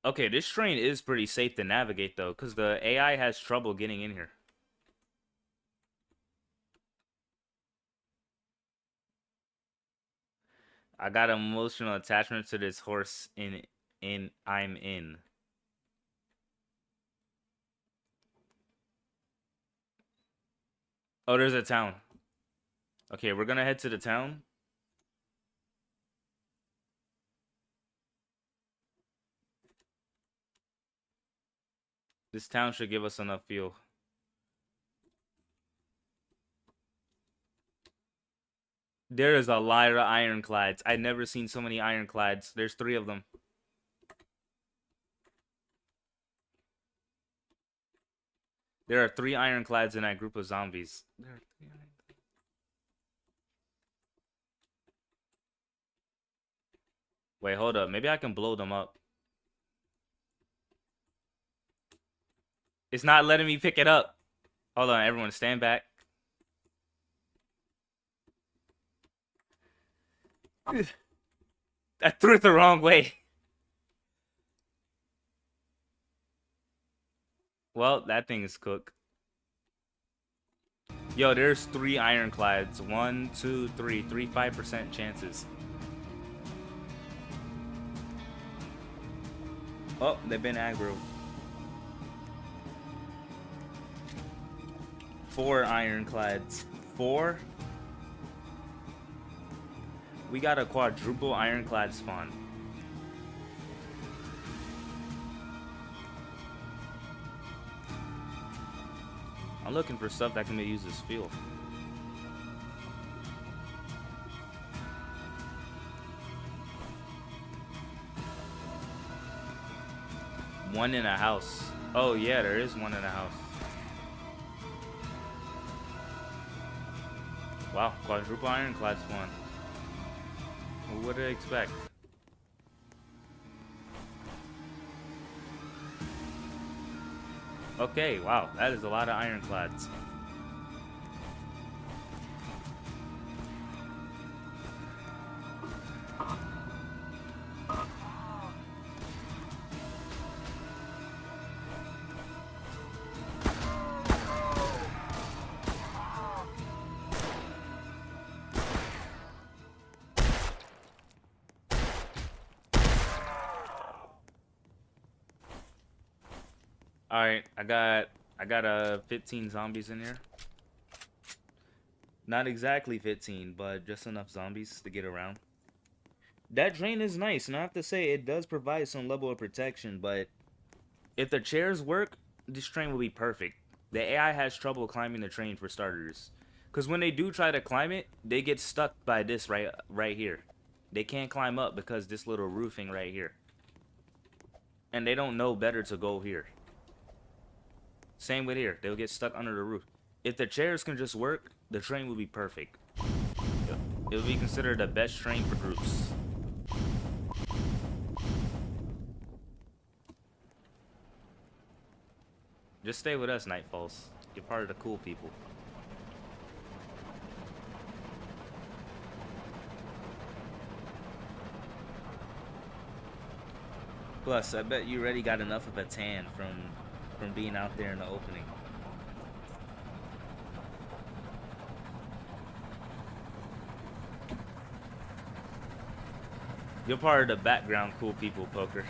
Okay, this train is pretty safe to navigate though, because the AI has trouble getting in here. I got emotional attachment to this horse in I'm in. Oh, there's a town. Okay, we're gonna head to the town. This town should give us enough fuel. There is a lot of ironclads. I've never seen so many ironclads. There's 3 of them. There are 3 ironclads in that group of zombies. There are 3 ironclads. Wait, hold up. Maybe I can blow them up. It's not letting me pick it up. Hold on, everyone, stand back. I threw it the wrong way. Well, that thing is cooked. Yo, there's 3 ironclads. 1, 2, 3. 5% chances. Oh, they've been aggro. 4 ironclads. 4? We got a quadruple ironclad spawn. I'm looking for stuff that can be used as fuel. One in a house. Oh yeah, there is one in a house. Wow, quadruple ironclad spawn. What did I expect? Okay, wow, that is a lot of ironclads. All right, I got 15 zombies in here. Not exactly 15, but just enough zombies to get around. That train is nice, and I have to say it does provide some level of protection, but if the chairs work, this train will be perfect. The AI has trouble climbing the train for starters. Cause when they do try to climb it, they get stuck by this right here. They can't climb up because this little roofing right here. And they don't know better to go here. Same with here. They'll get stuck under the roof. If the chairs can just work, the train will be perfect. It will be considered the best train for groups. Just stay with us, Nightfalls. You're part of the cool people. Plus, I bet you already got enough of a tan from being out there in the opening. You're part of the background cool people, Poker.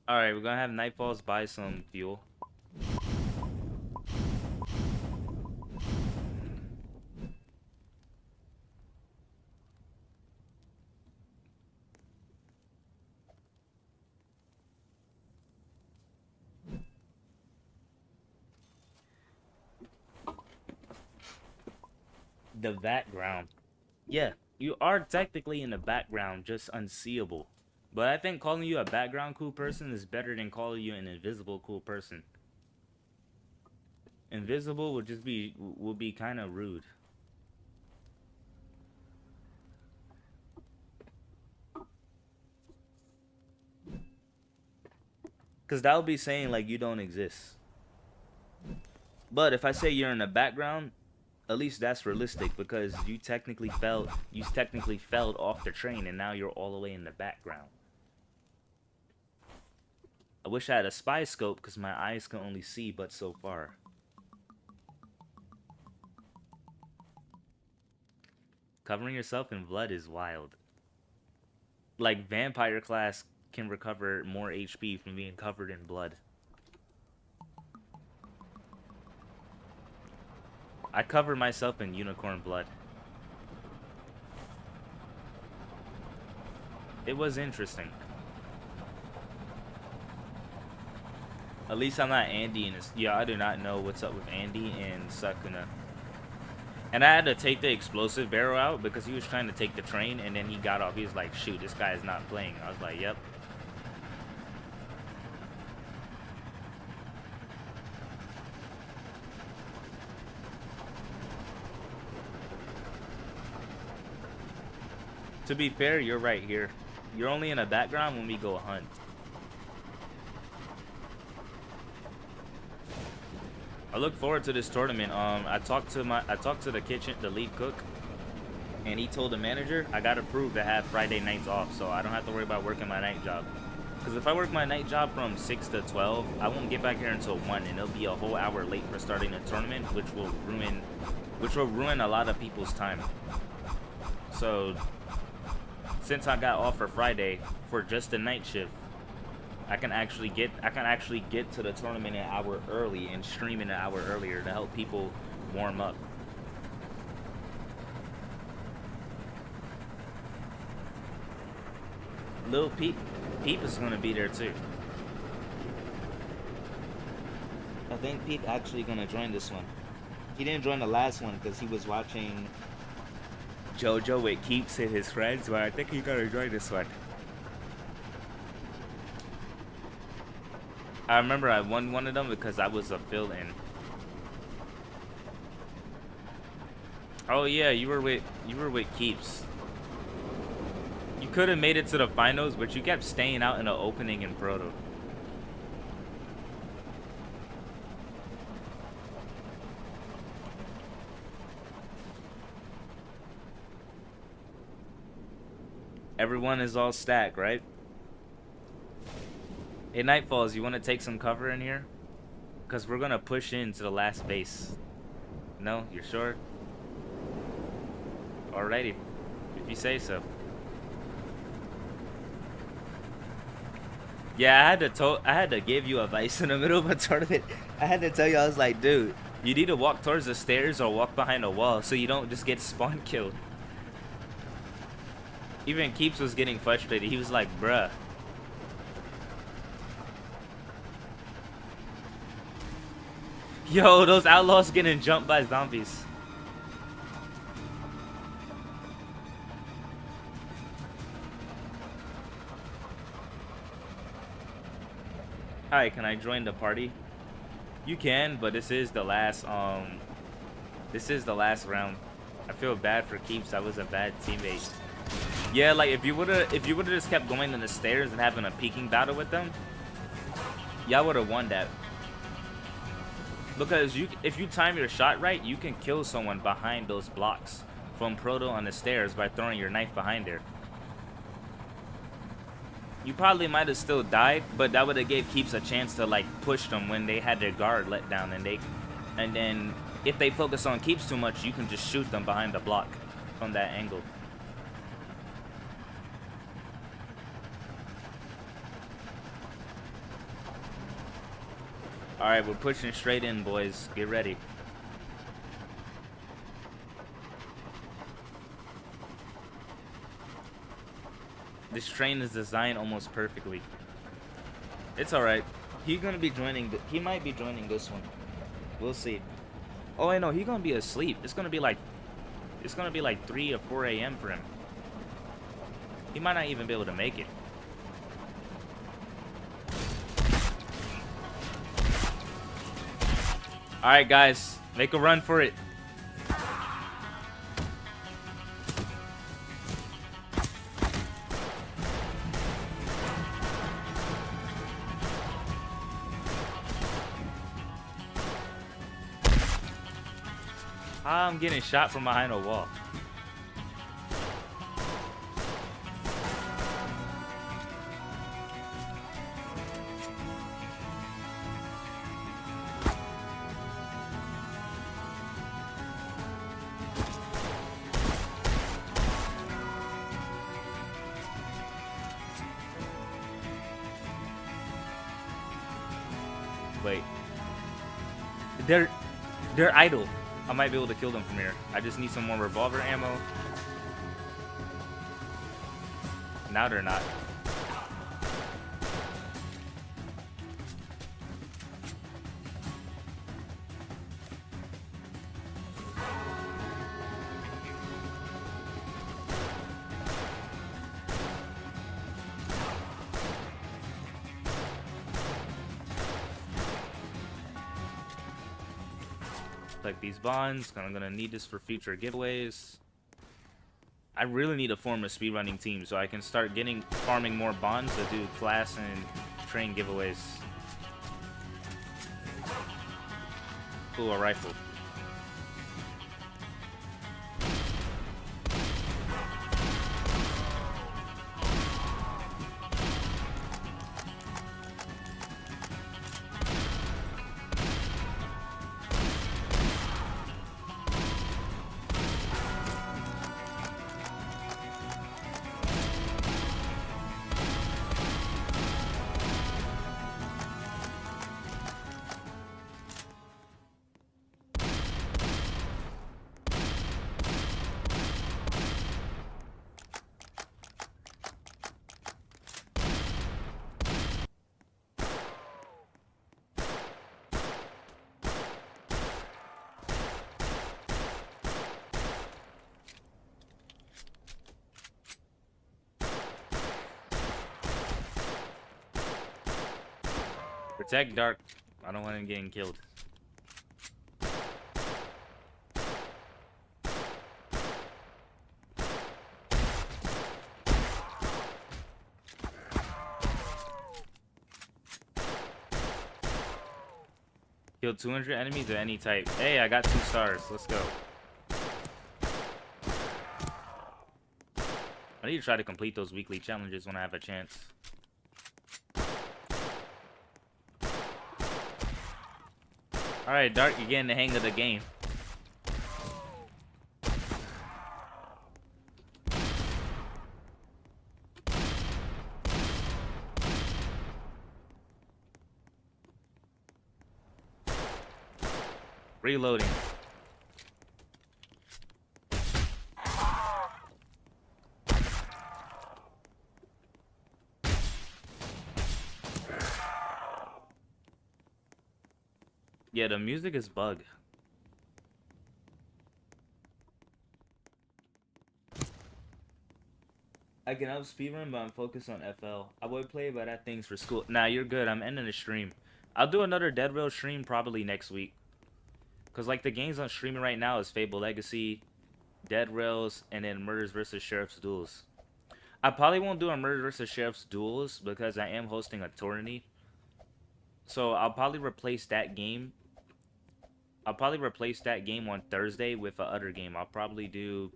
Alright, we're gonna have Nightfalls buy some fuel. The background. Yeah, you are technically in the background, just unseeable. But I think calling you a background cool person is better than calling you an invisible cool person. Invisible will be kind of rude. Cause that would be saying like you don't exist. But if I say you're in the background, at least that's realistic because you technically fell off the train and now you're all the way in the background. I wish I had a spy scope because my eyes can only see but so far. Covering yourself in blood is wild. Like vampire class can recover more HP from being covered in blood. I cover myself in unicorn blood. It was interesting. At least I'm not Andy and yeah, I do not know what's up with Andy and Sakuna. And I had to take the explosive barrel out because he was trying to take the train and then he got off. He was like, shoot, this guy is not playing. I was like, yep. To be fair, you're right here. You're only in the background when we go hunt. I look forward to this tournament. I talked to the lead cook, and he told the manager I got approved to have Friday nights off, so I don't have to worry about working my night job. Because if I work my night job from 6 to 12, I won't get back here until 1, and it'll be a whole hour late for starting the tournament, which will ruin a lot of people's time. So since I got off for Friday for just the night shift, I can actually get to the tournament an hour early and stream an hour earlier to help people warm up. Lil Peep is gonna be there too. I think Peep actually gonna join this one. He didn't join the last one because he was watching JoJo with Keeps and his friends, but I think he's gonna join this one. I remember I won one of them because I was a fill-in. Oh yeah, you were with Keeps. You could have made it to the finals, but you kept staying out in the opening in Proto. Everyone is all stacked, right? Hey, Nightfalls, you want to take some cover in here? Because we're going to push into the last base. No? You're sure? Alrighty. If you say so. Yeah, I had to give you advice in the middle of a tournament. I had to tell you, I was like, dude, you need to walk towards the stairs or walk behind a wall so you don't just get spawn killed. Even Keeps was getting frustrated. He was like, bruh. Yo, those outlaws getting jumped by zombies. Hi, can I join the party? You can, but this is the last round. I feel bad for Keeps. I was a bad teammate. Yeah, like if you would've just kept going in the stairs and having a peeking battle with them, y'all would've won that. Because if you time your shot right, you can kill someone behind those blocks from Proto on the stairs by throwing your knife behind there. You probably might have still died, but that would have gave Keeps a chance to like push them when they had their guard let down, and then if they focus on Keeps too much, you can just shoot them behind the block from that angle. Alright, we're pushing straight in, boys. Get ready. This train is designed almost perfectly. It's alright. He might be joining this one. We'll see. Oh, I know, he's gonna be asleep. It's gonna be like 3 or 4 a.m. for him. He might not even be able to make it. Alright, guys. Make a run for it. I'm getting shot from behind a wall. Wait. They're idle. I might be able to kill them from here. I just need some more revolver ammo. Now they're not. Like these bonds, I'm gonna need this for future giveaways. I really need to form a speedrunning team so I can start farming more bonds to do class and train giveaways. Ooh, a rifle. Protect Dark. I don't want him getting killed. Killed 200 enemies of any type. Hey, I got 2 stars. Let's go. I need to try to complete those weekly challenges when I have a chance. Alright, Dark, you're getting the hang of the game. Reloading. Yeah, the music is bug. I can help speedrun, but I'm focused on FL. I would play, but I have things for school. Nah, you're good. I'm ending the stream. I'll do another Dead Rail stream probably next week. Because, like, the games I'm streaming right now is Fable Legacy, Dead Rails, and then Murders vs. Sheriff's Duels. I probably won't do a Murders vs. Sheriff's Duels because I am hosting a tourney. So I'll probably replace that game. I'll probably replace that game on Thursday with a other game. I'll probably do...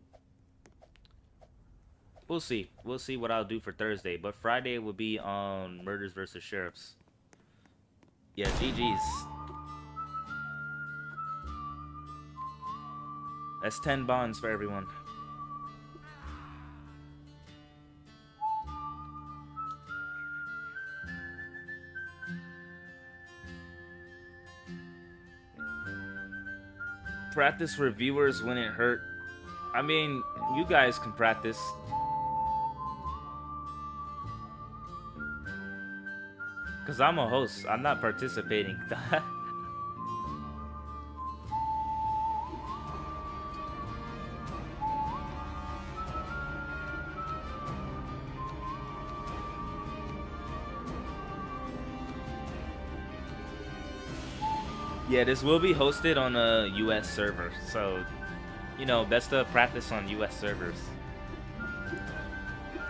We'll see. We'll see what I'll do for Thursday. But Friday will be on Murders vs. Sheriffs. Yeah, GG's. That's 10 bonds for everyone. Practice for viewers when it hurt. I mean, you guys can practice. Because I'm a host. I'm not participating. Yeah, this will be hosted on a US server. So, you know, best to practice on US servers.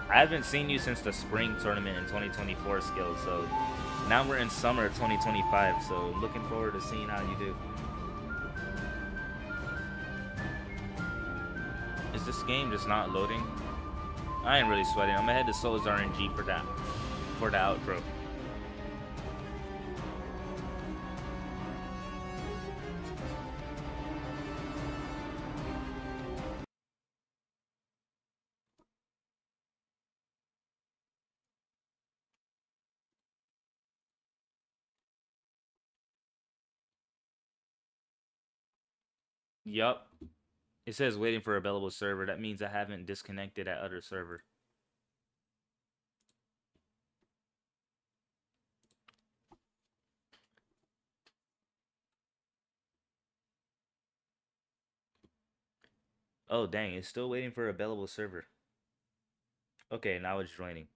I haven't seen you since the spring tournament in 2024 skills, so now we're in summer 2025, so looking forward to seeing how you do. Is this game just not loading? I ain't really sweating. I'm gonna head to Souls RNG for that, for the outro. Yup. It says waiting for available server. That means I haven't disconnected at other server. Oh, dang. It's still waiting for available server. Okay, now it's joining.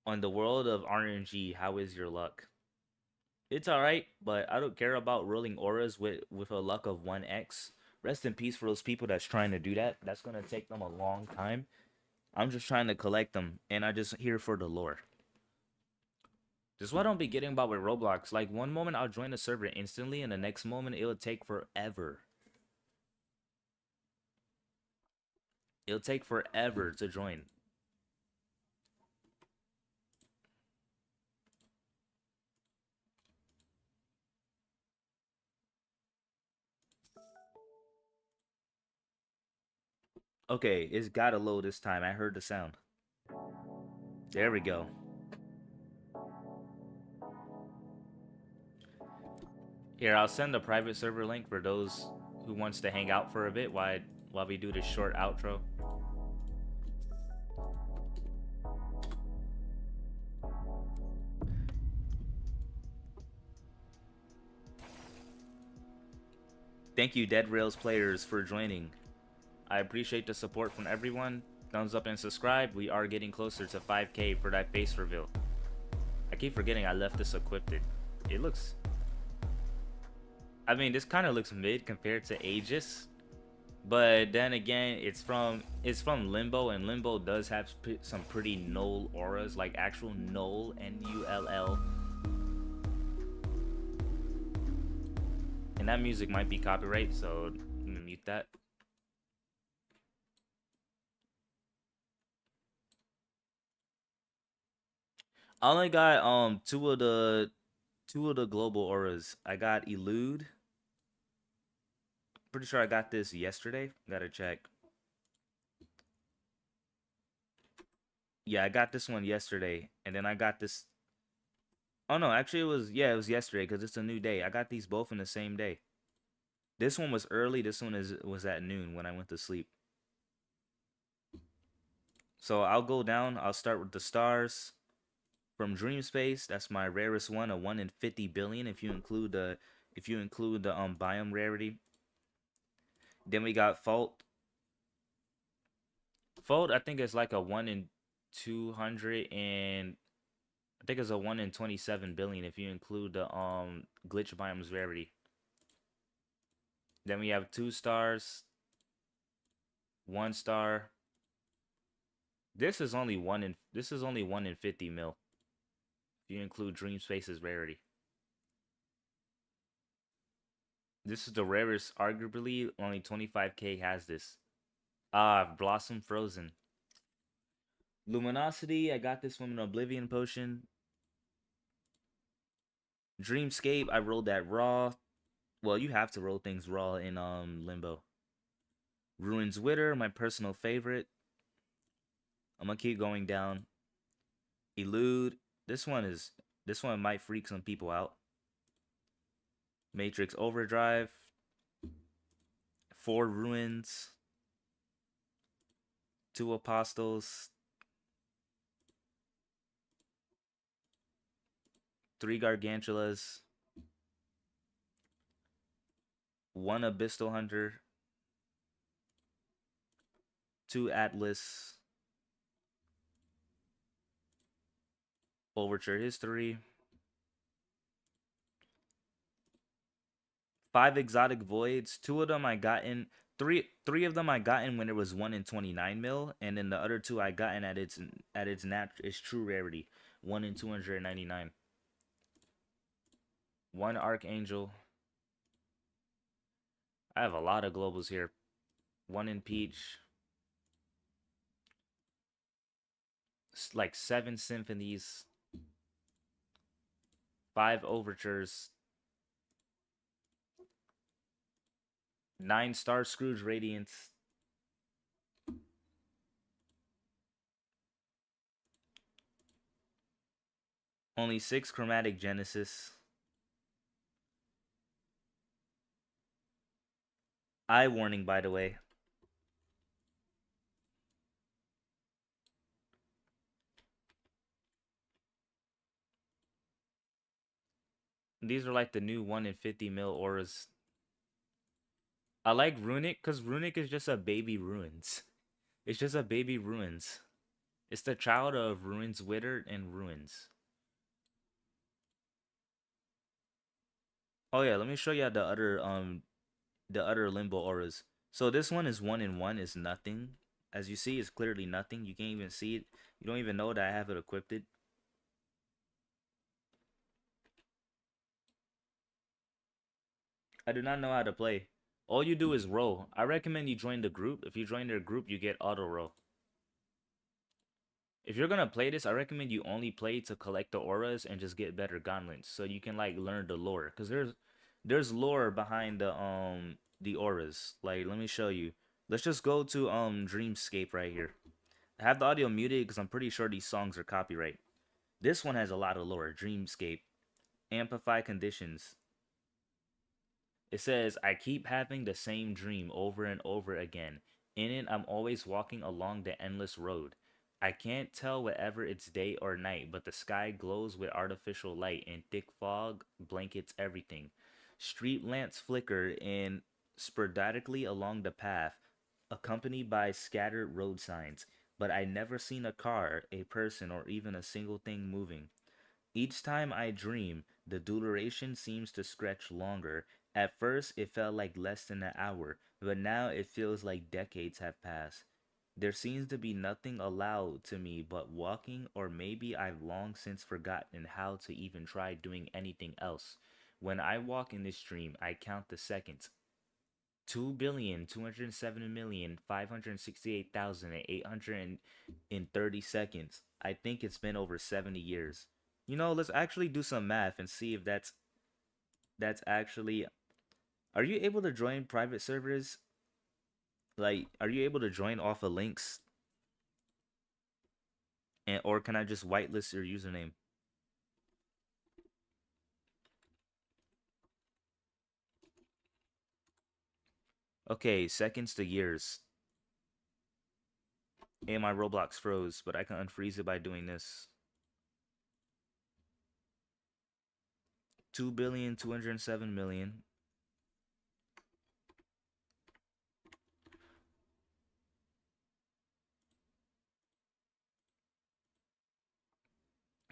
On the world of RNG, how is your luck? It's alright, but I don't care about rolling auras with a luck of 1x. Rest in peace for those people that's trying to do that. That's going to take them a long time. I'm just trying to collect them, and I just here for the lore. This is what I don't be getting about with Roblox. Like, one moment I'll join a server instantly, and the next moment it'll take forever. It'll take forever to join. Okay, it's gotta load this time. I heard the sound. There we go. Here, I'll send a private server link for those who wants to hang out for a bit while we do this short outro. Thank you, Dead Rails players, for joining. I appreciate the support from everyone. Thumbs up and subscribe. We are getting closer to 5K for that face reveal. I keep forgetting I left this equipped. It looks... I mean, this kind of looks mid compared to Aegis. But then again, it's from Limbo, and Limbo does have some pretty null auras, like actual null, N-U-L-L. And that music might be copyright, so I'm gonna mute that. I only got two of the global auras. I got Elude. Pretty sure I got this yesterday. Gotta check. Yeah, I got this one yesterday, and then I got this. Oh no, actually it was yesterday because it's a new day. I got these both in the same day. This one was early. This one is was at noon when I went to sleep. So I'll go down. I'll start with the stars from Dream Space. That's my rarest one, a 1 in 50 billion if you include the biome rarity. Then we got Fault. Fault I think is like a 1 in 200 and I think it's a 1 in 27 billion if you include the glitch biomes rarity. Then we have 2 stars, 1 star. This is only 1 in 50 mil if you include Dream Space's rarity. This is the rarest, arguably only 25k has this. Blossom Frozen. Luminosity, I got this from an Oblivion potion. Dreamscape, I rolled that raw. Well, you have to roll things raw in Limbo. Ruins Witter, my personal favorite. I'm gonna keep going down. Elude. This one might freak some people out. Matrix Overdrive. Four Ruins. Two Apostles. Three Gargantulas. One Abyssal Hunter. Two Atlas. Overture History. Five Exotic Voids. Two of them I got in. Three of them I got in when it was 1 in 29 mil, and then the other two I got in its true rarity, 1 in 299. One Archangel. I have a lot of globals here. One in Peach. Like 7 Symphonies. Five Overtures. 9 Star Scrooge Radiance. Only 6 Chromatic Genesis. Eye warning, by the way. These are like the new 1 in 50 mil auras. I like Runic because Runic is just a baby Ruins. It's just a baby Ruins. It's the child of Ruins Witter and Ruins. Oh yeah, let me show you the other Limbo auras. So this one is 1 in 1 is nothing. As you see, it's clearly nothing. You can't even see it. You don't even know that I have it equipped. I do not know how to play. All you do is roll. I recommend you join the group. If you join their group, you get auto roll. If you're gonna play this, I recommend you only play to collect the auras and just get better gauntlets, so you can like learn the lore. Cause there's lore behind the auras. Like let me show you. Let's just go to Dreamscape right here. I have the audio muted because I'm pretty sure these songs are copyright. This one has a lot of lore. Dreamscape, amplify conditions. It says, I keep having the same dream over and over again. In it, I'm always walking along the endless road. I can't tell whether it's day or night, but the sky glows with artificial light and thick fog blankets everything. Street lamps flicker in sporadically along the path, accompanied by scattered road signs, but I never seen a car, a person, or even a single thing moving. Each time I dream, the duration seems to stretch longer. At first, it felt like less than an hour, but now it feels like decades have passed. There seems to be nothing allowed to me but walking, or maybe I've long since forgotten how to even try doing anything else. When I walk in this dream, I count the seconds. 2,207,568,830 seconds. I think it's been over 70 years. Let's actually do some math and see if that's actually. Are you able to join private servers? Like, are you able to join off of links, and or can I just whitelist your username? Okay, seconds to years. And my Roblox froze, but I can unfreeze it by doing this. 2,207,000,000.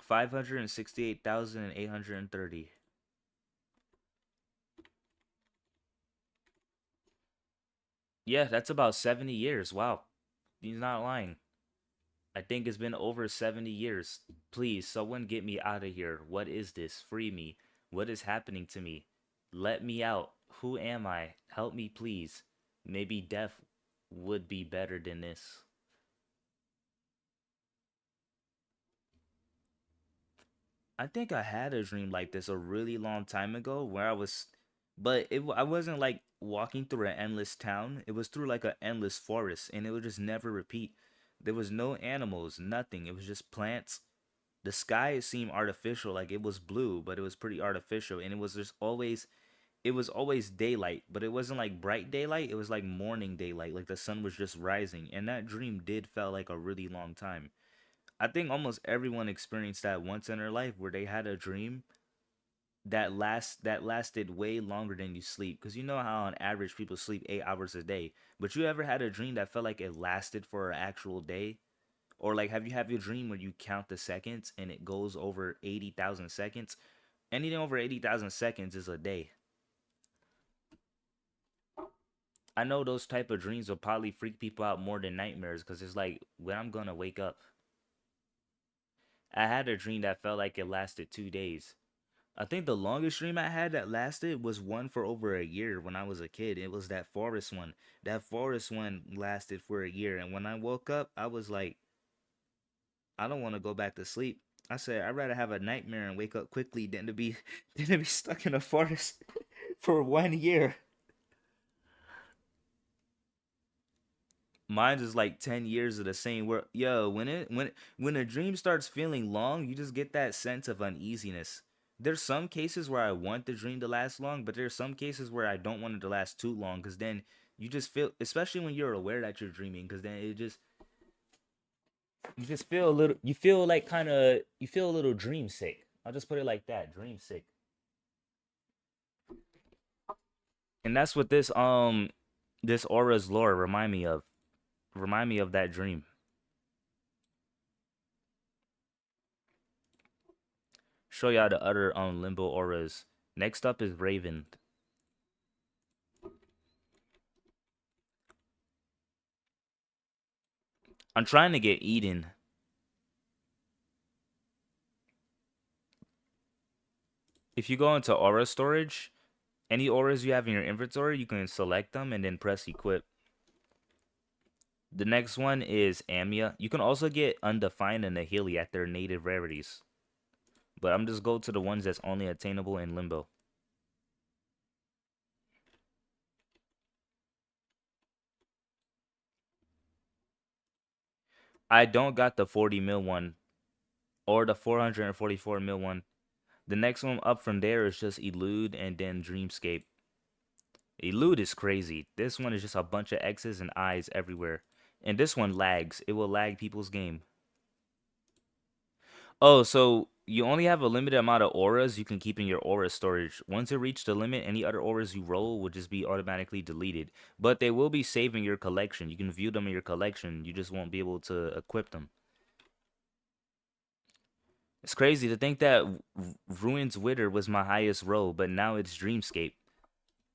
568,830. Yeah, that's about 70 years. Wow. He's not lying. I think it's been over 70 years. Please, someone get me out of here. What is this? Free me. What is happening to me? Let me out. Who am I? Help me, please. Maybe death would be better than this. I think I had a dream like this a really long time ago where but I wasn't like walking through an endless town. It was through like an endless forest, and it would just never repeat. There was no animals, nothing. It was just plants. The sky seemed artificial, like it was blue, but it was pretty artificial, and it was always daylight, but it wasn't like bright daylight. It was like morning daylight, like the sun was just rising, and that dream did felt like a really long time. I think almost everyone experienced that once in their life where they had a dream that lasted way longer than you sleep. Because you know how on average people sleep 8 hours a day. But you ever had a dream that felt like it lasted for an actual day? Or like have you a dream where you count the seconds and it goes over 80,000 seconds? Anything over 80,000 seconds is a day. I know those type of dreams will probably freak people out more than nightmares because it's like when I'm gonna wake up. I had a dream that felt like it lasted 2 days. I think the longest dream I had that lasted was one for over a year when I was a kid. It was that forest one. That forest one lasted for a year. And when I woke up, I was like, I don't want to go back to sleep. I said, I'd rather have a nightmare and wake up quickly than to be than to be stuck in a forest for 1 year. Mine's is like 10 years of the same work. Yo, when a dream starts feeling long, you just get that sense of uneasiness. There's some cases where I want the dream to last long, but there's some cases where I don't want it to last too long because then you just feel, especially when you're aware that you're dreaming, because then you just feel a little, you feel like you feel a little dream sick. I'll just put it like that, dream sick. And that's what this aura's lore remind me of that dream. Show y'all the other limbo auras. Next up is Raven. I'm trying to get Eden. If you go into aura storage, any auras you have in your inventory, you can select them and then press equip. The next one is Amia. You can also get Undefined and Nahili at their native rarities. But I'm just go to the ones that's only attainable in Limbo. I don't got the 40 mil one or the 444 mil one. The next one up from there is just Elude and then Dreamscape. Elude is crazy. This one is just a bunch of X's and I's everywhere. And this one lags. It will lag people's game. Oh, so you only have a limited amount of auras you can keep in your aura storage. Once it reaches the limit, any other auras you roll will just be automatically deleted. But they will be saving your collection. You can view them in your collection. You just won't be able to equip them. It's crazy to think that Ruin's Wither was my highest roll, but now it's Dreamscape.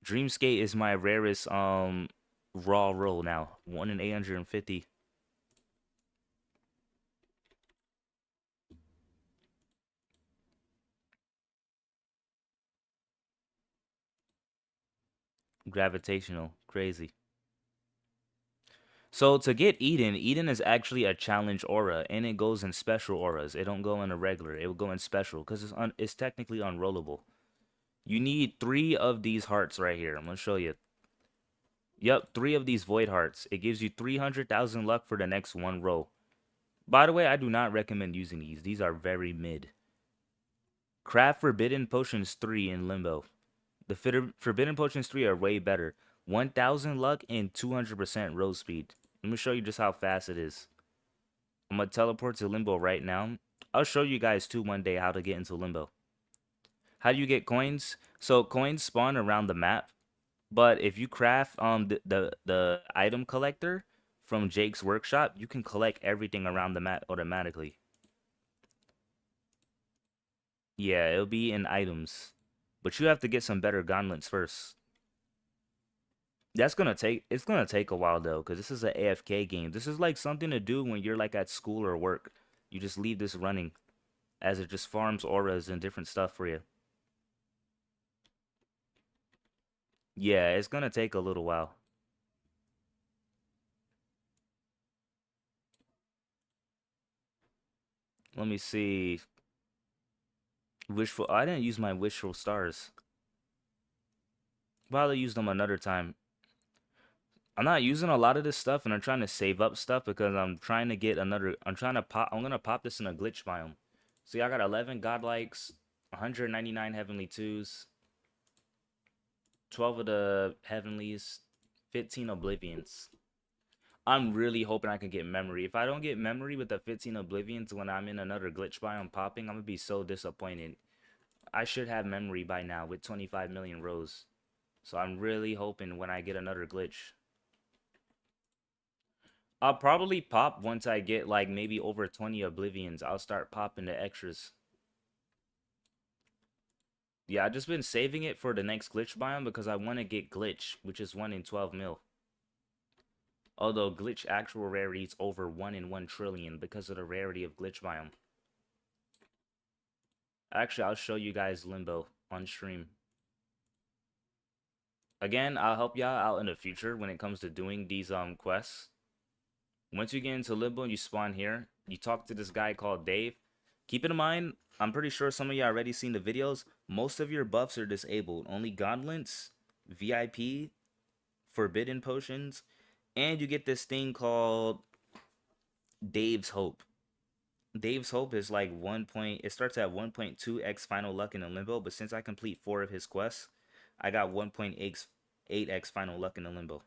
Dreamscape is my rarest raw roll now. 1 in 850. Gravitational. Crazy. So to get Eden, Eden is actually a challenge aura, and it goes in special auras. It don't go in a regular. It will go in special because it's technically unrollable. You need 3 of these hearts right here. I'm gonna show you. Yep, 3 of these void hearts. It gives you 300,000 luck for the next 1 row. By the way, I do not recommend using these. These are very mid. Craft Forbidden Potions 3 in Limbo. The Forbidden Potions 3 are way better. 1,000 luck and 200% roll speed. Let me show you just how fast it is. I'm gonna teleport to Limbo right now. I'll show you guys too one day how to get into Limbo. How do you get coins? So coins spawn around the map, but if you craft the item collector from Jake's workshop, you can collect everything around the map automatically. Yeah, it'll be in items. But you have to get some better gauntlets first. It's gonna take a while though, because this is a AFK game. This is like something to do when you're like at school or work. You just leave this running as it just farms auras and different stuff for you. Yeah, it's gonna take a little while. Let me see. Wishful. I didn't use my wishful stars. Probably use them another time. I'm not using a lot of this stuff, and I'm trying to save up stuff because I'm trying to get another. I'm trying to pop. I'm gonna pop this in a glitch biome. See, I got 11 godlikes, 199 heavenly twos, 12 of the heavenlies, 15 oblivions. I'm really hoping I can get memory. If I don't get memory with the 15 oblivions when I'm in another glitch biome popping, I'm gonna be so disappointed. I should have memory by now with 25 million rows. So I'm really hoping when I get another glitch. I'll probably pop once I get like maybe over 20 oblivions. I'll start popping the extras. Yeah, I've just been saving it for the next glitch biome because I want to get glitch, which is 1 in 12 mil. Although glitch actual rarity is over 1 in 1 trillion because of the rarity of glitch biome. Actually, I'll show you guys Limbo on stream. Again, I'll help y'all out in the future when it comes to doing these quests. Once you get into Limbo and you spawn here, you talk to this guy called Dave. Keep in mind, I'm pretty sure some of you already seen the videos. Most of your buffs are disabled. Only gauntlets, VIP, forbidden potions, and you get this thing called Dave's Hope. Dave's Hope is like 1 point. It starts at 1.2x final luck in the Limbo, but since I complete 4 of his quests, I got 1.8x final luck in the Limbo.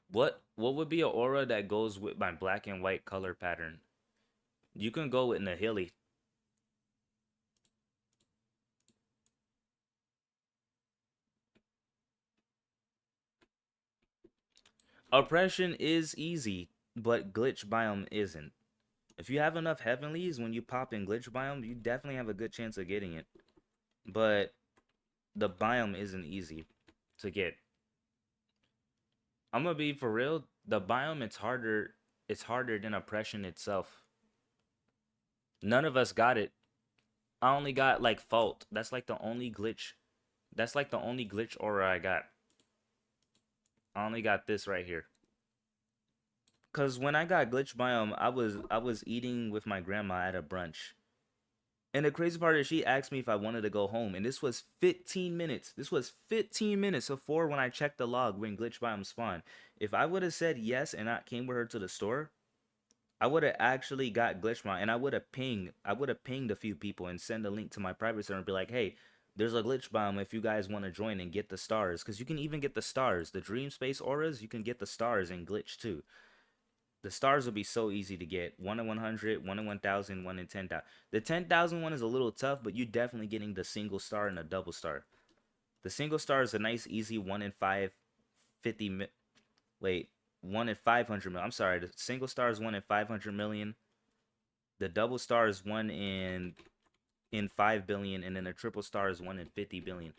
What would be an aura that goes with my black and white color pattern? You can go with Nahili. Oppression is easy, but glitch biome isn't. If you have enough heavenlies when you pop in glitch biome, you definitely have a good chance of getting it. But the biome isn't easy to get. I'm gonna be for real. The biome it's harder. It's harder than oppression itself. None of us got it. I only got like fault. That's like the only glitch. That's like the only glitch aura I got. I only got this right here. Cause when I got glitch biome, I was eating with my grandma at a brunch. And the crazy part is she asked me if I wanted to go home. And this was 15 minutes. This was 15 minutes before when I checked the log when glitch biome spawned. If I would have said yes and I came with her to the store, I would have actually got glitch biome and I would have pinged a few people and send a link to my private server and be like, hey, there's a glitch biome if you guys want to join and get the stars. Because you can even get the stars. The dream space auras, you can get the stars in glitch too. The stars will be so easy to get. 1 in 100, 1 in 1,000, 1 in 10,000. The 10,000 one is a little tough, but you're definitely getting the single star and a double star. The single star is a nice, easy 1 in 550. Wait, 1 in 500 million. I'm sorry. The single star is 1 in 500 million. The double star is 1 in 5 billion. And then the triple star is 1 in 50 billion.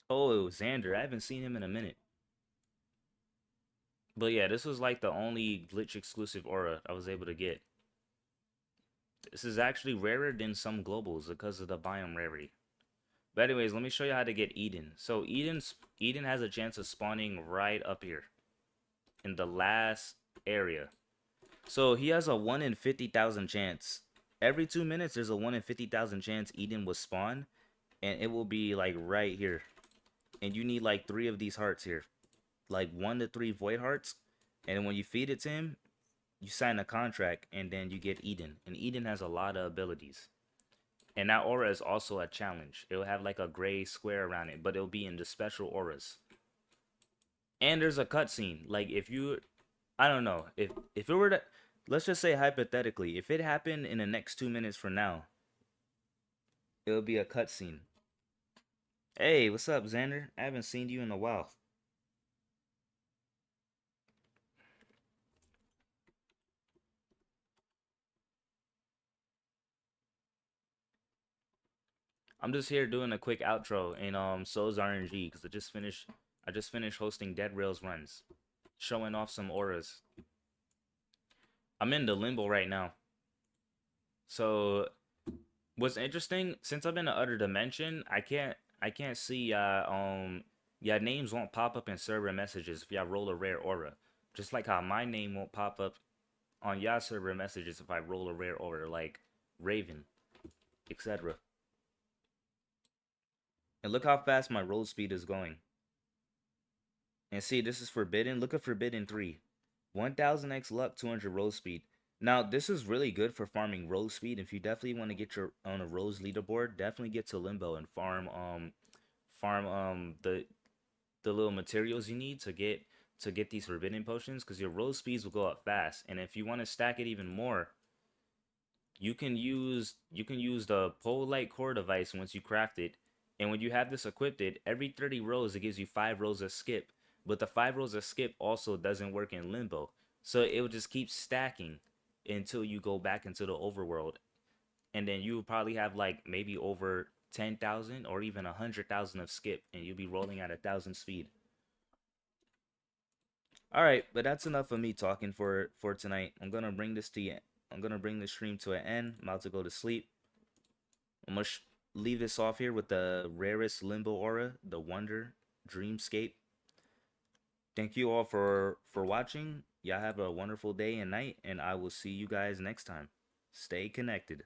Oh, Xander. I haven't seen him in a minute. But yeah, this was like the only glitch exclusive aura I was able to get. This is actually rarer than some globals because of the biome rarity. But anyways, let me show you how to get Eden. So Eden has a chance of spawning right up here in the last area. So he has a 1 in 50,000 chance. Every 2 minutes, there's a 1 in 50,000 chance Eden will spawn, and it will be like right here. And you need like 3 of these hearts here, like 1 to 3 void hearts. And when you feed it to him, you sign a contract, and then you get Eden. And Eden has a lot of abilities. And that aura is also a challenge. It'll have like a gray square around it, but it'll be in the special auras. And there's a cutscene. Like if you, I don't know, if it were to, let's just say hypothetically, if it happened in the next 2 minutes from now, it'll be a cutscene. Hey, what's up, Xander? I haven't seen you in a while. I'm just here doing a quick outro, and so's RNG because I just finished hosting Dead Rails runs, showing off some auras. I'm in the limbo right now. So what's interesting, since I'm in the other dimension, I can't see yeah, names won't pop up in server messages if y'all roll a rare aura. Just like how my name won't pop up on y'all server messages if I roll a rare aura like Raven, etc. And look how fast my roll speed is going. And see, this is forbidden. Look at forbidden 3. 1000x luck, 200 rose speed. Now, this is really good for farming rose speed. If you definitely want to get your on a rose leaderboard, definitely get to Limbo and farm the little materials you need to get these forbidden potions because your rose speeds will go up fast. And if you want to stack it even more, you can use the pole light core device once you craft it. And when you have this equipped, every 30 rows it gives you 5 rows of skip. But the 5 rows of skip also doesn't work in limbo. So it will just keep stacking until you go back into the overworld. And then you will probably have like maybe over 10,000 or even 100,000 of skip, and you'll be rolling at 1,000 speed. All right, but that's enough of me talking for tonight. I'm gonna bring the stream to an end. I'm about to go to sleep. I'm gonna leave this off here with the rarest limbo aura, the Wonder Dreamscape. Thank you all for watching. Y'all have a wonderful day and night, and I will see you guys next time. Stay connected.